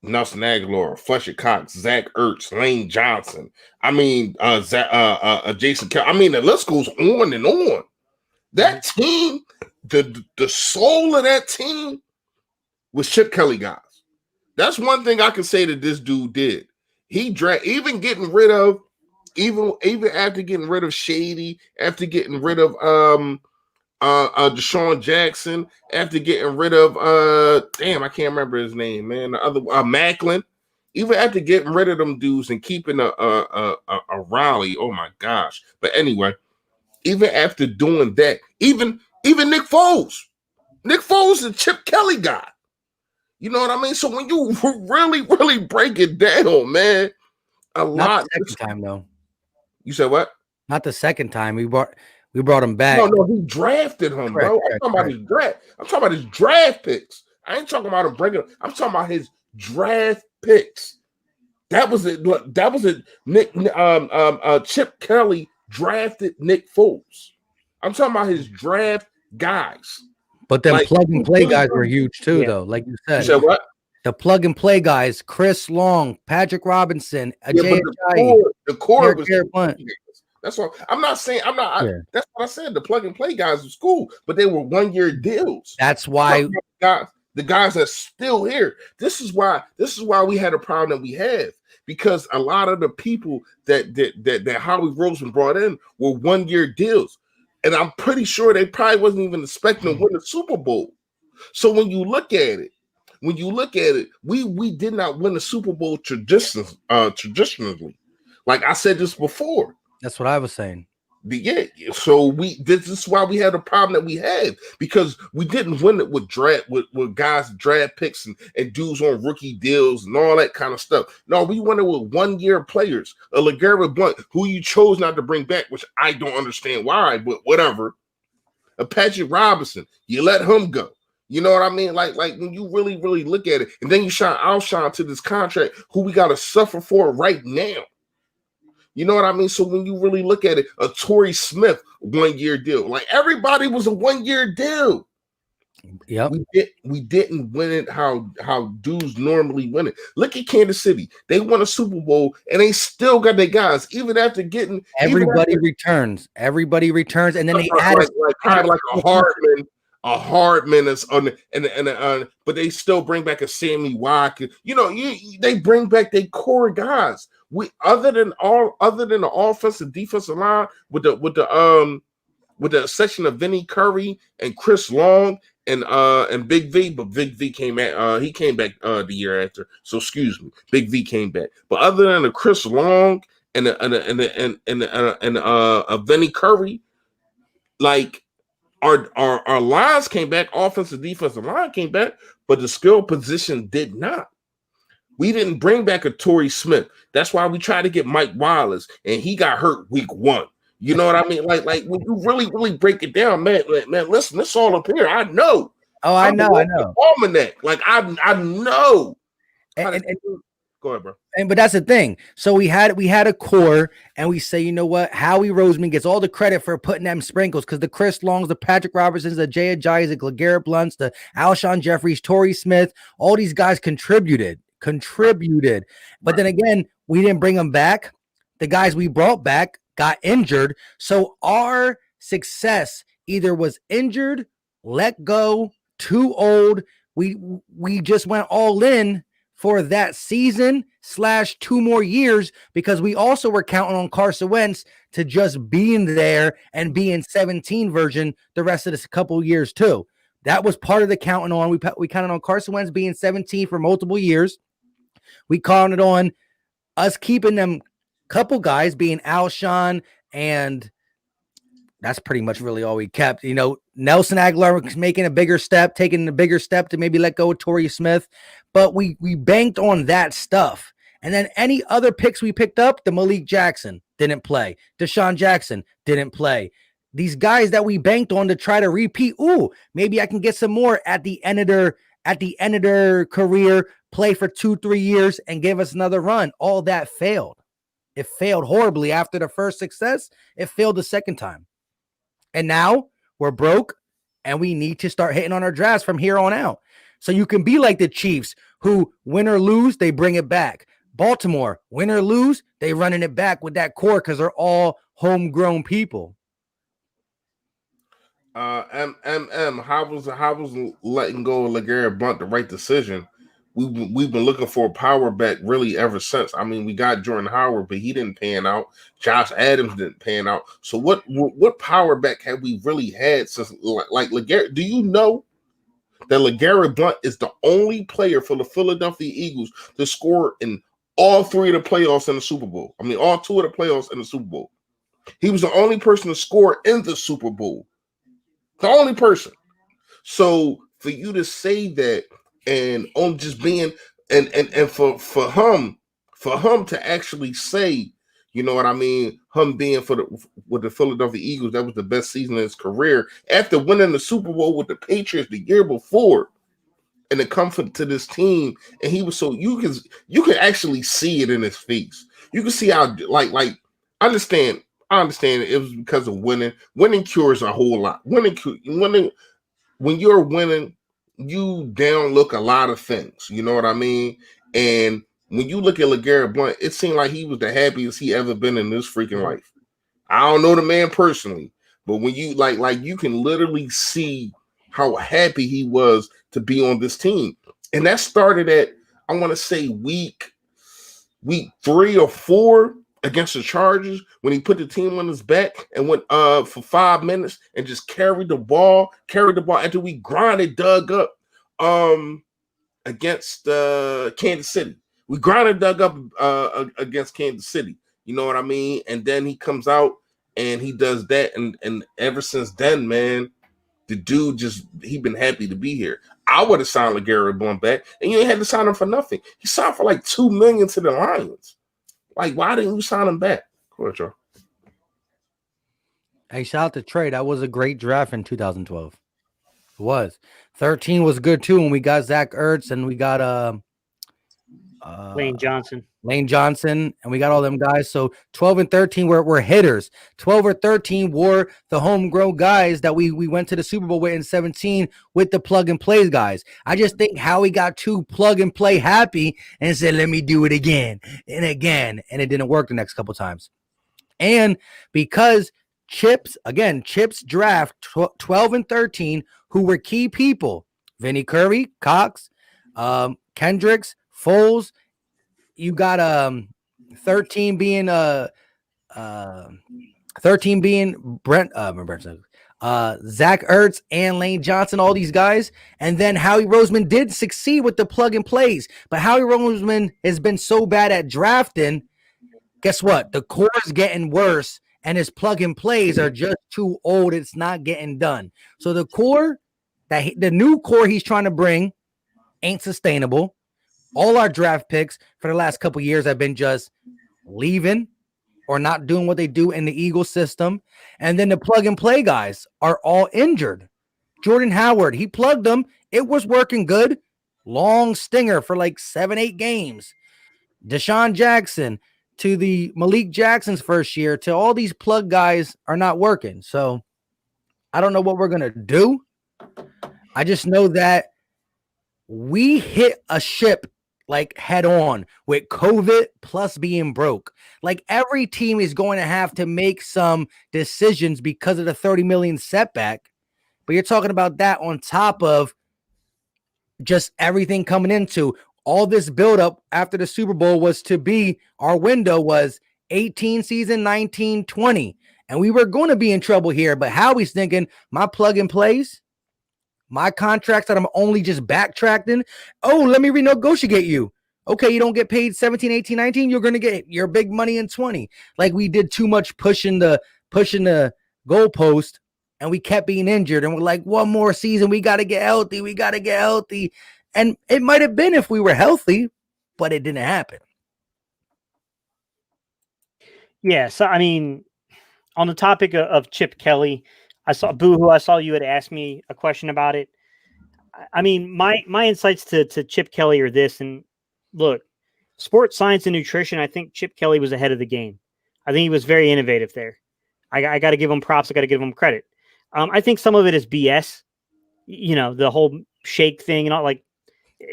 Nelson Aguilar, Fletcher Cox, Zach Ertz, Lane Johnson. I mean, Jason Kelly. I mean, the list goes on and on. That team, the soul of that team was Chip Kelly guys. That's one thing I can say that this dude did. He even getting rid of, even after getting rid of Shady, after getting rid of Deshaun Jackson, after getting rid of I can't remember his name, man. The other Macklin, even after getting rid of them dudes and keeping a Raleigh. Oh my gosh! But anyway, even after doing that, even Nick Foles is a Chip Kelly guy. You know what I mean? So when you really break it down, man, a lot. Not the second time though. You said what? Not the second time. We brought him back. No, he drafted him, bro. I'm talking about his draft. I'm talking about his draft picks. I ain't talking about him breaking. I'm talking about his draft picks. That was it. That was it. Chip Kelly drafted Nick Foles. I'm talking about his draft guys. But then plug and play guys were huge too, though. Like you said. You said what? The plug and play guys: Chris Long, Patrick Robinson, the core was. That's what I'm not saying. That's what I said. The plug and play guys was cool, but they were 1-year deals. That's why the guys that's still here. This is why we had a problem that we have, because a lot of the people that Howie Roseman brought in were 1-year deals, and I'm pretty sure they probably wasn't even expecting to win the Super Bowl. So when you look at it, we did not win the Super Bowl traditionally. Like I said this before. That's what I was saying. So this is why we had a problem that we had, because we didn't win it with guys draft picks and dudes on rookie deals and all that kind of stuff. No, we won it with 1-year players. A LeGarrette Blount, who you chose not to bring back, which I don't understand why, but whatever. A Patrick Robinson, you let him go. You know what I mean? Like when you really look at it, and then you outshine to this contract who we got to suffer for right now. You know what I mean? So when you really look at it, a Torrey Smith 1-year deal, like everybody was a 1-year deal. Yep. We didn't win it how dudes normally win it. Look at Kansas City. They won a Super Bowl and they still got their guys, even after getting everybody returns. Everybody returns, and then they add a Hardman is on but they still bring back a Sammy Watkins. You know, they bring back their core guys. We other than the offensive defensive line with the section of Vinny Curry and Chris Long and Big V, but Big V came back the year after. So excuse me, Big V came back. But other than the Chris Long and Vinny Curry, like our lines came back, offensive defensive line came back, but the skill position did not. We didn't bring back a Torrey Smith. That's why we tried to get Mike Wallace, and he got hurt week 1. You know what I mean? Like when you really break it down, man, listen, it's all up here. I know. Oh, I know. Almanac. Like I know. And go ahead, bro. But that's the thing. So we had a core, and we say, you know what? Howie Roseman gets all the credit for putting them sprinkles, because the Chris Longs, the Patrick Robertsons, the Jay Ajayi, the LeGarrette Blunts, the Alshon Jeffries, Torrey Smith, all these guys contributed. But then again, we didn't bring them back. The guys we brought back got injured. So our success either was injured, let go, too old. We just went all in for that season / 2 more years, because we also were counting on Carson Wentz to just being there and be in 17 version the rest of this couple of years too. That was part of the counting on. We counted on Carson Wentz being 17 for multiple years. We counted on us keeping them couple guys being Alshon, and that's pretty much really all we kept. You know, Nelson Aguilar was taking a bigger step to maybe let go of Torrey Smith, but we banked on that stuff. And then any other picks we picked up, the Malik Jackson didn't play. Deshaun Jackson didn't play. These guys that we banked on to try to repeat, maybe I can get some more at the end of their career, play for 2-3 years and give us another run. All that failed. It failed horribly after the first success. It failed the second time. And now we're broke, and we need to start hitting on our drafts from here on out. So you can be like the Chiefs, who win or lose, they bring it back. Baltimore, win or lose, they running it back with that core because they're all homegrown people. How was letting go of LeGarrette Blunt the right decision? We've been looking for a power back really ever since. I mean, we got Jordan Howard, but he didn't pan out. Josh Adams didn't pan out. So what power back have we really had since like LeGarrette? Do you know that LeGarrette Blunt is the only player for the Philadelphia Eagles to score in all 3 of the playoffs in the Super Bowl? I mean, all 2 of the playoffs in the Super Bowl. He was the only person to score in the Super Bowl. The only person. So for you to say that and on just being and for him to actually say, you know what I mean, him being with the Philadelphia Eagles, that was the best season of his career after winning the Super Bowl with the Patriots the year before, and to come to this team, and he was so you can actually see it in his face. You can see how like I understand it was because of winning. Winning cures a whole lot. Winning when you're winning, you down look a lot of things. You know what I mean? And when you look at LeGarrette Blunt, it seemed like he was the happiest he ever been in this freaking life. I don't know the man personally, but when you like you can literally see how happy he was to be on this team. And that started at, I want to say week 3 or 4 against the Chargers, when he put the team on his back and went for 5 minutes and just carried the ball after we grinded Doug up against Kansas City. We grinded Doug up against Kansas City. You know what I mean? And then he comes out and he does that, and ever since then, man, the dude he been happy to be here. I would have signed LeGarrette Blunt back, and you ain't had to sign him for nothing. He signed for like $2 million to the Lions. Like, why didn't you sign him back? Go ahead, Joe. Hey, shout out to Trey. That was a great draft in 2012. It was. 13 was good too, and we got Zach Ertz and we got Lane Johnson, and we got all them guys. So 12 and 13 were hitters. 12 or 13 were the homegrown guys that we went to the Super Bowl with in 17 with the plug and play guys. I just think Howie got too plug and play happy and said, let me do it again and again. And it didn't work the next couple times. And because Chips draft 12 and 13, who were key people, Vinny Curry, Cox, Kendricks, Foles. You got 13 being Brent, Zach Ertz and Lane Johnson, all these guys. And then Howie Roseman did succeed with the plug and plays, but Howie Roseman has been so bad at drafting. Guess what? The core is getting worse, and his plug and plays are just too old. It's not getting done. So the core, the new core he's trying to bring ain't sustainable. All our draft picks for the last couple years have been just leaving or not doing what they do in the Eagle system. And then the plug and play guys are all injured. Jordan Howard, he plugged them. It was working good. Long stinger for like 7-8 games. Deshaun Jackson to the Malik Jackson's first year to all these plug guys are not working. So I don't know what we're going to do. I just know that we hit a ship like head on with COVID plus being broke. Like every team is going to have to make some decisions because of the 30 million setback. But you're talking about that on top of just everything coming into all this buildup after the Super Bowl was to be our window was 18 season, 19, 20. And we were going to be in trouble here. But Howie's thinking my plug and plays, my contracts that I'm only just backtracking. Oh, let me renegotiate you. Okay, you don't get paid 17, 18, 19. You're going to get your big money in 20. Like we did too much pushing the goalpost, and we kept being injured. And we're like, one more season. We got to get healthy. We got to get healthy. And it might have been if we were healthy, but it didn't happen. Yeah. So, I mean, on the topic of Chip Kelly, I saw you had asked me a question about it. I mean, my insights to Chip Kelly are this, and look, sports science and nutrition, I think Chip Kelly was ahead of the game. I think he was very innovative there. I got to give him props. I got to give him credit. I think some of it is BS. You know, the whole shake thing, like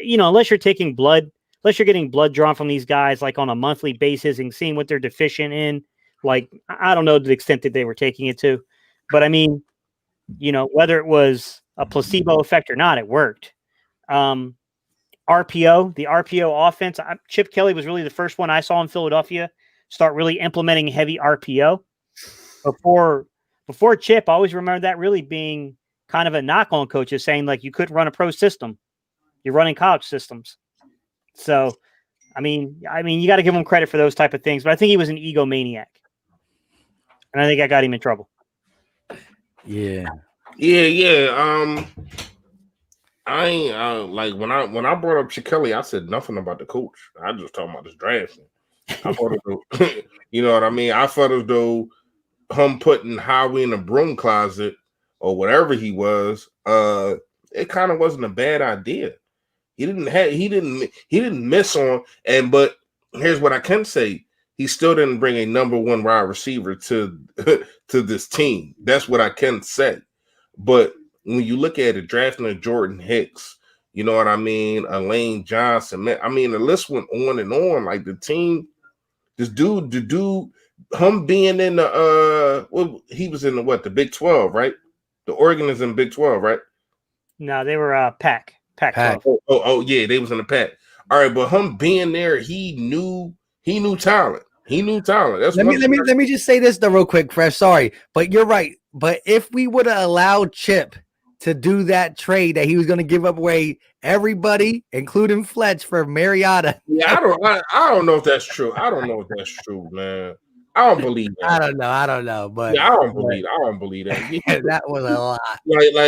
unless you're taking blood, unless you're getting blood drawn from these guys like on a monthly basis and seeing what they're deficient in, like I don't know the extent that they were taking it to, but I mean, whether it was a placebo effect or not, it worked. The RPO offense, Chip Kelly was really the first one I saw in Philadelphia start really implementing heavy RPO. Before Chip, I always remember that really being kind of a knock on coaches, saying like you couldn't run a pro system. You're running college systems. So, I mean, you got to give him credit for those type of things, but I think he was an egomaniac. And I think I got him in trouble. Yeah. I ain't like when I brought up Kelly, I said nothing about the coach. I just talking about this drafting. I thought as though, you know what I mean? I felt as though him putting Howie in a broom closet or whatever he was, it kind of wasn't a bad idea. He didn't miss on, but here's what I can say. He still didn't bring a number one wide receiver to this team. That's what I can say. But when you look at it, drafting a Jordan Hicks, you know what I mean? A Lane Johnson, man. I mean, the list went on and on. Like the team, the dude, him being in the he was in the Big 12, right? The Oregon is in Big 12, right? No, they were Pac 12. Oh yeah, they was in the Pac. All right, but him being there, he knew talent. He knew talent. That's let me just say this though real quick, Fresh. Sorry, but you're right. But if we would have allowed Chip to do that trade that he was going to give away everybody, including Fletch, for Mariota. Yeah, I don't know if that's true. I don't know if that's true, man. I don't believe that. I don't know, but yeah, I don't believe that. Yeah, that was a lot.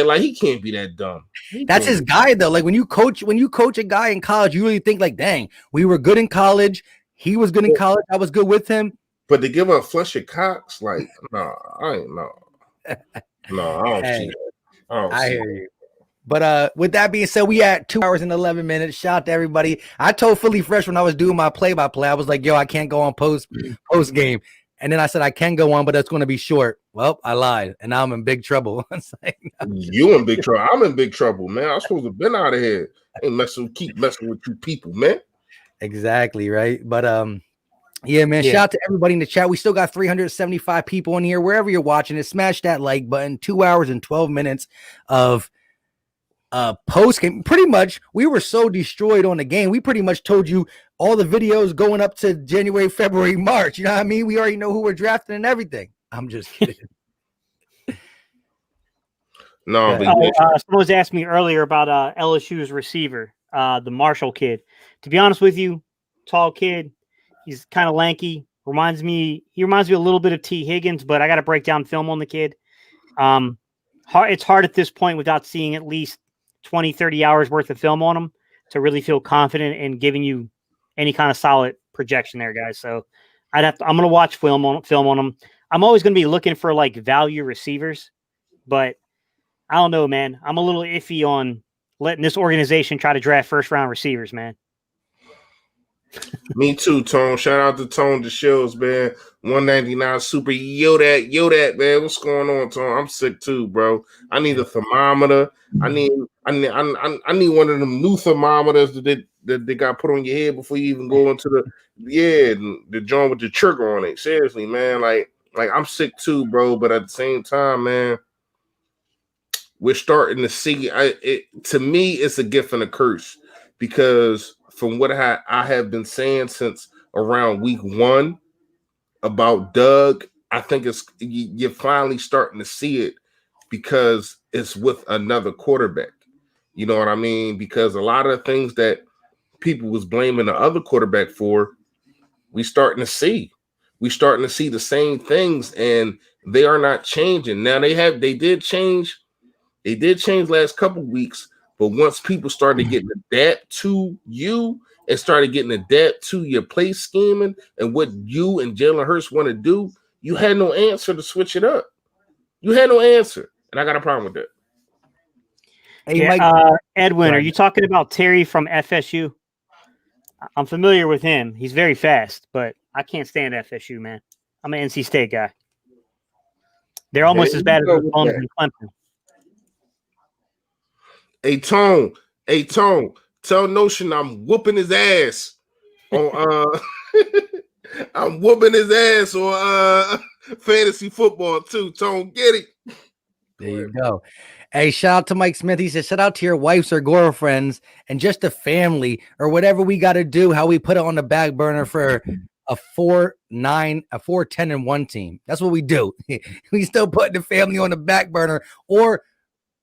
Like he can't be that dumb. That's his guy though. Like when you coach a guy in college, you really think like, dang, we were good in college. He was good in college. I was good with him. But to give up Fletcher Cox, like, no, I ain't know. No, I don't see that. I hear you. But with that being said, we at 2 hours and 11 minutes. Shout out to everybody. I told Philly Fresh when I was doing my play-by-play, I was like, yo, I can't go on post game. And then I said I can go on, but it's going to be short. Well, I lied, and now I'm in big trouble. Like, no. You in big trouble. I'm in big trouble, man. I'm supposed to have been out of here. Keep messing with you people, man. Exactly, right? But yeah, man. Shout out to everybody in the chat. We still got 375 people in here. Wherever you're watching it, smash that like button. 2 hours and 12 minutes of post game. Pretty much, we were so destroyed on the game. We pretty much told you all the videos going up to January, February, March. You know what I mean? We already know who we're drafting and everything. I'm just kidding. No, someone was asking me earlier about LSU's receiver, the Marshall kid. To be honest with you, tall kid. He's kind of lanky. He reminds me a little bit of T. Higgins, but I got to break down film on the kid. It's hard at this point without seeing at least 20, 30 hours worth of film on him to really feel confident in giving you any kind of solid projection there, guys. So I'm going to watch film on him. I'm always going to be looking for like value receivers, but I don't know, man. I'm a little iffy on letting this organization try to draft first round receivers, man. Me too, Tone. Shout out to Tone the Shows, man. 199 Super. Yo that, man. What's going on, Tone? I'm sick too, bro. I need a thermometer. I need one of them new thermometers that they got put on your head before you even go into the joint with the trigger on it. Seriously, man. Like I'm sick too, bro. But at the same time, man, we're starting to see. To me, it's a gift and a curse because from what I have been saying since around week 1 about Doug, I think you're finally starting to see it because it's with another quarterback. You know what I mean? Because a lot of the things that people was blaming the other quarterback for, we starting to see. We starting to see the same things, and they are not changing. Now they did change. They did change last couple weeks, but once people started getting adapt to you and started getting adapt to your play scheming and what you and Jalen Hurts want to do, you had no answer to switch it up. You had no answer, and I got a problem with that. Hey, Mike, Edwin, are you talking about Terry from FSU? I'm familiar with him. He's very fast, but I can't stand FSU, man. I'm an NC State guy. They're almost as bad as the Bones in Clemson. Hey, Tone, Tell Notion I'm whooping his ass on I'm whooping his ass on fantasy football too. Tone, get it. There you go. Hey, shout out to Mike Smith. He said, shout out to your wives or girlfriends and just the family or whatever we got to do, how we put it on the back burner for a 4-9, a 4-10-1 team. That's what we do. We still put the family on the back burner or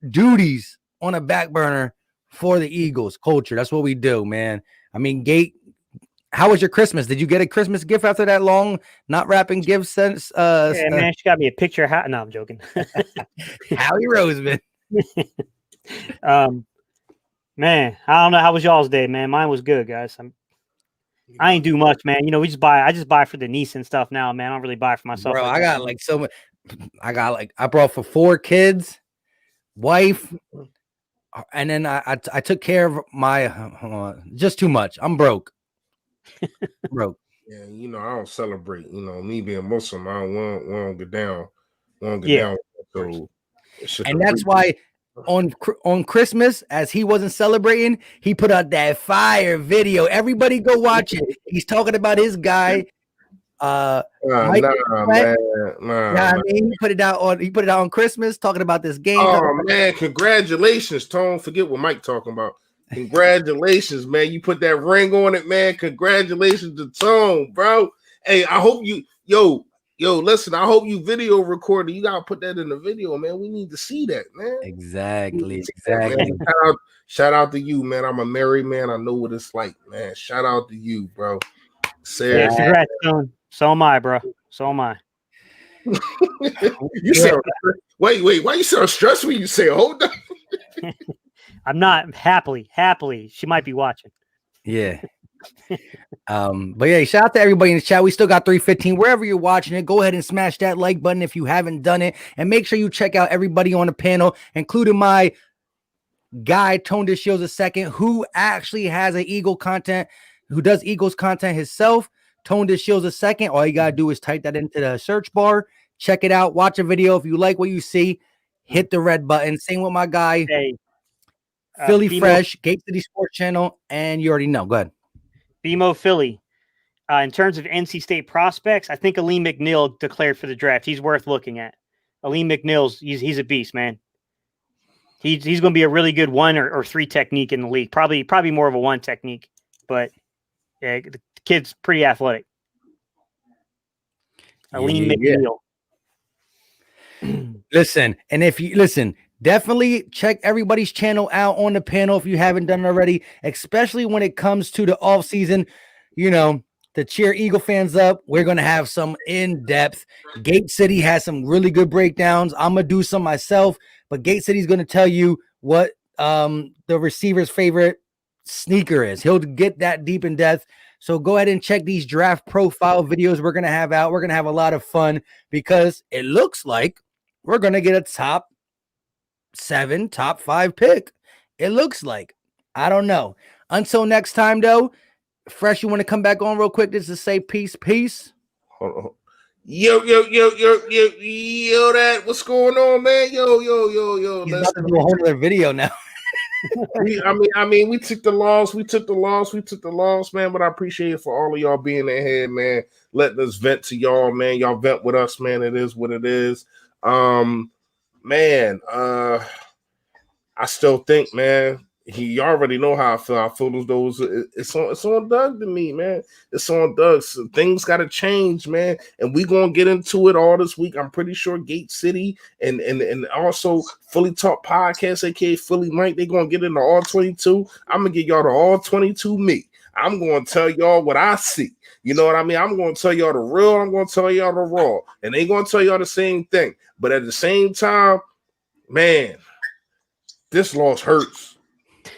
duties on a back burner for the Eagles culture. That's what we do, man. I mean, Gate, how was your Christmas? Did you get a Christmas gift after that long not wrapping gifts since Yeah, man, she got me a picture of no, I'm joking. Howie Roseman? Man, I don't know, how was y'all's day, man? Mine was good, guys. I ain't do much, man. You know, I just buy for the niece and stuff now, man. I don't really buy for myself. Bro, like I that. got like so much. I brought for 4 kids, wife, and then I took care of my just too much. I'm broke. Broke. Yeah, you know, I don't celebrate. You know, me being Muslim, I don't want to get down. Want to get Yeah. down. So, And that's why on Christmas, as he wasn't celebrating, he put out that fire video. Everybody go watch it. He's talking about his guy. man. I mean, he put it out on Christmas, talking about this game. Oh man, congratulations, Tone. Forget what Mike talking about. Congratulations, man. You put that ring on it, man. Congratulations to Tone, bro. Hey, I hope you listen, I hope you video recorded. You gotta put that in the video, man. We need to see that, man. Exactly. That, man. Shout out to you, man. I'm a married man. I know what it's like, man. Shout out to you, bro. Yeah, congrats, Tone. So am I, bro. So am I. You sound wait, why you sound stressed when you say hold on? I'm not happily. She might be watching. Yeah. But yeah, shout out to everybody in the chat. We still got 315. Wherever you're watching it, go ahead and smash that like button if you haven't done it. And make sure you check out everybody on the panel, including my guy, Tone Shields II, who actually has an Eagle content, who does Eagles content himself. Tone Shields II. All you gotta do is type that into the search bar. Check it out. Watch a video. If you like what you see, hit the red button. Same with my guy, Philly Fresh, Gate City Sports Channel, and you already know. Go ahead. BMO Philly. In terms of NC State prospects, I think Aleem McNeil declared for the draft. He's worth looking at. Aleem McNeil's he's a beast, man. He's going to be a really good 1 or 3 technique in the league. Probably more of a 1 technique, but yeah, the kid's pretty athletic. Aleem McNeil. Listen, and if you listen, definitely check everybody's channel out on the panel if you haven't done it already, especially when it comes to the off season, you know, to cheer Eagle fans up. We're going to have some in-depth. Gate City has some really good breakdowns. I'm going to do some myself, but Gate City's going to tell you what the receiver's favorite sneaker is. He'll get that deep in depth. So go ahead and check these draft profile videos we're going to have out. We're going to have a lot of fun because it looks like we're going to get a top 7, top 5 pick. It looks like. I don't know. Until next time, though, Fresh, you want to come back on real quick just to say peace? Hold on. Yo, that what's going on, man? Yo. He's about to do a whole other video now. I mean, we took the loss, man. But I appreciate it for all of y'all being ahead, man. Letting us vent to y'all, man. Y'all vent with us, man. It is what it is. Man, I still think, man, you already know how I feel. I feel as though it's on Doug to me, man. It's on Doug. So things got to change, man. And we gonna get into it all this week. I'm pretty sure Gate City and also Philly Talk Podcast, aka Philly Mike, they gonna get into all 22. I'm gonna get y'all to all 22 me. I'm gonna tell y'all what I see. You know what I mean? I'm gonna tell y'all the real. I'm gonna tell y'all the raw, and they gonna tell y'all the same thing. But at the same time, man, this loss hurts.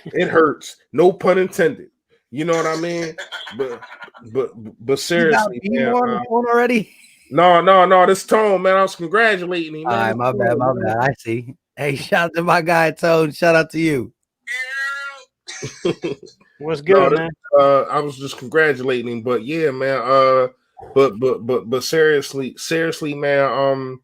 It hurts. No pun intended. You know what I mean? But seriously, man, already? No. This Tone, man, I was congratulating him. All right, my bad. I see. Hey, shout out to my guy Tone. Shout out to you. What's good, man? I was just congratulating him, but yeah, man. But seriously, man.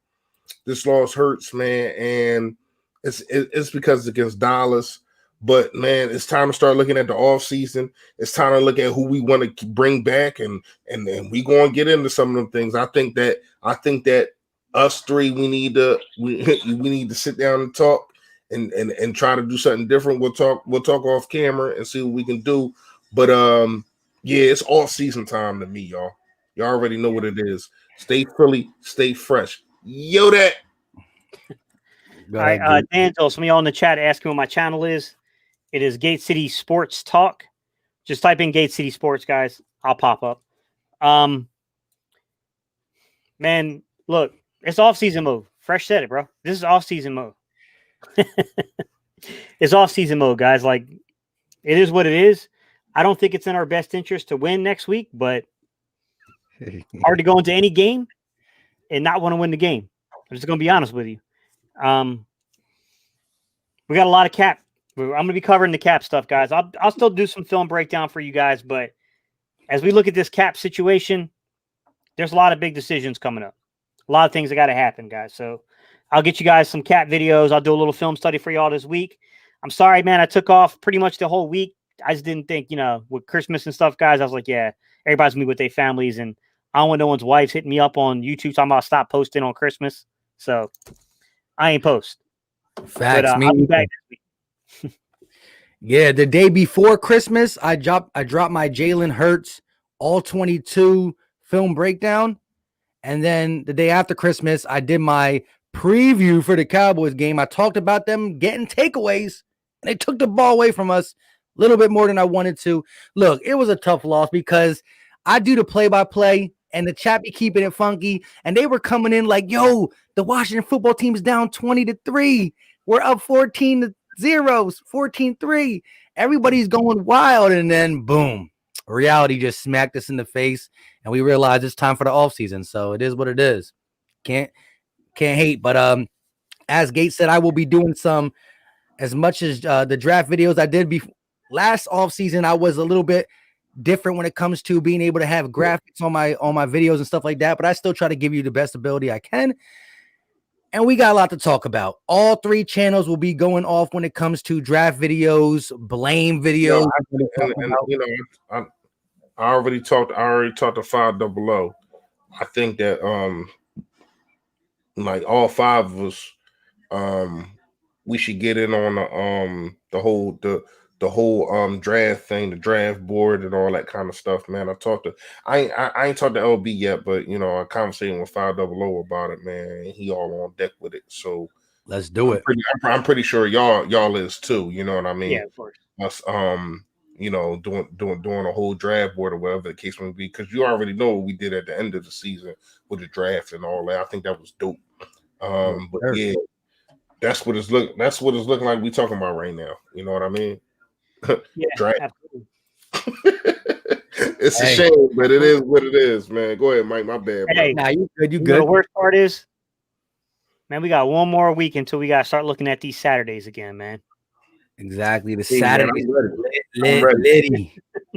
This loss hurts, man, and it's because it's against Dallas. But man, it's time to start looking at the off season. It's time to look at who we want to bring back, and then we going to get into some of them things. I think that us three we need to need to sit down and talk and try to do something different. We'll talk off camera and see what we can do. But yeah, it's off season time to me, y'all. Y'all already know what it is. Stay Philly, stay fresh. Yo, that. All right, D'Angelo, some of y'all in the chat asking what my channel is. It is Gate City Sports Talk. Just type in Gate City Sports, guys. I'll pop up. Man, look, it's off-season mode. Fresh said it, bro. This is off-season mode. It's off-season mode, guys. Like, it is what it is. I don't think it's in our best interest to win next week, but hard to go into any game and not want to win the game. I'm just going to be honest with you. We got a lot of cap. I'm going to be covering the cap stuff, guys. I'll still do some film breakdown for you guys, but as we look at this cap situation, there's a lot of big decisions coming up. A lot of things that got to happen, guys. So I'll get you guys some cap videos. I'll do a little film study for y'all this week. I'm sorry, man. I took off pretty much the whole week. I just didn't think, with Christmas and stuff, guys, I was like, yeah, everybody's going to be with their families, and I don't want no one's wives hitting me up on YouTube talking about stop posting on Christmas. So I ain't post. Facts. But, I'll be back this week. Yeah, the day before Christmas, I dropped my Jalen Hurts all 22 film breakdown, and then the day after Christmas, I did my preview for the Cowboys game. I talked about them getting takeaways, and they took the ball away from us a little bit more than I wanted to. Look, it was a tough loss because I do the play-by-play, and the chat be keeping it funky, and they were coming in like, yo, the Washington football team is down 20-3. We're up 14-0, 14-3. Everybody's going wild, and then boom, reality just smacked us in the face, and we realized it's time for the offseason. So it is what it is. Can't hate. But as Gates said, I will be doing some, as much as the draft videos I did before last offseason. I was a little bit different when it comes to being able to have graphics on my videos and stuff like that, but I still try to give you the best ability I can. And we got a lot to talk about. All three channels will be going off when it comes to draft videos, blame videos. I already talked to 500. I think that like all five of us, we should get in on the whole draft thing, the draft board and all that kind of stuff, man. I ain't talked to LB yet, but I'm conversating with 500 about it, man. He all on deck with it. So let's do it. I'm pretty sure y'all is too, you know what I mean? Yeah, of course. Us doing a whole draft board or whatever the case may be, because you already know what we did at the end of the season with the draft and all that. I think that was dope. But yeah, that's what it's looking like we talking about right now. You know what I mean? Yeah, absolutely. It's a shame, but it is what it is, man. Go ahead, Mike. My bad. Hey, nah, you good. You good. The worst part is, man, we got one more week until we got to start looking at these Saturdays again, man. Exactly. The Hey, Saturday.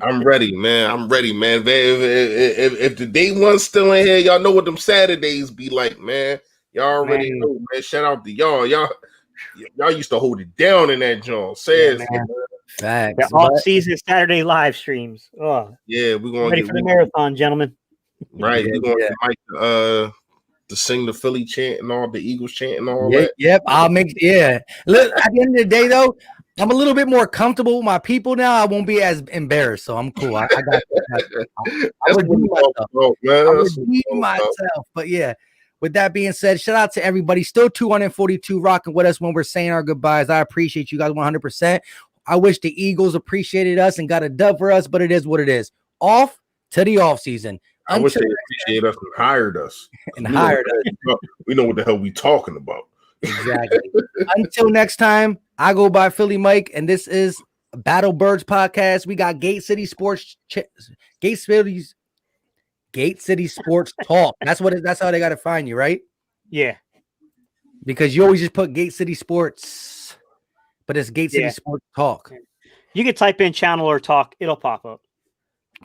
I'm ready, man. I'm ready, man. If the day one's still in here, y'all know what them Saturdays be like, man. Y'all already know, man. Shout out to y'all. Y'all used to hold it down in that joint. Facts. The off-season Saturday live streams. Oh, yeah, we're going ready for the marathon, gentlemen. Right, we're going to Mike to sing the Philly chant and all the Eagles chant and all that. Yep, I'll make. Yeah, look. At the end of the day, though, I'm a little bit more comfortable with my people now. I won't be as embarrassed, so I'm cool. I got. I redeem myself. But yeah. With that being said, shout out to everybody. Still 242 rocking with us when we're saying our goodbyes. I appreciate you guys 100%. I wish the Eagles appreciated us and got a dub for us, but it is what it is. Off to the offseason. I wish they appreciated us and hired us. We know what the hell we talking about. Exactly. Until next time, I go by Philly Mike, and this is Battle Birds Podcast. We got Gate City Sports Talk. That's how they gotta find you, right? Yeah. Because you always just put Gate City Sports, but it's Gate City Sports Talk. You can type in channel or talk, it'll pop up.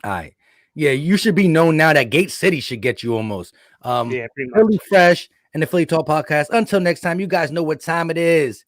All right. Yeah, you should be known now that Gate City should get you almost. Yeah, pretty much. Really fresh and the Philly Talk Podcast. Until next time, you guys know what time it is.